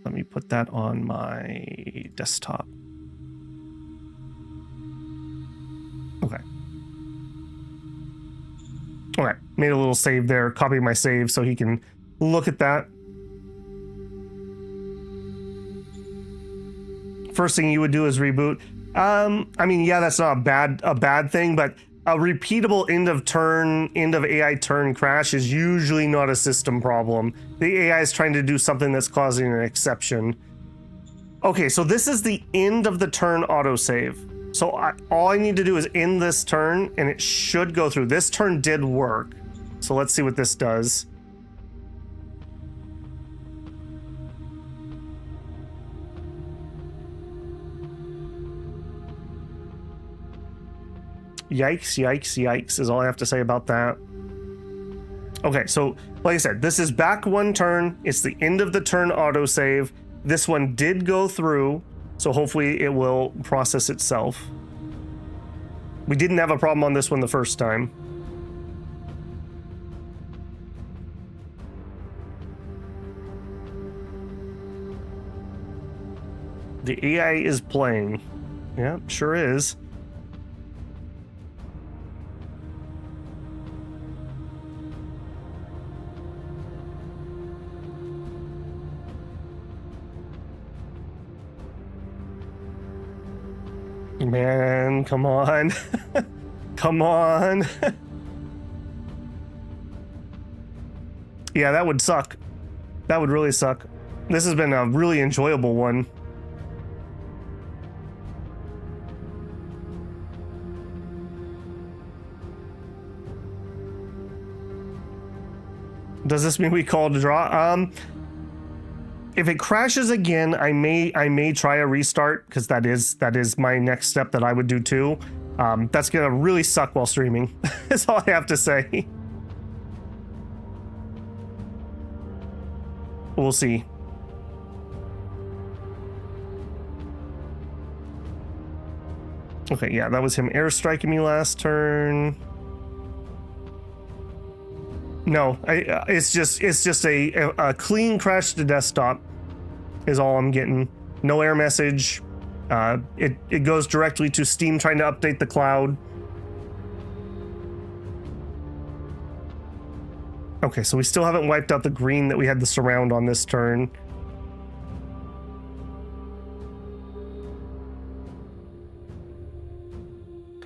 Let me put that on my desktop. Okay. All right, made a little save there. Copy my save so he can look at that. First thing you would do is reboot. I mean, yeah, that's not a bad thing, but a repeatable end of AI turn crash is usually not a system problem. The AI is trying to do something that's causing an exception. Okay, so this is the end of the turn autosave. So all I need to do is end this turn and it should go through. This turn did work. So let's see what this does. Yikes is all I have to say about that. Okay, so like I said, this is back one turn. It's the end of the turn autosave. This one did go through, so hopefully it will process itself. We didn't have a problem on this one the first time. The AI is playing. Yeah, sure is. Man, come on. Come on. Yeah, that would suck. That would really suck. This has been a really enjoyable one. Does this mean we call it a draw? If it crashes again, I may try a restart, because that is my next step that I would do too. That's gonna really suck while streaming. That's all I have to say. We'll see. Okay, yeah, that was him airstriking me last turn. No, it's just a clean crash to desktop is all I'm getting. No error message. It goes directly to Steam trying to update the cloud. Okay, so we still haven't wiped out the green that we had the surround on this turn.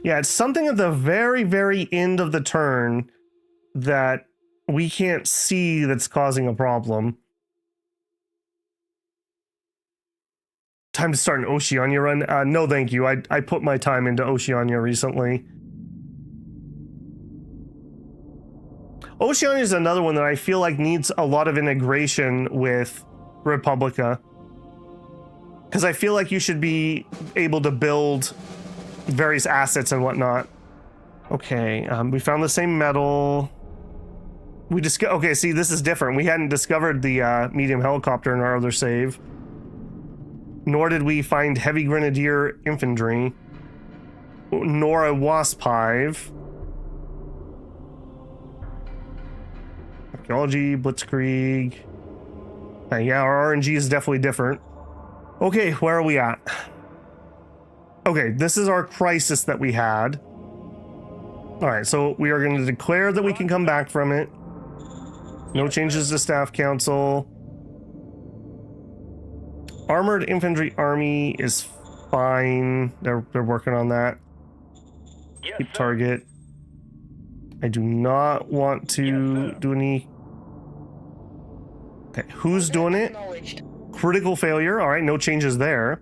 Yeah, it's something at the very, very end of the turn that we can't see that's causing a problem. Time to start an Oceania run? No, thank you. I put my time into Oceania recently. Oceania is another one that I feel like needs a lot of integration with Republica. Because I feel like you should be able to build various assets and whatnot. Okay, we found the same metal. We just okay, see, this is different. We hadn't discovered the medium helicopter in our other save. Nor did we find heavy grenadier infantry. Nor a wasp hive. Archaeology, blitzkrieg. Yeah, our RNG is definitely different. Okay, where are we at? Okay, this is our crisis that we had. Alright, so we are going to declare that we can come back from it. No changes to staff council. Armored infantry army is fine. They're working on that. Yes, Keep sir. target. I do not want to do any... Okay, who's doing it? Acknowledged. Critical failure. All right, no changes there.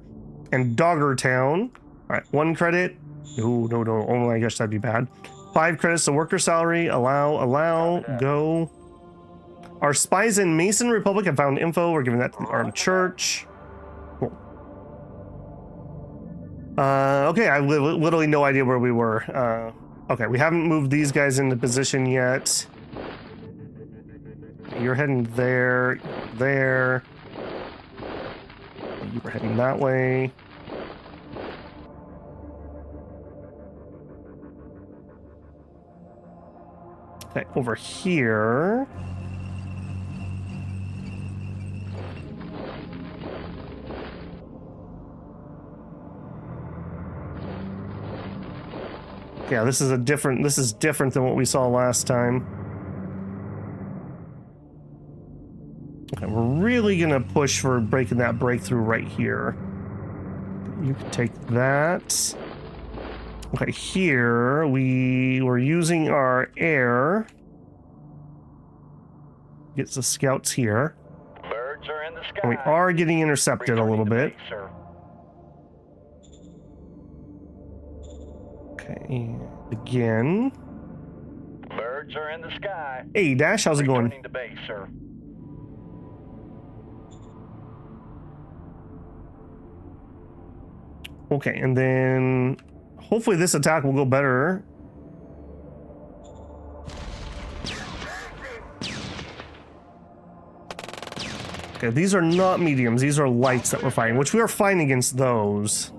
And Doggertown. All right, 1 credit. No. Oh, I guess that'd be bad. 5 credits to worker salary. Allow. Go. Our spies in Mason Republic have found info. We're giving that to the armed church. Cool. Okay, I have literally no idea where we were. Okay, we haven't moved these guys into position yet. You're heading there. There. You were heading that way. Okay, over here. Yeah, this is different than what we saw last time. Okay, we're really gonna push for breaking that breakthrough right here. You can take that. Okay, here we were using our air. Get the scouts here. Birds are in the sky. And we are getting intercepted a little bit. Base, sir. Okay, again. Birds are in the sky. Hey, Dash, how's it going? Returning to base, sir. Okay, and then hopefully this attack will go better. Okay, these are not mediums, these are lights that we're fighting, which we are fighting against those.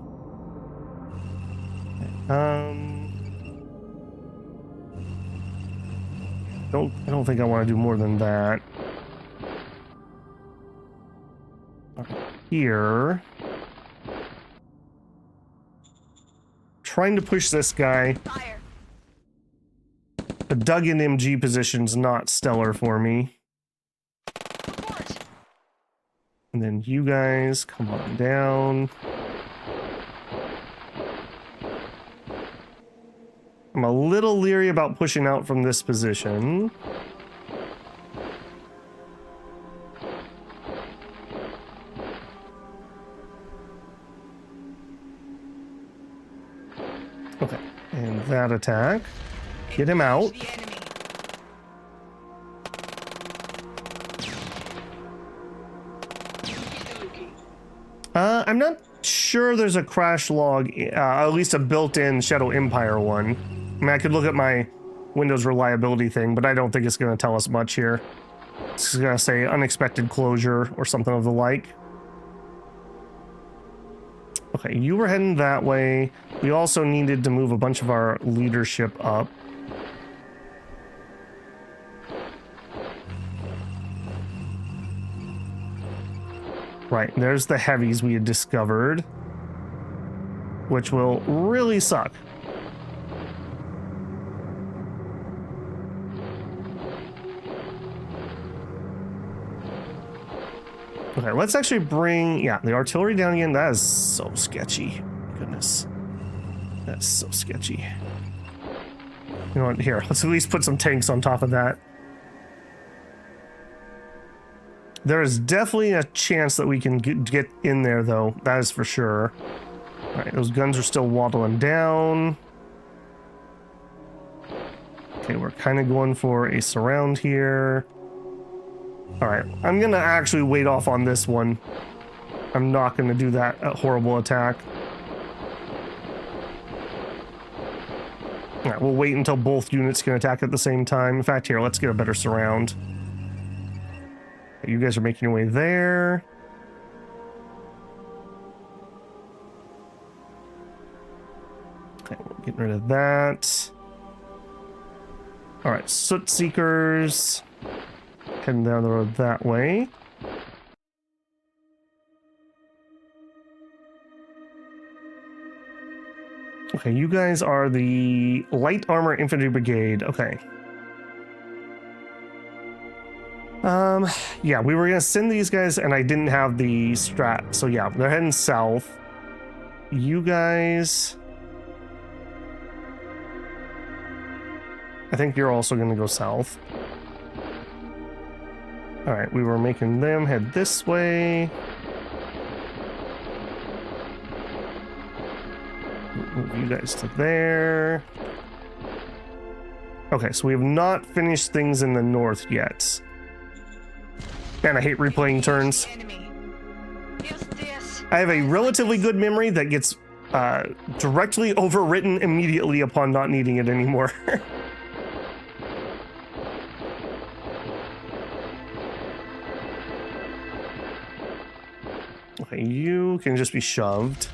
I don't think I want to do more than that. Here. trying to push this guy. Fire. The dug-in MG position's not stellar for me. Report. And then you guys come on down. I'm a little leery about pushing out from this position. Okay, and that attack. Get him out. The enemy. I'm not sure there's a crash log, at least a built-in Shadow Empire one. I mean, I could look at my Windows reliability thing, but I don't think it's going to tell us much here. It's going to say unexpected closure or something of the like. Okay, you were heading that way. We also needed to move a bunch of our leadership up. Right, there's the heavies we had discovered, which will really suck. Okay, let's actually bring, yeah, the artillery down again. That is so sketchy. Goodness. That's so sketchy. You know what, here, let's at least put some tanks on top of that. There is definitely a chance that we can get in there, though. That is for sure. All right, those guns are still waddling down. Okay, we're kind of going for a surround here. All right, I'm going to actually wait off on this one. I'm not going to do that horrible attack. All right, we'll wait until both units can attack at the same time. In fact, here, let's get a better surround. You guys are making your way there. Okay, we're getting rid of that. All right, Soot Seekers. Heading down the road that way. Okay, you guys are the Light Armor Infantry Brigade. Okay. Yeah, we were gonna send these guys and I didn't have the strat, so yeah, they're heading south. You guys, I think you're also gonna go south. All right, we were making them head this way. Move you guys to there. Okay, so we have not finished things in the north yet. Man, I hate replaying turns. I have a relatively good memory that gets directly overwritten immediately upon not needing it anymore. Okay, you can just be shoved.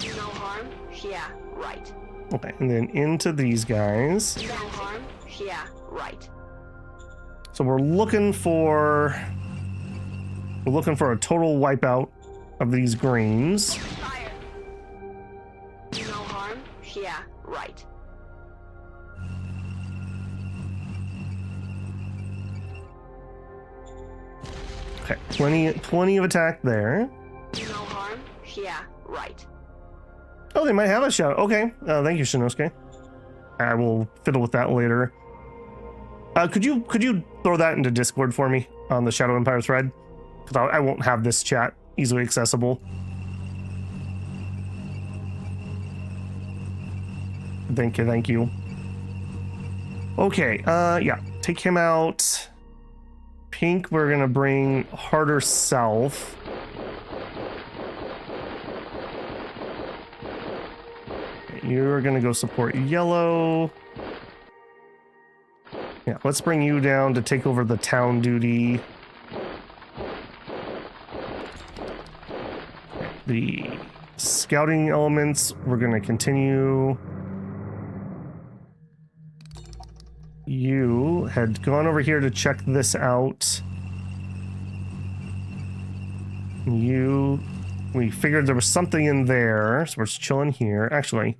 No harm? Yeah, right. Okay, and then into these guys. No harm? Yeah, right. So we're looking for a total wipeout of these greens. Fire. No harm? Yeah, right. Okay, plenty of attack there. No harm? Yeah, right. Oh, they might have a shot. Okay, thank you, Shinosuke. I will fiddle with that later. Could you throw that into Discord for me on the Shadow Empire thread? Because I won't have this chat easily accessible. Thank you. Okay, yeah, take him out. Pink, we're gonna bring harder south. You're gonna go support yellow. Yeah, let's bring you down to take over the town duty. The scouting elements, we're gonna continue. You had gone over here to check this out. You We figured there was something in there, so we're just chilling here. Actually,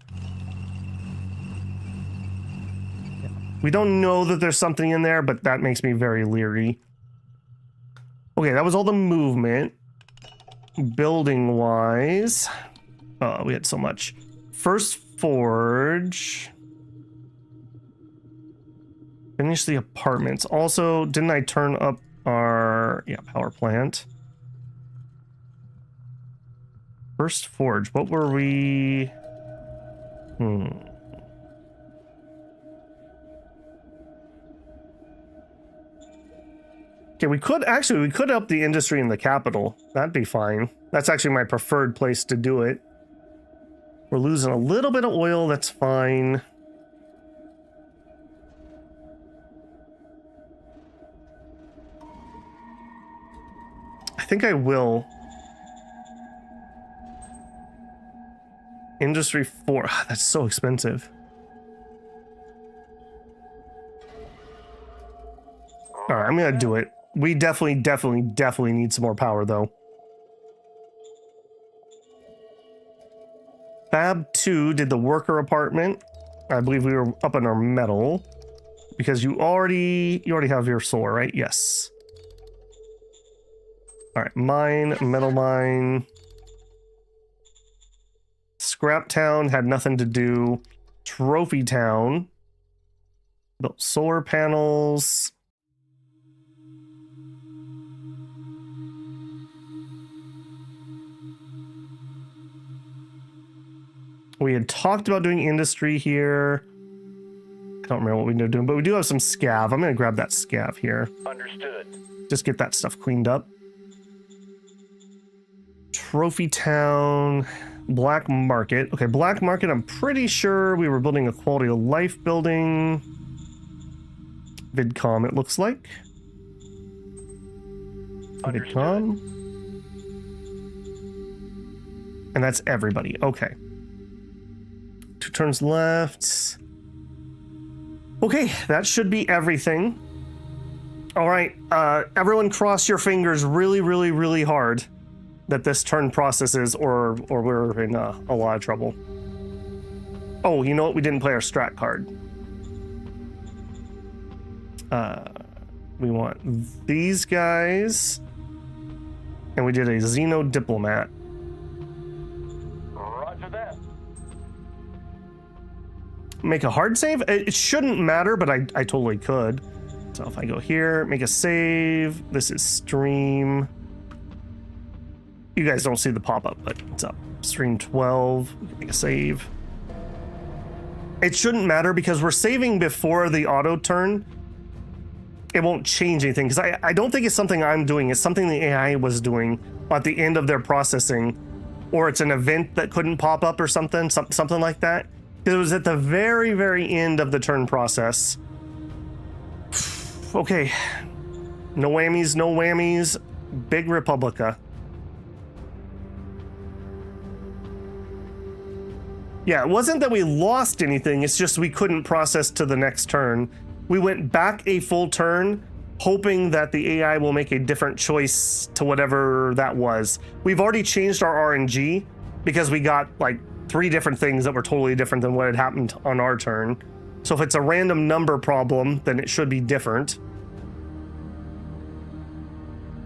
we don't know that there's something in there, but that makes me very leery. Okay, that was all the movement. Building-wise, oh, we had so much. First forge. Finish the apartments. Also, didn't I turn up our power plant? First forge. What were we? Okay, we could up the industry in the capital. That'd be fine. That's actually my preferred place to do it. We're losing a little bit of oil. That's fine. I think I will. Industry 4. That's so expensive. All right, I'm gonna do it. We definitely need some more power, though. Fab 2 did the worker apartment. I believe we were up on our metal because you already have your solar, right? Yes. All right, mine, metal mine. Scrap Town had nothing to do. Trophy Town built solar panels. We had talked about doing industry here. I don't remember what we were doing, but we do have some scav. I'm going to grab that scav here. Understood. Just get that stuff cleaned up. Trophy Town, Black Market. Okay, Black Market, I'm pretty sure we were building a quality of life building. VidCom, it looks like. Understood. VidCom. And that's everybody. Okay. 2 turns left. Okay, that should be everything. All right, everyone cross your fingers really hard that this turn processes or we're in a lot of trouble. Oh, you know what? We didn't play our strat card. We want these guys. And we did a Xeno Diplomat. Roger that. Make a hard save? It shouldn't matter, but I totally could. So if I go here, make a save. This is stream. You guys don't see the pop-up, but it's up. Stream 12. We can make a save. It shouldn't matter because we're saving before the auto turn. It won't change anything because I don't think it's something I'm doing. It's something the AI was doing at the end of their processing, or it's an event that couldn't pop up or something like that. It was at the very end of the turn process. Okay. No whammies, no whammies. Big Republica. Yeah, it wasn't that we lost anything, it's just we couldn't process to the next turn. We went back a full turn, hoping that the AI will make a different choice to whatever that was. We've already changed our RNG because we got like 3 different things that were totally different than what had happened on our turn. So if it's a random number problem, then it should be different.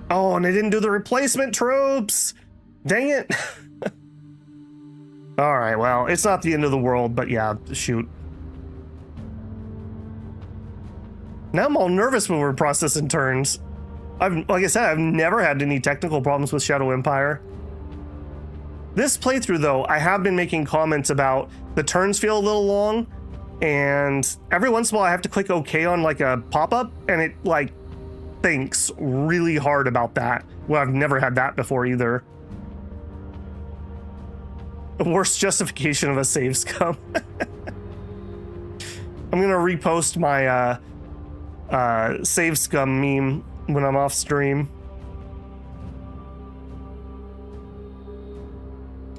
Oh, and I didn't do the replacement troops! Dang it! All right, well, it's not the end of the world, but yeah, shoot. Now I'm all nervous when we're processing turns. Like I said, I've never had any technical problems with Shadow Empire. This playthrough, though, I have been making comments about the turns feel a little long, and every once in a while I have to click OK on like a pop-up, and it like thinks really hard about that. Well, I've never had that before either. The worst justification of a save scum. I'm gonna repost my save scum meme when I'm off stream.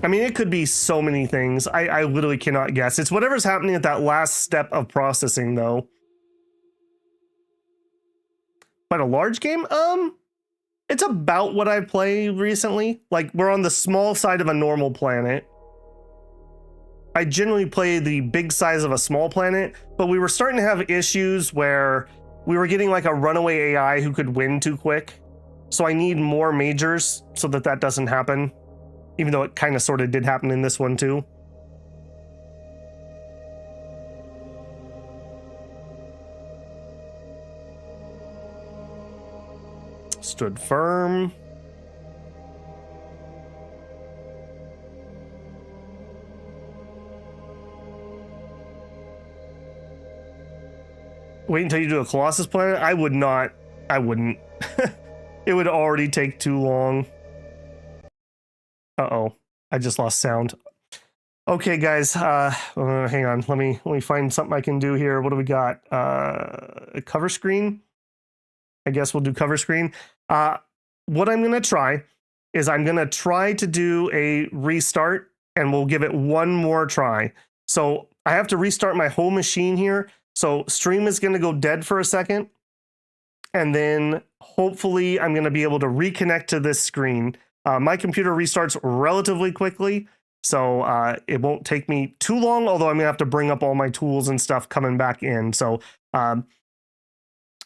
I mean, it could be so many things. I literally cannot guess. It's whatever's happening at that last step of processing, though. But a large game? It's about what I've played recently. Like, we're on the small side of a normal planet. I generally play the big size of a small planet, but we were starting to have issues where we were getting like a runaway AI who could win too quick. So I need more majors so that that doesn't happen, even though it kind of sort of did happen in this one too. Stood firm. Wait until you do a Colossus planet? I would not. I wouldn't. It would already take too long. Uh-oh. I just lost sound. Okay, guys. Hang on. Let me find something I can do here. What do we got? A cover screen? I guess we'll do cover screen. What I'm going to try is I'm going to try to do a restart, and we'll give it one more try. So I have to restart my whole machine here. So stream is going to go dead for a second, and then hopefully I'm going to be able to reconnect to this screen. My computer restarts relatively quickly, so it won't take me too long, although I'm going to have to bring up all my tools and stuff coming back in. So I'm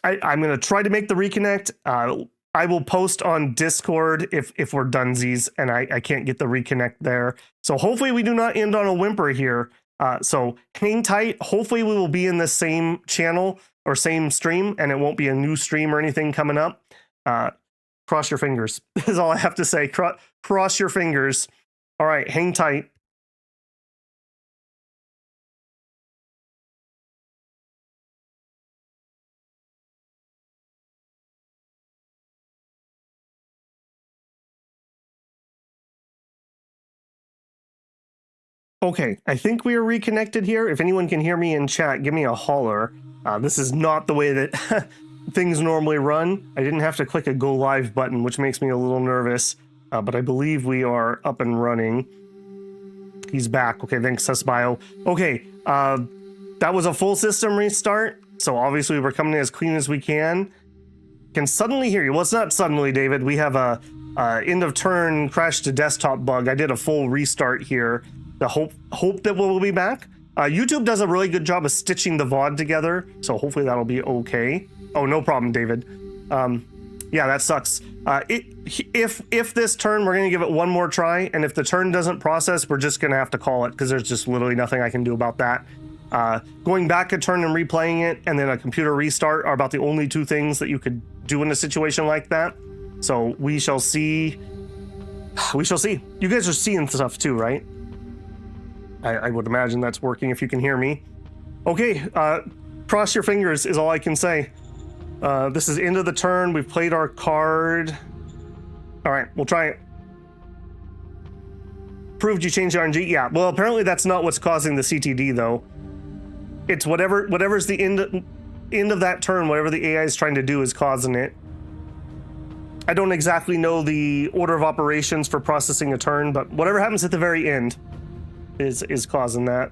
going to try to make the reconnect. I will post on Discord if we're dunsies and I can't get the reconnect there. So hopefully we do not end on a whimper here. So hang tight. Hopefully we will be in the same channel or same stream, and it won't be a new stream or anything coming up. Cross your fingers is all I have to say. Cross your fingers. All right, hang tight. Okay, I think we are reconnected here. If anyone can hear me in chat, give me a holler. This is not the way that things normally run. I didn't have to click a go live button, which makes me a little nervous, but I believe we are up and running. He's back. Okay, thanks, SusBio. Okay, that was a full system restart, so obviously we're coming in as clean as we can. Can suddenly hear you. Well, it's not suddenly, David. We have a end of turn crash to desktop bug. I did a full restart here. The hope that we'll be back. YouTube does a really good job of stitching the VOD together, so hopefully that'll be okay. Oh, no problem, David. Yeah, that sucks. If this turn, we're gonna give it one more try, and if the turn doesn't process, we're just gonna have to call it, because there's just literally nothing I can do about that. Going back a turn and replaying it, and then a computer restart are about the only two things that you could do in a situation like that. So we shall see. We shall see. You guys are seeing stuff too, right? I would imagine that's working if you can hear me. Okay, cross your fingers is all I can say. This is end of the turn. We've played our card. All right, we'll try it. Proved you changed the RNG? Yeah, well, apparently that's not what's causing the CTD, though. It's whatever's the end of that turn, whatever the AI is trying to do is causing it. I don't exactly know the order of operations for processing a turn, but whatever happens at the very end is causing that.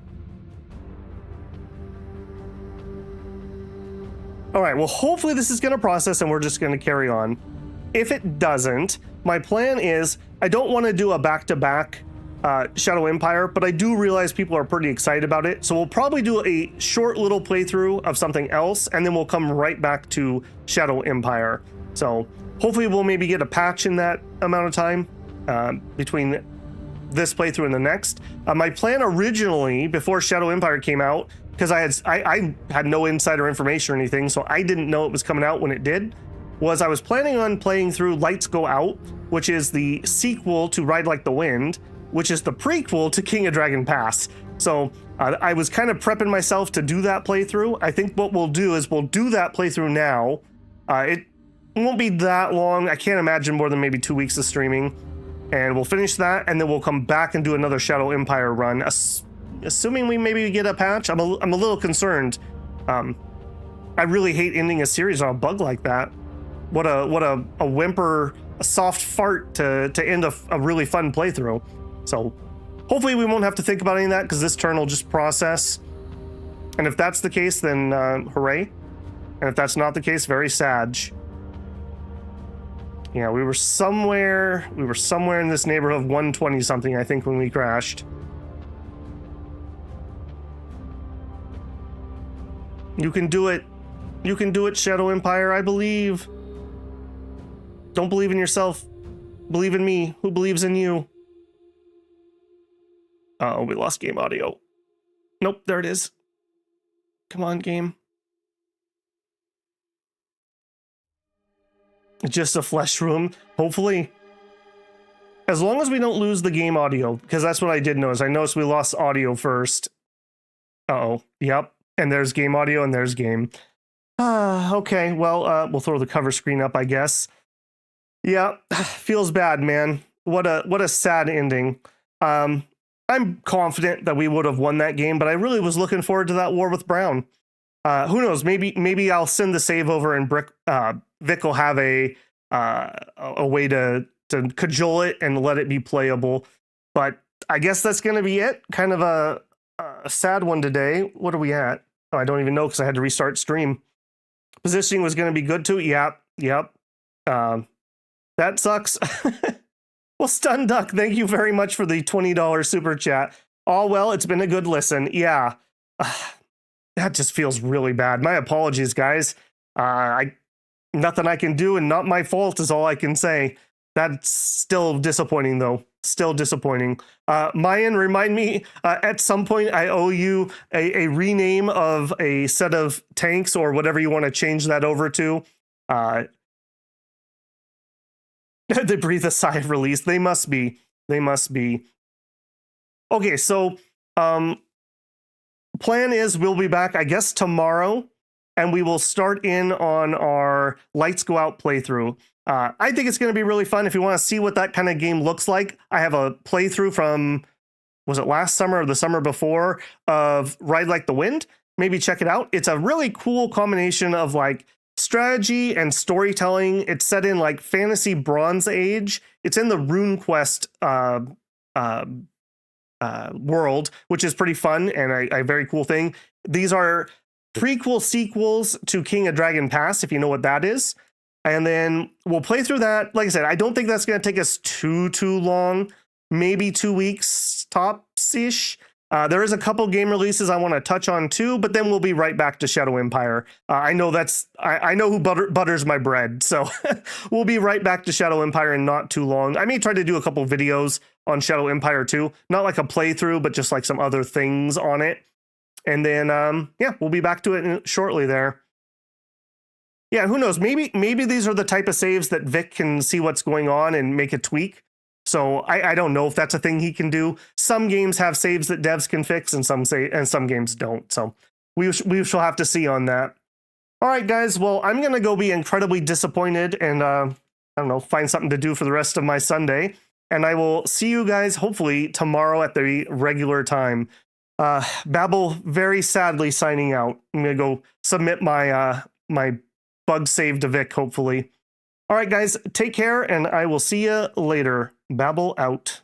All right, well, hopefully this is going to process and we're just going to carry on. If it doesn't, my plan is I don't want to do a back-to-back Shadow Empire, but I do realize people are pretty excited about it. So we'll probably do a short little playthrough of something else, and then we'll come right back to Shadow Empire. So hopefully we'll maybe get a patch in that amount of time between this playthrough and the next. My plan originally, before Shadow Empire came out, because I had no insider information or anything, so I didn't know it was coming out when it did, was I was planning on playing through Lights Go Out, which is the sequel to Ride Like the Wind, which is the prequel to King of Dragon Pass. So I was kind of prepping myself to do that playthrough. I think what we'll do is we'll do that playthrough now. It won't be that long. I can't imagine more than maybe 2 weeks of streaming. And we'll finish that, and then we'll come back and do another Shadow Empire run, assuming we maybe get a patch. I'm a little concerned. I really hate ending a series on a bug like that. What a whimper, a soft fart to end a really fun playthrough. So hopefully we won't have to think about any of that, because this turn will just process. And if that's the case, then hooray. And if that's not the case, very sad. Yeah, we were somewhere in this neighborhood of 120 something, I think, when we crashed. You can do it. You can do it, Shadow Empire, I believe. Don't believe in yourself. Believe in me. Who believes in you? Uh-oh, we lost game audio. Nope, there it is. Come on, game. Just a flesh room, hopefully. As long as we don't lose the game audio, because that's what I did notice. I noticed we lost audio first. Uh-oh, yep. And there's game audio and there's game. Okay, well, we'll throw the cover screen up, I guess. Yeah, feels bad, man. What a sad ending. I'm confident that we would have won that game, but I really was looking forward to that war with Brown. Who knows? Maybe I'll send the save over and Vic will have a way to cajole it and let it be playable. But I guess that's going to be it. Kind of a sad one today. What are we at? Oh, I don't even know because I had to restart stream. Positioning was going to be good too. Yep. That sucks. Well, Stun Duck, thank you very much for the $20 super chat. Oh, well, it's been a good listen. Yeah. That just feels really bad. My apologies, guys. Nothing I can do and not my fault is all I can say. That's still disappointing, though. Still disappointing. Mayan, remind me, at some point I owe you a rename of a set of tanks or whatever you want to change that over to. They breathe a sigh of release. They must be. They must be. Okay, so plan is we'll be back, I guess, tomorrow, and we will start in on our Lights Go Out playthrough. I think it's going to be really fun. If you want to see what that kind of game looks like, I have a playthrough from, was it last summer or the summer before, of Ride Like the Wind. Maybe check it out. It's a really cool combination of like strategy and storytelling. It's set in like fantasy Bronze Age. It's in the RuneQuest world, which is pretty fun and a very cool thing. These are prequel sequels to King of Dragon Pass, if you know what that is. And then we'll play through that. Like I said, I don't think that's going to take us too long. Maybe 2 weeks tops-ish. There is a couple game releases I want to touch on too, but then we'll be right back to Shadow Empire. I know I know who butters my bread, so we'll be right back to Shadow Empire in not too long. I may try to do a couple videos on Shadow Empire too, not like a playthrough, but just like some other things on it. And then, yeah, we'll be back to it shortly there. Yeah, who knows? Maybe these are the type of saves that Vic can see what's going on and make a tweak. So I don't know if that's a thing he can do. Some games have saves that devs can fix, and some games don't. So we shall have to see on that. All right, guys. Well, I'm gonna go be incredibly disappointed and I don't know, find something to do for the rest of my Sunday. And I will see you guys hopefully tomorrow at the regular time. Babel very sadly signing out. I'm gonna go submit my my bug save to Vic hopefully. All right, guys, take care, and I will see you later. Babel out.